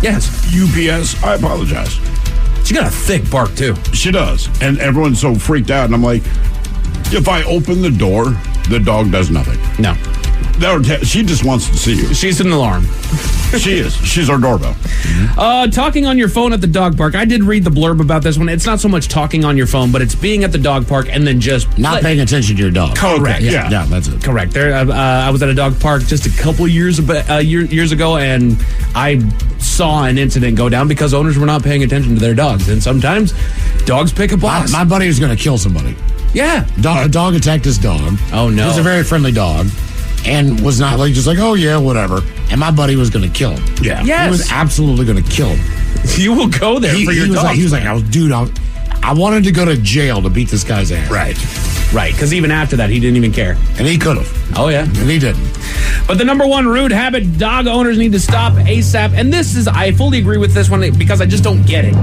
Yes. UPS, I apologize. She got a thick bark, too. She does. And everyone's so freaked out. And I'm like, if I open the door, the dog does nothing. No. She just wants to see you. She's an alarm. She is. She's our doorbell. Talking on your phone at the dog park. I did read the blurb about this one. It's not so much talking on your phone, but it's being at the dog park and then just not paying attention to your dog. Correct. Yeah, that's it. Correct. I was at a dog park just a couple of years ago, and I saw an incident go down because owners were not paying attention to their dogs. And sometimes dogs pick a boss. My buddy was going to kill somebody. Yeah. A dog attacked his dog. Oh, no. He was a very friendly dog. And was not like, just like, oh, yeah, whatever. And my buddy was going to kill him. Yeah. Yes. He was absolutely going to kill him. You will go there for your dog. He was like, I wanted to go to jail to beat this guy's ass. Right, because even after that, he didn't even care. And he could have. Oh, yeah. And he didn't. But the number one rude habit dog owners need to stop ASAP, and I fully agree with this one because I just don't get it.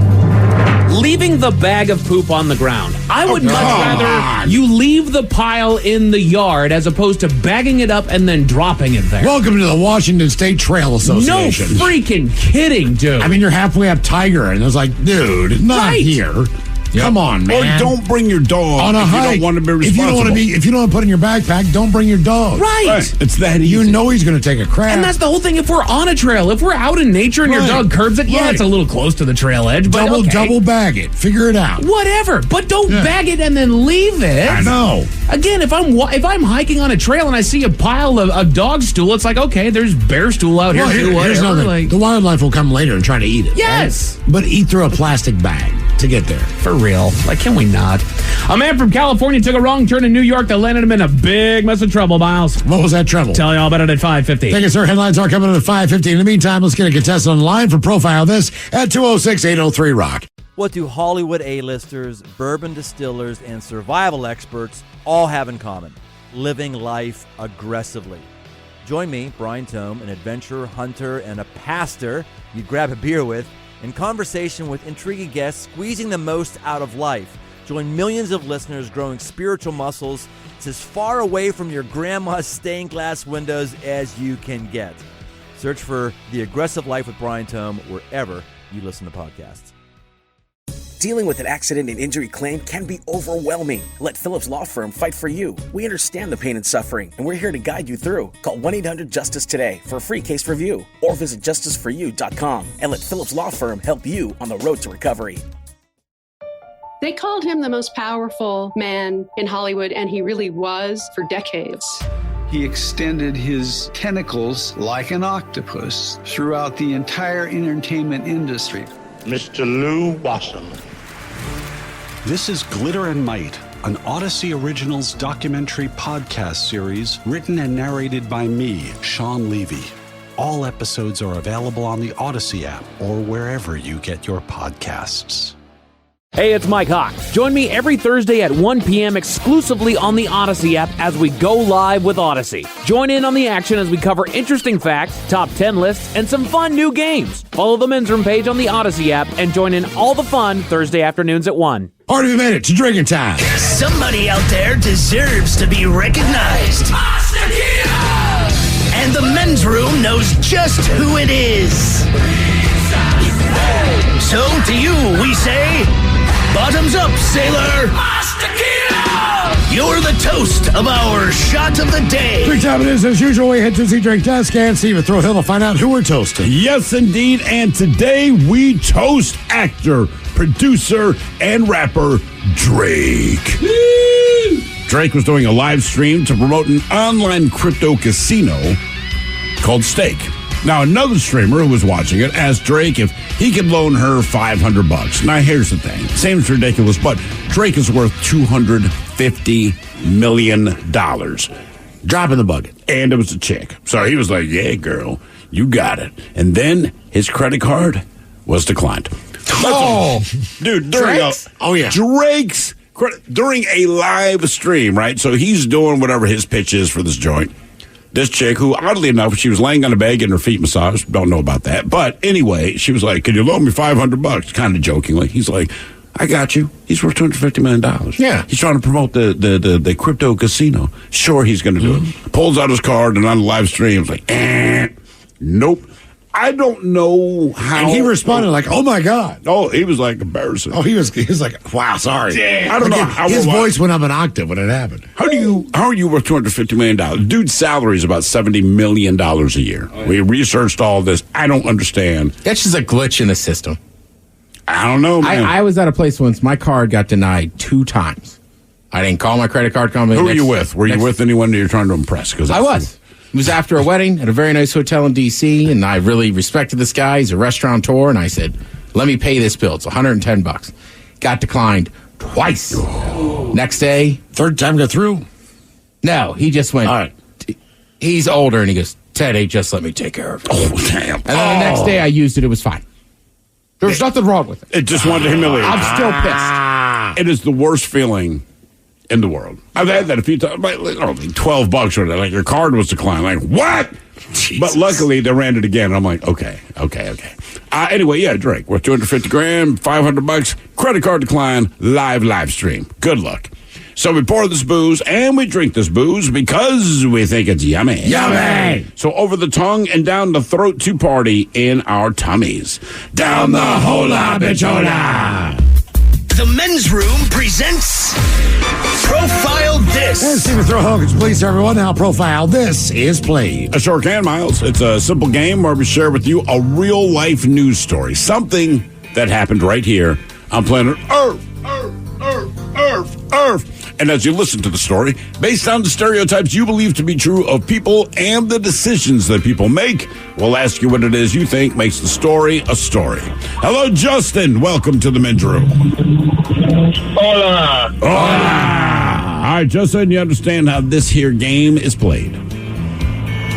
Leaving the bag of poop on the ground. I would much rather you leave the pile in the yard as opposed to bagging it up and then dropping it there. Welcome to the Washington State Trail Association. No freaking kidding, dude. I mean, you're halfway up Tiger, and it was like, dude, not here. Yep. Come on, man. Or don't bring your dog on a if hike. You don't want to be responsible. If you don't want to put it in your backpack, don't bring your dog. Right. It's that easy. You know he's going to take a crap. And that's the whole thing. If we're on a trail, if we're out in nature and your dog curbs it, it's a little close to the trail edge. But double bag it. Figure it out. Whatever. But don't bag it and then leave it. I know. Again, if I'm hiking on a trail and I see a pile of dog stool, it's like, okay, there's bear stool out here too. Here's another thing. The wildlife will come later and try to eat it. Yes. Right? But eat through a plastic bag to get there. For real. Like, can we not? A man from California took a wrong turn in New York that landed him in a big mess of trouble, Miles. What was that trouble? Tell you all about it at 5:50. Thank you, sir. Headlines are coming in at 5:50. In the meantime, let's get a contestant on the line for Profile This at 206-803-ROCK. What do Hollywood A-listers, bourbon distillers, and survival experts all have in common? Living life aggressively. Join me, Brian Tome, an adventurer, hunter, and a pastor you'd grab a beer with, in conversation with intriguing guests squeezing the most out of life. Join millions of listeners growing spiritual muscles. It's as far away from your grandma's stained glass windows as you can get. Search for The Aggressive Life with Brian Tome wherever you listen to podcasts. Dealing with an accident and injury claim can be overwhelming. Let Phillips Law Firm fight for you. We understand the pain and suffering, and we're here to guide you through. Call 1-800-JUSTICE today for a free case review, or visit justiceforyou.com and let Phillips Law Firm help you on the road to recovery. They called him the most powerful man in Hollywood, and he really was for decades. He extended his tentacles like an octopus throughout the entire entertainment industry. Mr. Lou Wasserman. This is Glitter and Might, an Odyssey Originals documentary podcast series written and narrated by me, Sean Levy. All episodes are available on the Odyssey app or wherever you get your podcasts. Hey, it's Mike Hawk. Join me every Thursday at 1 p.m. exclusively on the Odyssey app as we go live with Odyssey. Join in on the action as we cover interesting facts, top 10 lists, and some fun new games. Follow the Men's Room page on the Odyssey app and join in all the fun Thursday afternoons at 1. All right, we made it to drinking time. Somebody out there deserves to be recognized. And the Men's Room knows just who it is. So to you, we say, bottoms up, sailor. you're the toast of our shot of the day. Big time it is, as usual. We head to the drink desk and Steve at Thrill Hill to find out who we're toasting. Yes, indeed. And today we toast actor, producer, and rapper Drake. Drake was doing a live stream to promote an online crypto casino called Stake. Now, another streamer who was watching it asked Drake if he could loan her $500. Now, here's the thing. Seems ridiculous, but Drake is worth $250 million. Drop in the bucket. And it was a chick. So he was like, yeah, girl, you got it. And then his credit card was declined. Oh, dude, Drake's during a live stream, right? So he's doing whatever his pitch is for this joint. This chick, who oddly enough, she was laying on a bed getting her feet massaged. Don't know about that. But anyway, she was like, can you loan me $500? Kind of jokingly. He's like, I got you. He's worth $250 million. Yeah. He's trying to promote the crypto casino. Sure, he's going to do it. Pulls out his card and on the live stream, he's like, nope. I don't know how. And he responded like, oh, my God. Oh, he was like embarrassing. Oh, he was like, wow, sorry. Damn. I don't know how. His voice went up an octave when it happened. How are you worth $250 million? Dude's salary is about $70 million a year. Oh, yeah. We researched all this. I don't understand. That's just a glitch in the system. I don't know, man. I was at a place once, my card got denied 2 times. I didn't call my credit card company. Who were you with? Were you with anyone that you're trying to impress? I was. It was after a wedding at a very nice hotel in D.C., and I really respected this guy. He's a restaurateur, and I said, let me pay this bill. It's $110. Got declined twice. Next day. Third time got through? No, he just went. All right. He's older, and he goes, Teddy, just let me take care of it. Oh, damn. And then the next day I used it. It was fine. There was nothing wrong with it. It just wanted to humiliate you. I'm still pissed. It is the worst feeling in the world. I've had that a few times. Like $12 or like your card was declined. Like, what? Jesus. But luckily they ran it again. I'm like, okay. Anyway, yeah, Drake worth $250,000, $500, credit card decline, live stream. Good luck. So we pour this booze and we drink this booze because we think it's yummy. Yummy! So over the tongue and down the throat to party in our tummies. Down the hola bichola. The Men's Room presents Profile This. And Steve Thrill Hill, please, everyone. Now, Profile This is played. A sure can, Miles. It's a simple game where we share with you a real-life news story. Something that happened right here on planet Earth. And as you listen to the story, based on the stereotypes you believe to be true of people and the decisions that people make, we'll ask you what it is you think makes the story a story. Hello, Justin. Welcome to the Men's Room. Hola. All right, Justin, you understand how this here game is played?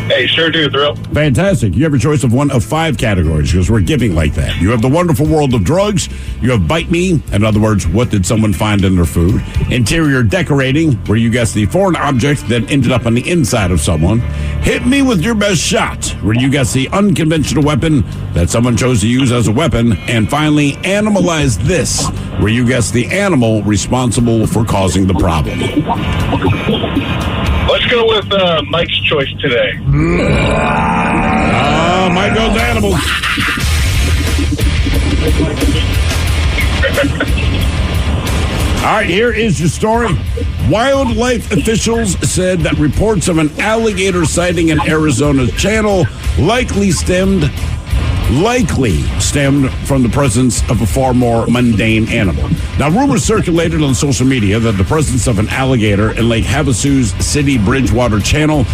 Hey, sure do, Thrill. Fantastic. You have a choice of one of 5 categories because we're giving like that. You have the wonderful world of drugs. You have Bite Me. In other words, what did someone find in their food? Interior decorating, where you guess the foreign object that ended up on the inside of someone. Hit Me with Your Best Shot, where you guess the unconventional weapon that someone chose to use as a weapon. And finally, Animalize This, where you guess the animal responsible for causing the problem. Let's go with Mike's choice today. Mike goes animals. All right, here is your story. Wildlife officials said that reports of an alligator sighting in Arizona's channel likely stemmed from the presence of a far more mundane animal. Now, rumors circulated on social media that the presence of an alligator in Lake Havasu's City Bridgewater Channel,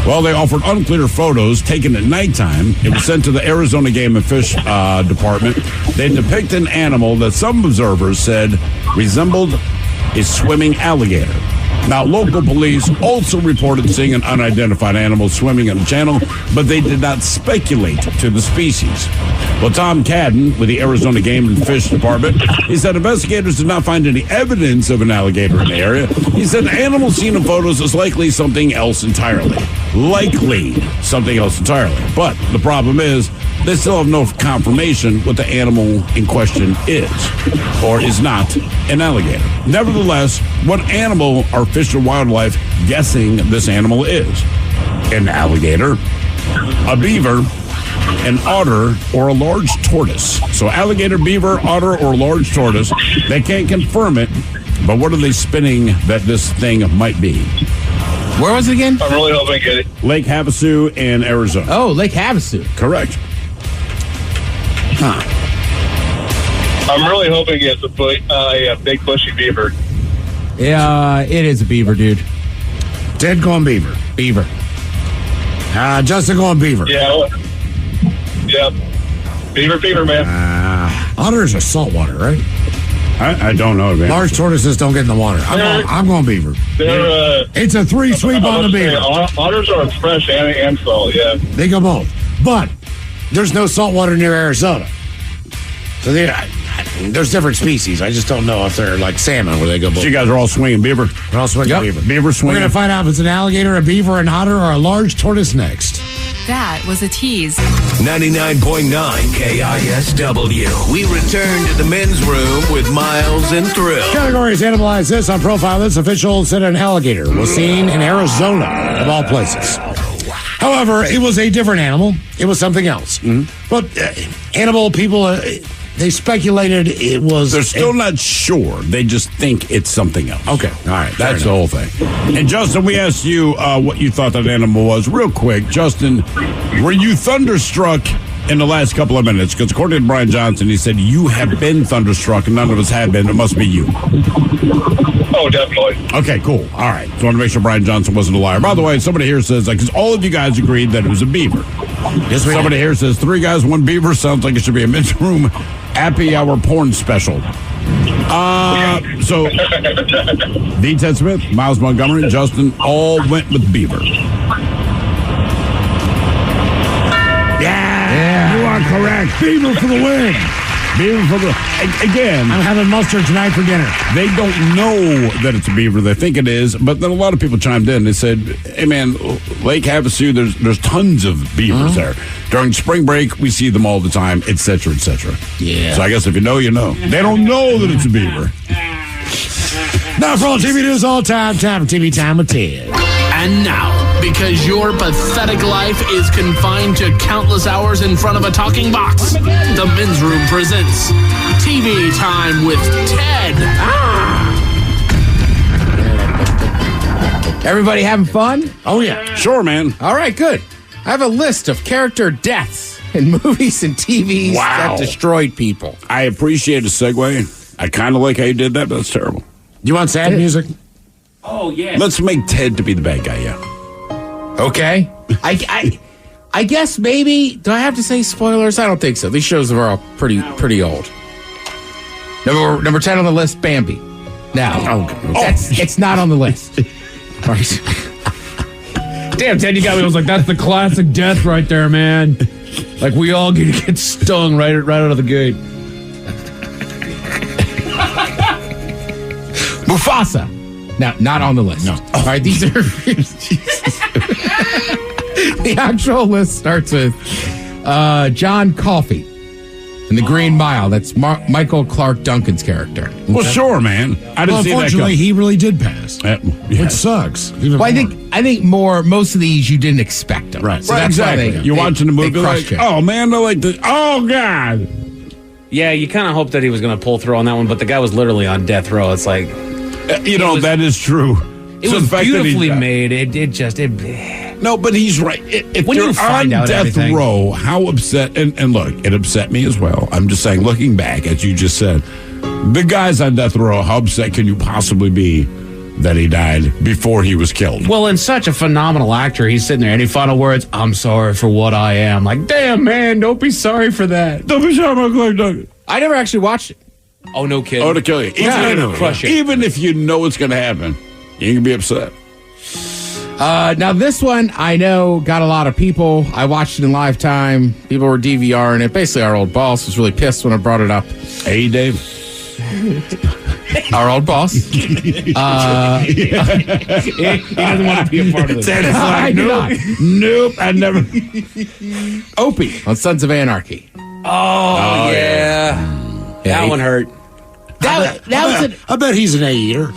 well, they offered unclear photos taken at nighttime. It was sent to the Arizona Game and Fish Department. They depict an animal that some observers said resembled a swimming alligator. Now, local police also reported seeing an unidentified animal swimming in the channel, but they did not speculate to the species. Well, Tom Cadden with the Arizona Game and Fish Department, he said investigators did not find any evidence of an alligator in the area. He said the animal seen in photos is likely something else entirely. But the problem is, they still have no confirmation what the animal in question is or is not an alligator. Nevertheless, what animal are Fish and Wildlife guessing this animal is? An alligator, a beaver, an otter, or a large tortoise. So alligator, beaver, otter, or large tortoise. They can't confirm it, But what are they spinning that this thing might be? Where was it again? I'm really hoping it. Lake Havasu in Arizona. Oh, Lake Havasu. Correct. Huh. I'm really hoping it's a big bushy beaver. Yeah, it is a beaver, dude. Ted going beaver. Beaver. Justin going beaver. Yeah. Yep. Beaver, man. Otters are saltwater, right? I don't know, man. Large tortoises don't get in the water. I'm going beaver. It's a 3 sweep on the beaver. Otters are fresh and salt, yeah. They go both. But there's no saltwater near Arizona. So there's different species. I just don't know if they're like salmon where they go both. So you guys are all swinging beaver. We're all swinging beaver. Beaver swinging. We're going to find out if it's an alligator, a beaver, an otter, or a large tortoise next. That was a tease. 99.9 KISW. We return to the men's room with Miles and Thrill. Categories analyze this on Profile This. Official said an alligator was seen in Arizona, of all places. However, it was a different animal. It was something else. But animal people, they speculated it was... They're still not sure. They just think it's something else. Okay. All right. That's the whole thing. And Justin, we asked you what you thought that animal was. Real quick, Justin, were you thunderstruck in the last couple of minutes? Because according to Brian Johnson, he said you have been thunderstruck and none of us have been. It must be you. Oh, definitely. Okay, cool. All right. So I want to make sure Brian Johnson wasn't a liar. By the way, somebody here says, because all of you guys agreed that it was a beaver. Yes, somebody here says 3 guys, 1 beaver. Sounds like it should be a men's room happy hour porn special. So D. Ted Smith, Miles Montgomery, and Justin all went with beaver. Yeah, you are correct. Beaver for the win. Beaver for the... Again... I'm having mustard tonight for dinner. They don't know that it's a beaver. They think it is. But then a lot of people chimed in. They said, hey, man, Lake Havasu, there's tons of beavers there. During spring break, we see them all the time, et cetera, et cetera. Yeah. So I guess if you know, you know. They don't know that it's a beaver. Now for all TV news all time for TV Time with Ted. And now, because your pathetic life is confined to countless hours in front of a talking box, the Men's Room presents TV Time with Ted. Everybody having fun? Oh, yeah. Sure, man. All right, good. I have a list of character deaths in movies and TVs that destroyed people. I appreciate the segue. I kind of like how you did that, but that's terrible. You want sad music? Oh, yeah. Let's make Ted to be the bad guy, yeah. Okay. I guess maybe. Do I have to say spoilers? I don't think so. These shows are all pretty old. Number 10 on the list, Bambi. Now, it's not on the list. Right. Damn, Ted, you got me. I was like, that's the classic death right there, man. Like, we all get stung right out of the gate. Mufasa. Now, not on the list. No. All right, these are... The actual list starts with John Coffey in The Green Mile. That's Michael Clark Duncan's character. Well, sure, man. I didn't see that. Unfortunately, he really did pass. Which sucks. Well, I think most of these you didn't expect them. Right. So right, that's exactly. why You're watching the movie like, oh, man, they're like this. Oh, God. Yeah, you kind of hoped that he was going to pull through on that one, but the guy was literally on death row. It's like... that is true. It was beautifully made. No, but he's right. If when you're you find on out death everything. row, how upset... And look, it upset me as well. I'm just saying, looking back, as you just said, the guy's on death row, how upset can you possibly be that he died before he was killed? Well, and such a phenomenal actor. He's sitting there. Any final words? I'm sorry for what I am. Like, damn, man, don't be sorry for that. Don't be sorry about Clark Duncan. I never actually watched it. Oh, no kidding. Oh, to kill you. Even if you know it's going to happen, you can be upset. Now, this one, I know, got a lot of people. I watched it in live time. People were DVRing it. Basically, our old boss was really pissed when I brought it up. Hey, Dave. Our old boss. He doesn't want to be a part of this. Nope, I never. Opie on Sons of Anarchy. Oh yeah. That one hurt. I bet he's an A-eater.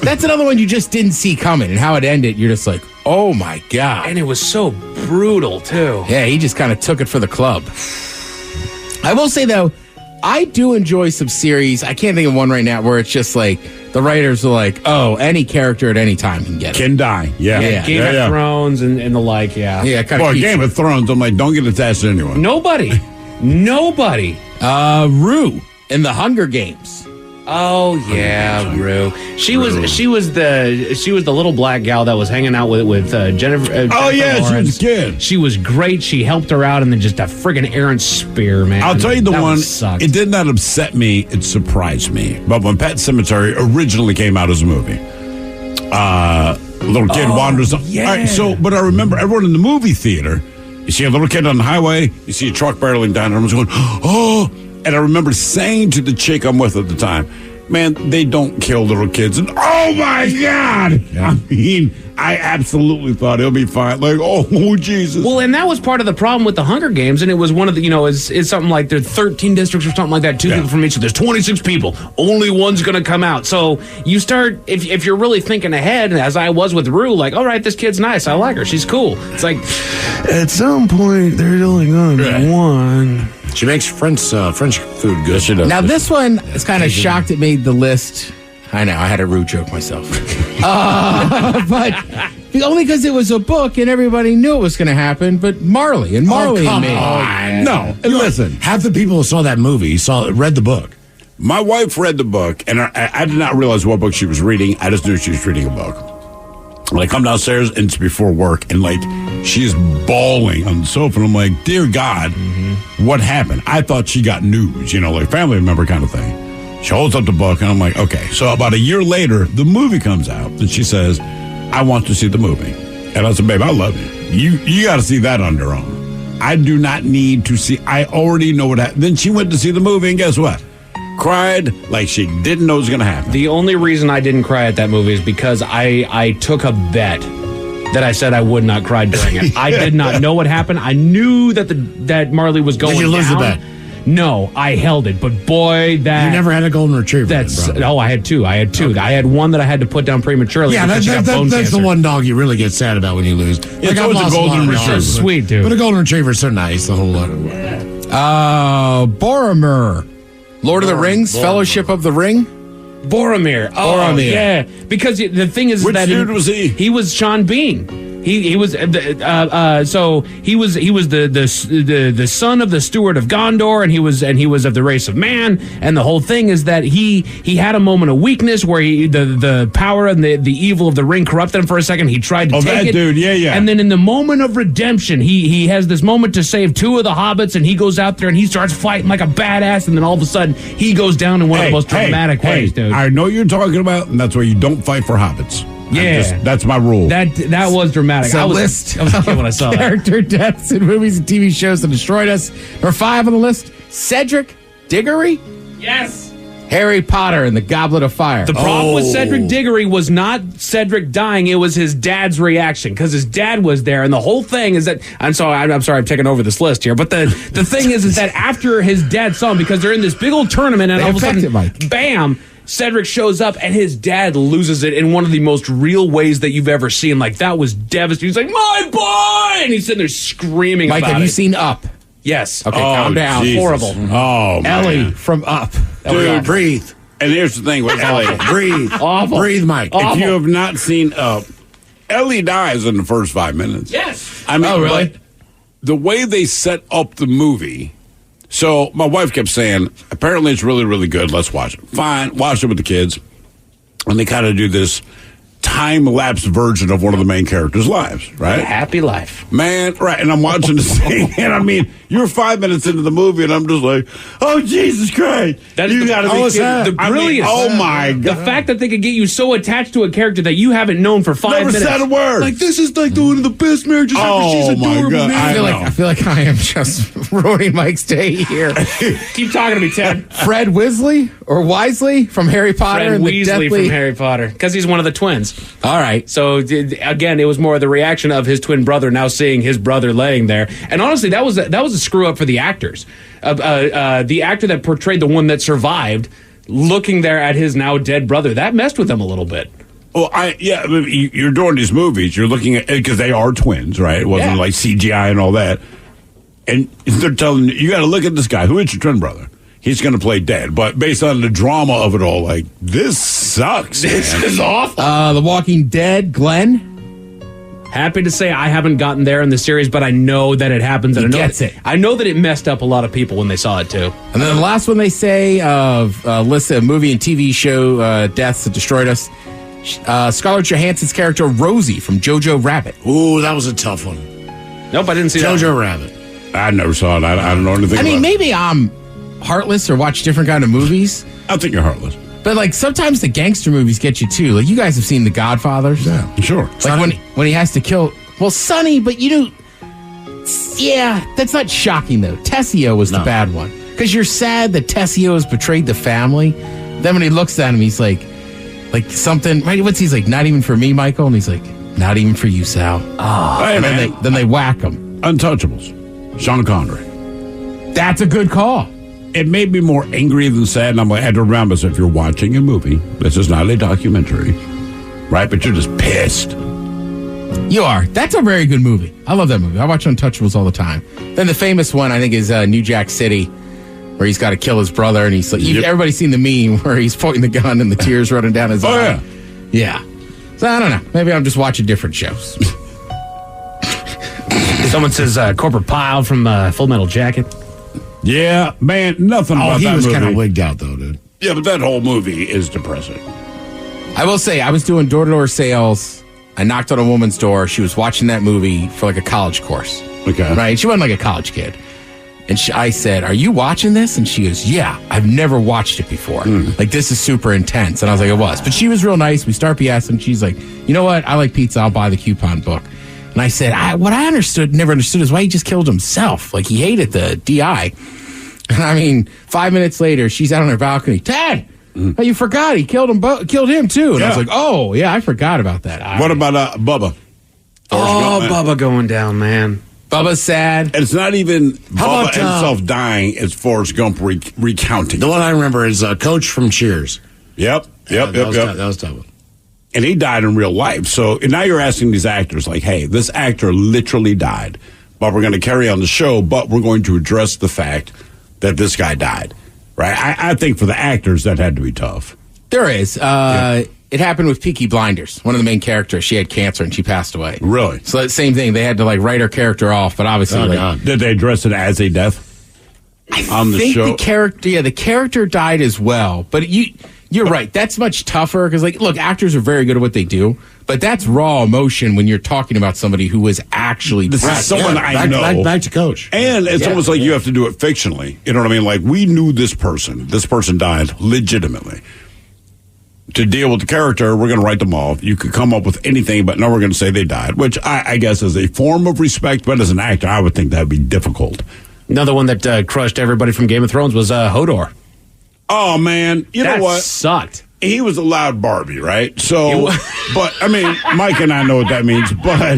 That's another one you just didn't see coming, and how it ended, you're just like, oh my God. And it was so brutal, too. Yeah, he just kind of took it for the club. I will say, though, I do enjoy some series. I can't think of one right now where it's just like the writers are like, oh, any character at any time can get it. Can die. Yeah. Game of Thrones and the like, yeah. Yeah, kind of. Well, Game of Thrones, I'm like, don't get attached to anyone. Nobody. Rue in the Hunger Games. Oh yeah, Rue. She was the little black gal that was hanging out with Jennifer. Oh yeah, Lawrence. she was good. She was great. She helped her out, and then just a friggin' errant spear, man. I'll tell you the That one. sucked. It did not upset me. It surprised me. But when Pet Sematary originally came out as a movie, a little kid wanders. Yeah. All right, so but I remember everyone in the movie theater. You see a little kid on the highway. You see a truck barreling down, and everyone's going, "Oh!" And I remember saying to the chick I'm with at the time, man, they don't kill little kids. And oh my God! Yeah. I mean, I absolutely thought it'll be fine. Like, oh, Jesus. Well, and that was part of the problem with the Hunger Games, and it was one of the, it's something like there's 13 districts or something like that, 2 people from each, there's 26 people, only one's going to come out. So you start, if you're really thinking ahead, as I was with Rue, like, all right, this kid's nice, I like her, she's cool. It's like, at some point, there's only going to be one. She makes French food good. She does. Now, this one is kind of shocked it made the list. I know, I had a Rue joke myself. But only because it was a book and everybody knew it was going to happen, but Marley and Marley and me. No, listen. Half the people who saw that movie read the book. My wife read the book, and I did not realize what book she was reading. I just knew she was reading a book. And I come downstairs, and it's before work, and like she's bawling on the sofa, and I'm like, dear God, what happened? I thought she got news, like family member kind of thing. She holds up the book, and I'm like, okay. So about a year later, the movie comes out, and she says, I want to see the movie. And I said, babe, I love you. You got to see that on your own. I do not need to see. I already know what happened. Then she went to see the movie, and guess what? Cried like she didn't know it was going to happen. the only reason I didn't cry at that movie is because I took a bet that I said I would not cry during it. I did not know what happened. I knew that Marley was going down. Did you lose the bet? No, I held it, but boy, that... You never had a golden retriever. I had two. Okay. I had one that I had to put down prematurely. Yeah, that's the one dog you really get sad about when you lose. Yeah, it's always a golden retriever. Sweet, dude. But a golden retriever is so nice, the whole lot. Boromir. Lord of the Rings, Fellowship of the Ring. Boromir. Oh, Boromir. Yeah. Because the thing is Which that... dude was he? He was Sean Bean. He was so he was the son of the steward of Gondor, and he was of the race of man. And the whole thing is that he had a moment of weakness where the power and the evil of the ring corrupted him for a second. He tried to take it, dude, yeah. And then in the moment of redemption, he has this moment to save 2 of the hobbits, and he goes out there and he starts fighting like a badass. And then all of a sudden, he goes down in one of the most dramatic ways, dude. I know you're talking about, and that's why you don't fight for hobbits. Yeah, that's my rule. That was dramatic. I was a kid when I saw character deaths in movies and TV shows that destroyed us. Number 5 on the list: Cedric Diggory. Yes. Harry Potter and the Goblet of Fire. The problem with Cedric Diggory was not Cedric dying; it was his dad's reaction, because his dad was there, and the whole thing is that I'm sorry, I'm taking over this list here, but the thing is that after his dad saw him, because they're in this big old tournament, and all of a sudden, bam. Cedric shows up, and his dad loses it in one of the most real ways that you've ever seen. Like, that was devastating. He's like, my boy! And he's sitting there screaming Mike, about it. have you seen Up? Yes. Okay, calm down. Jesus. Horrible. Oh, man. Ellie from Up. Dude, breathe. And here's the thing with Ellie. Breathe. Awful. Breathe, Mike. If you have not seen Up, Ellie dies in the first 5 minutes. Yes. I mean, really? but the way they set up the movie... So my wife kept saying, apparently it's really, really good. Let's watch it. Fine. Watch it with the kids. And they kind of do this time-lapse version of one of the main characters' lives, right? A happy life. Man, right. And I'm watching this thing, and I mean, you're 5 minutes into the movie, and I'm just like, oh, Jesus Christ. That is the brilliance. Oh, my God. The fact that they could get you so attached to a character that you haven't known for 5 minutes. Never said a word. Like, this is like one of the best marriages ever. She's adorable, God. man. I feel like I am just ruining Mike's day here. Keep talking to me, Ted. Fred Weasley or Wisely from Harry Potter Fred and the Weasley Deathly... from Harry Potter, because he's one of the twins. All right. So again, it was more of the reaction of his twin brother now seeing his brother laying there. And honestly, that was a screw up for the actors. The actor that portrayed the one that survived, looking there at his now dead brother, that messed with them a little bit. Well, you're doing these movies. You're looking at, because they are twins, right? It wasn't like CGI and all that. And they're telling you got to look at this guy. Who is your twin brother? he's going to play dead. But based on the drama of it all, like, this sucks. This man. is awful. The Walking Dead, Glenn. Happy to say I haven't gotten there in the series, but I know that it happens. And I know that it messed up a lot of people when they saw it too. And then the last one they say of list of movie and TV show deaths that destroyed us. Scarlett Johansson's character Rosie from Jojo Rabbit. Ooh, that was a tough one. Nope, I didn't see Jojo Rabbit. I never saw it. I don't know anything I mean, about maybe I'm heartless or watch different kind of movies. I think you're heartless. But like sometimes the gangster movies get you too. Like you guys have seen The Godfathers. Yeah, sure. Like when he has to kill Sonny, but you do. Yeah, that's not shocking though. Tessio was the bad one because you're sad that Tessio has betrayed the family. Then when he looks at him, he's like something. Right? What's he's like? Not even for me, Michael. And he's like, not even for you, Sal. Oh, hey, and then they whack him. Untouchables. Sean Connery. That's a good call. It made me more angry than sad, and I'm like, I had to remember, so if you're watching a movie, this is not a documentary, right? But you're just pissed. You are. That's a very good movie. I love that movie. I watch Untouchables all the time. Then the famous one, I think, is New Jack City, where he's got to kill his brother, and he's like, everybody's seen the meme where he's pointing the gun and the tears running down his eye. Yeah. So I don't know. Maybe I'm just watching different shows. Someone says Corporate Pile from Full Metal Jacket. Yeah, man, nothing about that movie. He was kind of wigged out, though, dude. Yeah, but that whole movie is depressing. I will say, I was doing door-to-door sales. I knocked on a woman's door. She was watching that movie for like a college course. Okay. Right? She wasn't like a college kid. And I said, are you watching this? And she goes, yeah, I've never watched it before. Like, this is super intense. And I was like, it was. But she was real nice. We start BSing. She's like, you know what? I like pizza. I'll buy the coupon book. And I said, what I never understood is why he just killed himself. Like, he hated the DI. And I mean, 5 minutes later, she's out on her balcony. Dad, oh, you forgot he killed him too. And I was like, oh yeah, I forgot about that. What about Bubba? Bubba going down, man. Bubba's sad. And it's not even How Bubba about, himself dying. It's Forrest Gump recounting. The one I remember is Coach from Cheers. Yep. That was tough. And he died in real life. So now you're asking these actors, like, hey, this actor literally died, but we're going to carry on the show, but we're going to address the fact that this guy died, right? I think for the actors, that had to be tough. There is. It happened with Peaky Blinders. One of the main characters, she had cancer and she passed away. Really? So that same thing. They had to like write her character off, but obviously, did they address it as a death on the show? The character died as well. But you're right. That's much tougher because, like, look, actors are very good at what they do, but that's raw emotion when you're talking about somebody who was actually this is someone I know. Back to Coach. And it's almost like you have to do it fictionally. You know what I mean? Like, we knew this person. This person died legitimately. To deal with the character, we're going to write them off. You could come up with anything, but no, we're going to say they died, which I guess is a form of respect, but as an actor, I would think that would be difficult. Another one that crushed everybody from Game of Thrones was Hodor. Oh, man. You know what? That sucked. He was a loud Barbie, right? So, but, I mean, Mike and I know what that means, but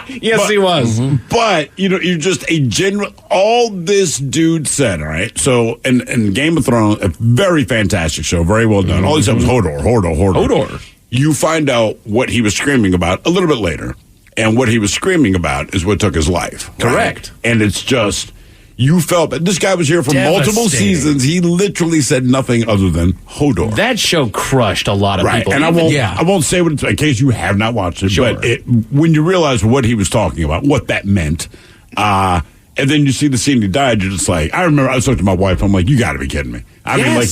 yes, he was. Mm-hmm. But, you know, you're just a general, all this dude said, all right? So, in Game of Thrones, a very fantastic show, very well done. All he said was Hodor. You find out what he was screaming about a little bit later. And what he was screaming about is what took his life. Correct. Right? And it's just, you felt, but this guy was here for multiple seasons. He literally said nothing other than Hodor. That show crushed a lot of people. And I won't say what it's, in case you have not watched it, Sure. but when you realize what he was talking about, what that meant, and then you see the scene he died, you're just like, I remember I was talking to my wife, I'm like, you got to be kidding me. I mean, like,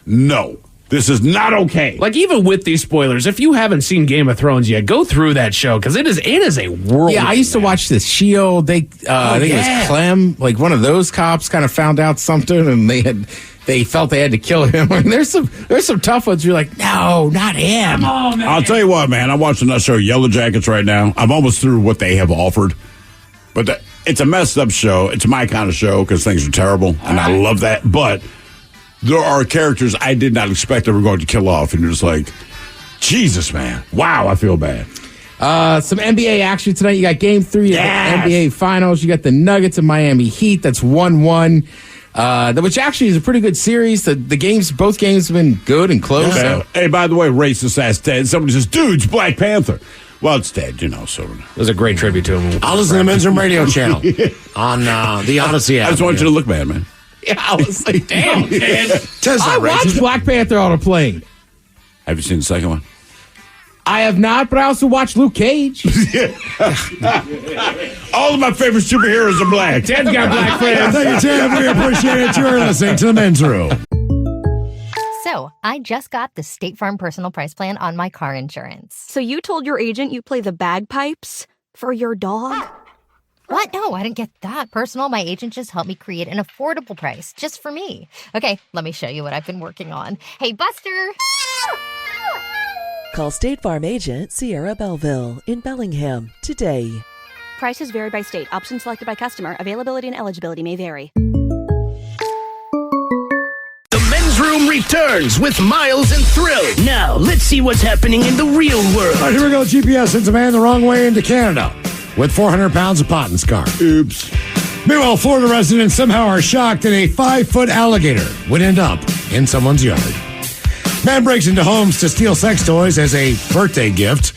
no. This is not okay. Like, even with these spoilers, if you haven't seen Game of Thrones yet, go through that show because it is a world. Yeah, I used to watch this Shield. I think it was Clem. Like, one of those cops kind of found out something, and they felt they had to kill him. I mean, there's some tough ones. You're like, no, not him. Come on, man. I'll tell you what, man. I'm watching that show, Yellow Jackets, right now. I'm almost through what they have offered, but it's a messed up show. It's my kind of show because things are terrible, and I love that. But there are characters I did not expect they were going to kill off, and you're just like, Jesus, man. Wow, I feel bad. Some NBA action tonight. You got Game 3 of the NBA Finals. You got the Nuggets and Miami Heat. That's 1-1. Which actually is a pretty good series. Both games have been good and close. Okay. So. Hey, by the way, racist ass Ted. Somebody says, dude's Black Panther. Well, it's dead, so. It was a great tribute to him. I'll listen to the Men's Room radio channel on the Odyssey app. I just want you to look bad, man. Yeah, I was like, damn, man. I outrageous. watched Black Panther on a plane. Have you seen the second one? I have not, but I also watched Luke Cage. All of my favorite superheroes are black. Ted's got black friends. Thank you, Ted. We appreciate it. You're listening to the Men's Room. So, I just got the State Farm Personal Price Plan on my car insurance. So you told your agent you play the bagpipes for your dog? What? No, I didn't get that personal. My agent just helped me create an affordable price just for me. Okay, let me show you what I've been working on. Hey, Buster! Call State Farm agent Sierra Belleville in Bellingham today. Prices vary by state. Options selected by customer. Availability and eligibility may vary. The Men's Room returns with Miles and Thrill. Now, let's see what's happening in the real world. All right, here we go. GPS sends a man the wrong way into Canada with 400 pounds of pot in his car. Oops. Meanwhile, Florida residents somehow are shocked that a 5-foot alligator would end up in someone's yard. Man breaks into homes to steal sex toys as a birthday gift.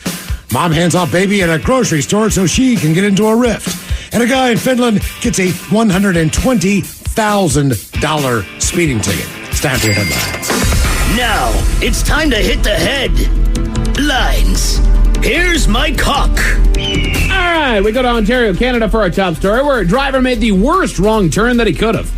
Mom hands off baby at a grocery store so she can get into a rift. And a guy in Finland gets a $120,000 speeding ticket. It's time for your headlines. Now, it's time to hit the headlines. Here's my cock. All right, we go to Ontario, Canada for our top story, where a driver made the worst wrong turn that he could have.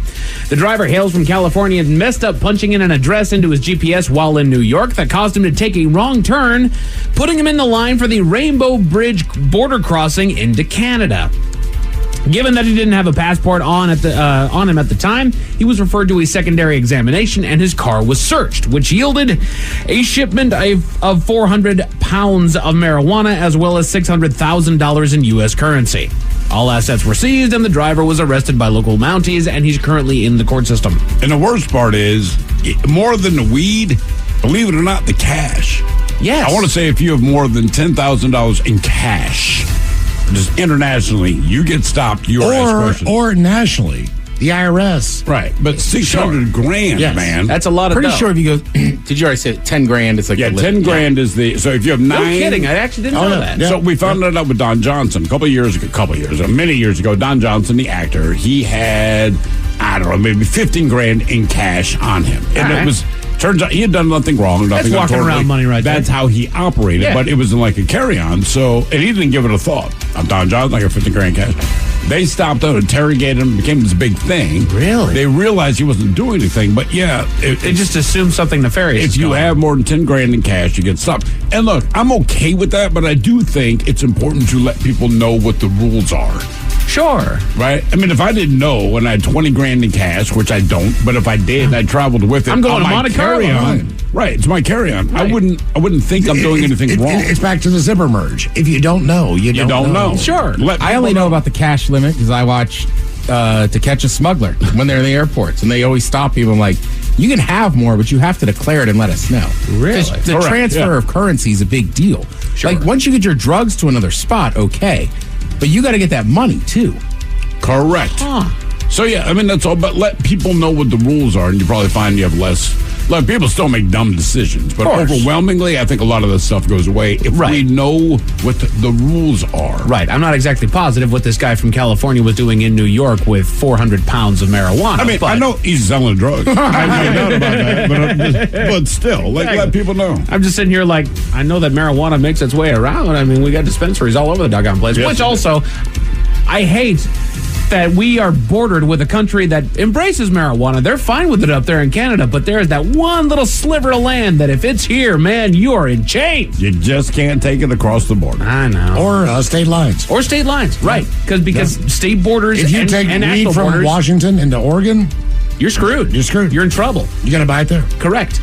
The driver hails from California and messed up punching in an address into his GPS while in New York that caused him to take a wrong turn, putting him in the line for the Rainbow Bridge border crossing into Canada. Given that he didn't have a passport on him at the time, he was referred to a secondary examination and his car was searched, which yielded a shipment of 400 pounds of marijuana as well as $600,000 in U.S. currency. All assets were seized and the driver was arrested by local Mounties and he's currently in the court system. And the worst part is, more than the weed, believe it or not, the cash. Yes. I want to say if you have more than $10,000 in cash, just internationally, you get stopped, you are asked questions. Or nationally, the IRS. Right, but 600 grand, Yes. man. That's a lot of Pretty dough. sure if you go, did you already say 10 grand? It's like Yeah, 10 grand is the, so if you have 9. No kidding, I actually didn't know that. So we found that out with Don Johnson many years ago. Don Johnson, the actor, he had, I don't know, maybe 15 grand in cash on him. And it was, turns out he had done nothing wrong. Nothing That's walking around money right there. That's how he operated, Yeah. but it was in like a carry-on. So, and he didn't give it a thought. I'm Don Johnson, I got 15 grand cash. They stopped him, interrogated him, became this big thing. Really? They realized he wasn't doing anything, but yeah. They just assume something nefarious. If you have more than 10 grand in cash, you get stopped. And look, I'm okay with that, but I do think it's important to let people know what the rules are. Sure. Right? I mean, if I didn't know and I had 20 grand in cash, which I don't, but if I did and I traveled with it, I'm going on to my Monte Carlo. carry-on. Right, it's my carry-on. Right. I wouldn't think I'm doing anything wrong. It's back to the zipper merge. If you don't know, you don't know. Sure. I only know about the cash limit because I watch To Catch a Smuggler when they're in the airports, and they always stop people and like, you can have more, but you have to declare it and let us know. Really? 'Cause the Correct, transfer yeah. of currency is a big deal. Sure. Like, once you get your drugs to another spot, okay, but you got to get that money too. Correct. So, yeah, I mean, that's all. But let people know what the rules are, and you probably find you have less. Look, people still make dumb decisions, but overwhelmingly, I think a lot of this stuff goes away if we know what the rules are. Right. I'm not exactly positive what this guy from California was doing in New York with 400 pounds of marijuana. I mean, I know he's selling drugs. I have no doubt about that. But still, let people know. I'm just sitting here like, I know that marijuana makes its way around. I mean, we got dispensaries all over the doggone place, Yes, which also, I hate that we are bordered with a country that embraces marijuana. They're fine with it up there in Canada, but there's that one little sliver of land that if it's here, man, you are in chains. You just can't take it across the border. I know. Or state lines. Or state lines, right. Because state borders If you and, take and weed national from borders, Washington into Oregon, you're screwed. You're screwed. You're in trouble. You got to buy it there. Correct.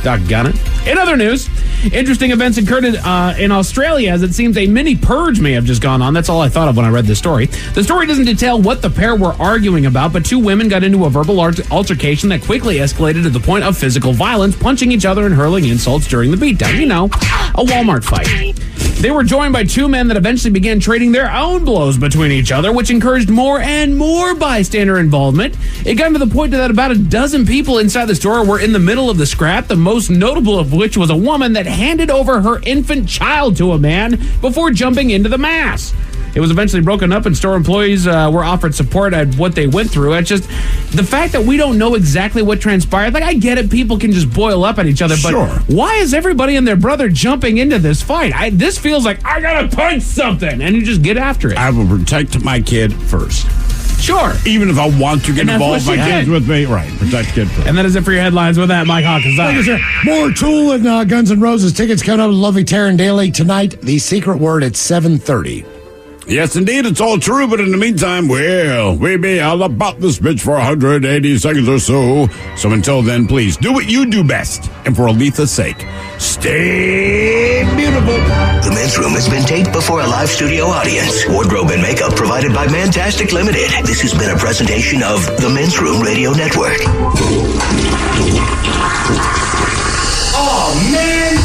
Doggone it. In other news, interesting events occurred in Australia as it seems a mini purge may have just gone on. That's all I thought of when I read this story. The story doesn't detail what the pair were arguing about, but two women got into a verbal altercation that quickly escalated to the point of physical violence, punching each other and hurling insults during the beatdown. You know, a Walmart fight. They were joined by two men that eventually began trading their own blows between each other, which encouraged more and more bystander involvement. It got to the point that about a dozen people inside the store were in the middle of the scrap, the most notable of which was a woman that handed over her infant child to a man before jumping into the mass. It was eventually broken up, and store employees were offered support at what they went through. It's just the fact that we don't know exactly what transpired. Like, I get it. People can just boil up at each other. But Sure. why is everybody and their brother jumping into this fight? This feels like I got to punch something, and you just get after it. I will protect my kid first. Sure. Even if I want to get involved, my kid's with me. Right. Protect kid first. And that is it for your headlines. With that, Mike Hawkins. Thank you, sir. More Tool and Guns N' Roses tickets coming up with Lovely Taryn Daly tonight. The secret word at 7:30. Yes, indeed, it's all true, but in the meantime, well, we be all about this bitch for 180 seconds or so. So until then, please do what you do best. And for Aletha's sake, stay beautiful. The Men's Room has been taped before a live studio audience. Wardrobe and makeup provided by Mantastic Limited. This has been a presentation of the Men's Room Radio Network. Oh, man!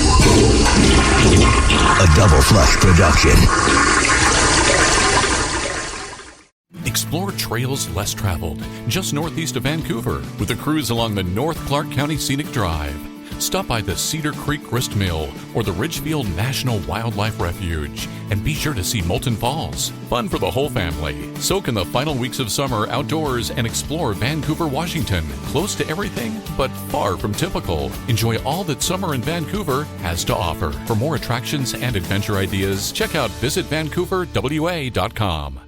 A Double Flush production. Explore trails less traveled, just northeast of Vancouver, with a cruise along the North Clark County Scenic Drive. Stop by the Cedar Creek Grist Mill or the Ridgefield National Wildlife Refuge, and be sure to see Moulton Falls. Fun for the whole family. Soak in the final weeks of summer outdoors and explore Vancouver, Washington. Close to everything, but far from typical. Enjoy all that summer in Vancouver has to offer. For more attractions and adventure ideas, check out visitvancouverwa.com.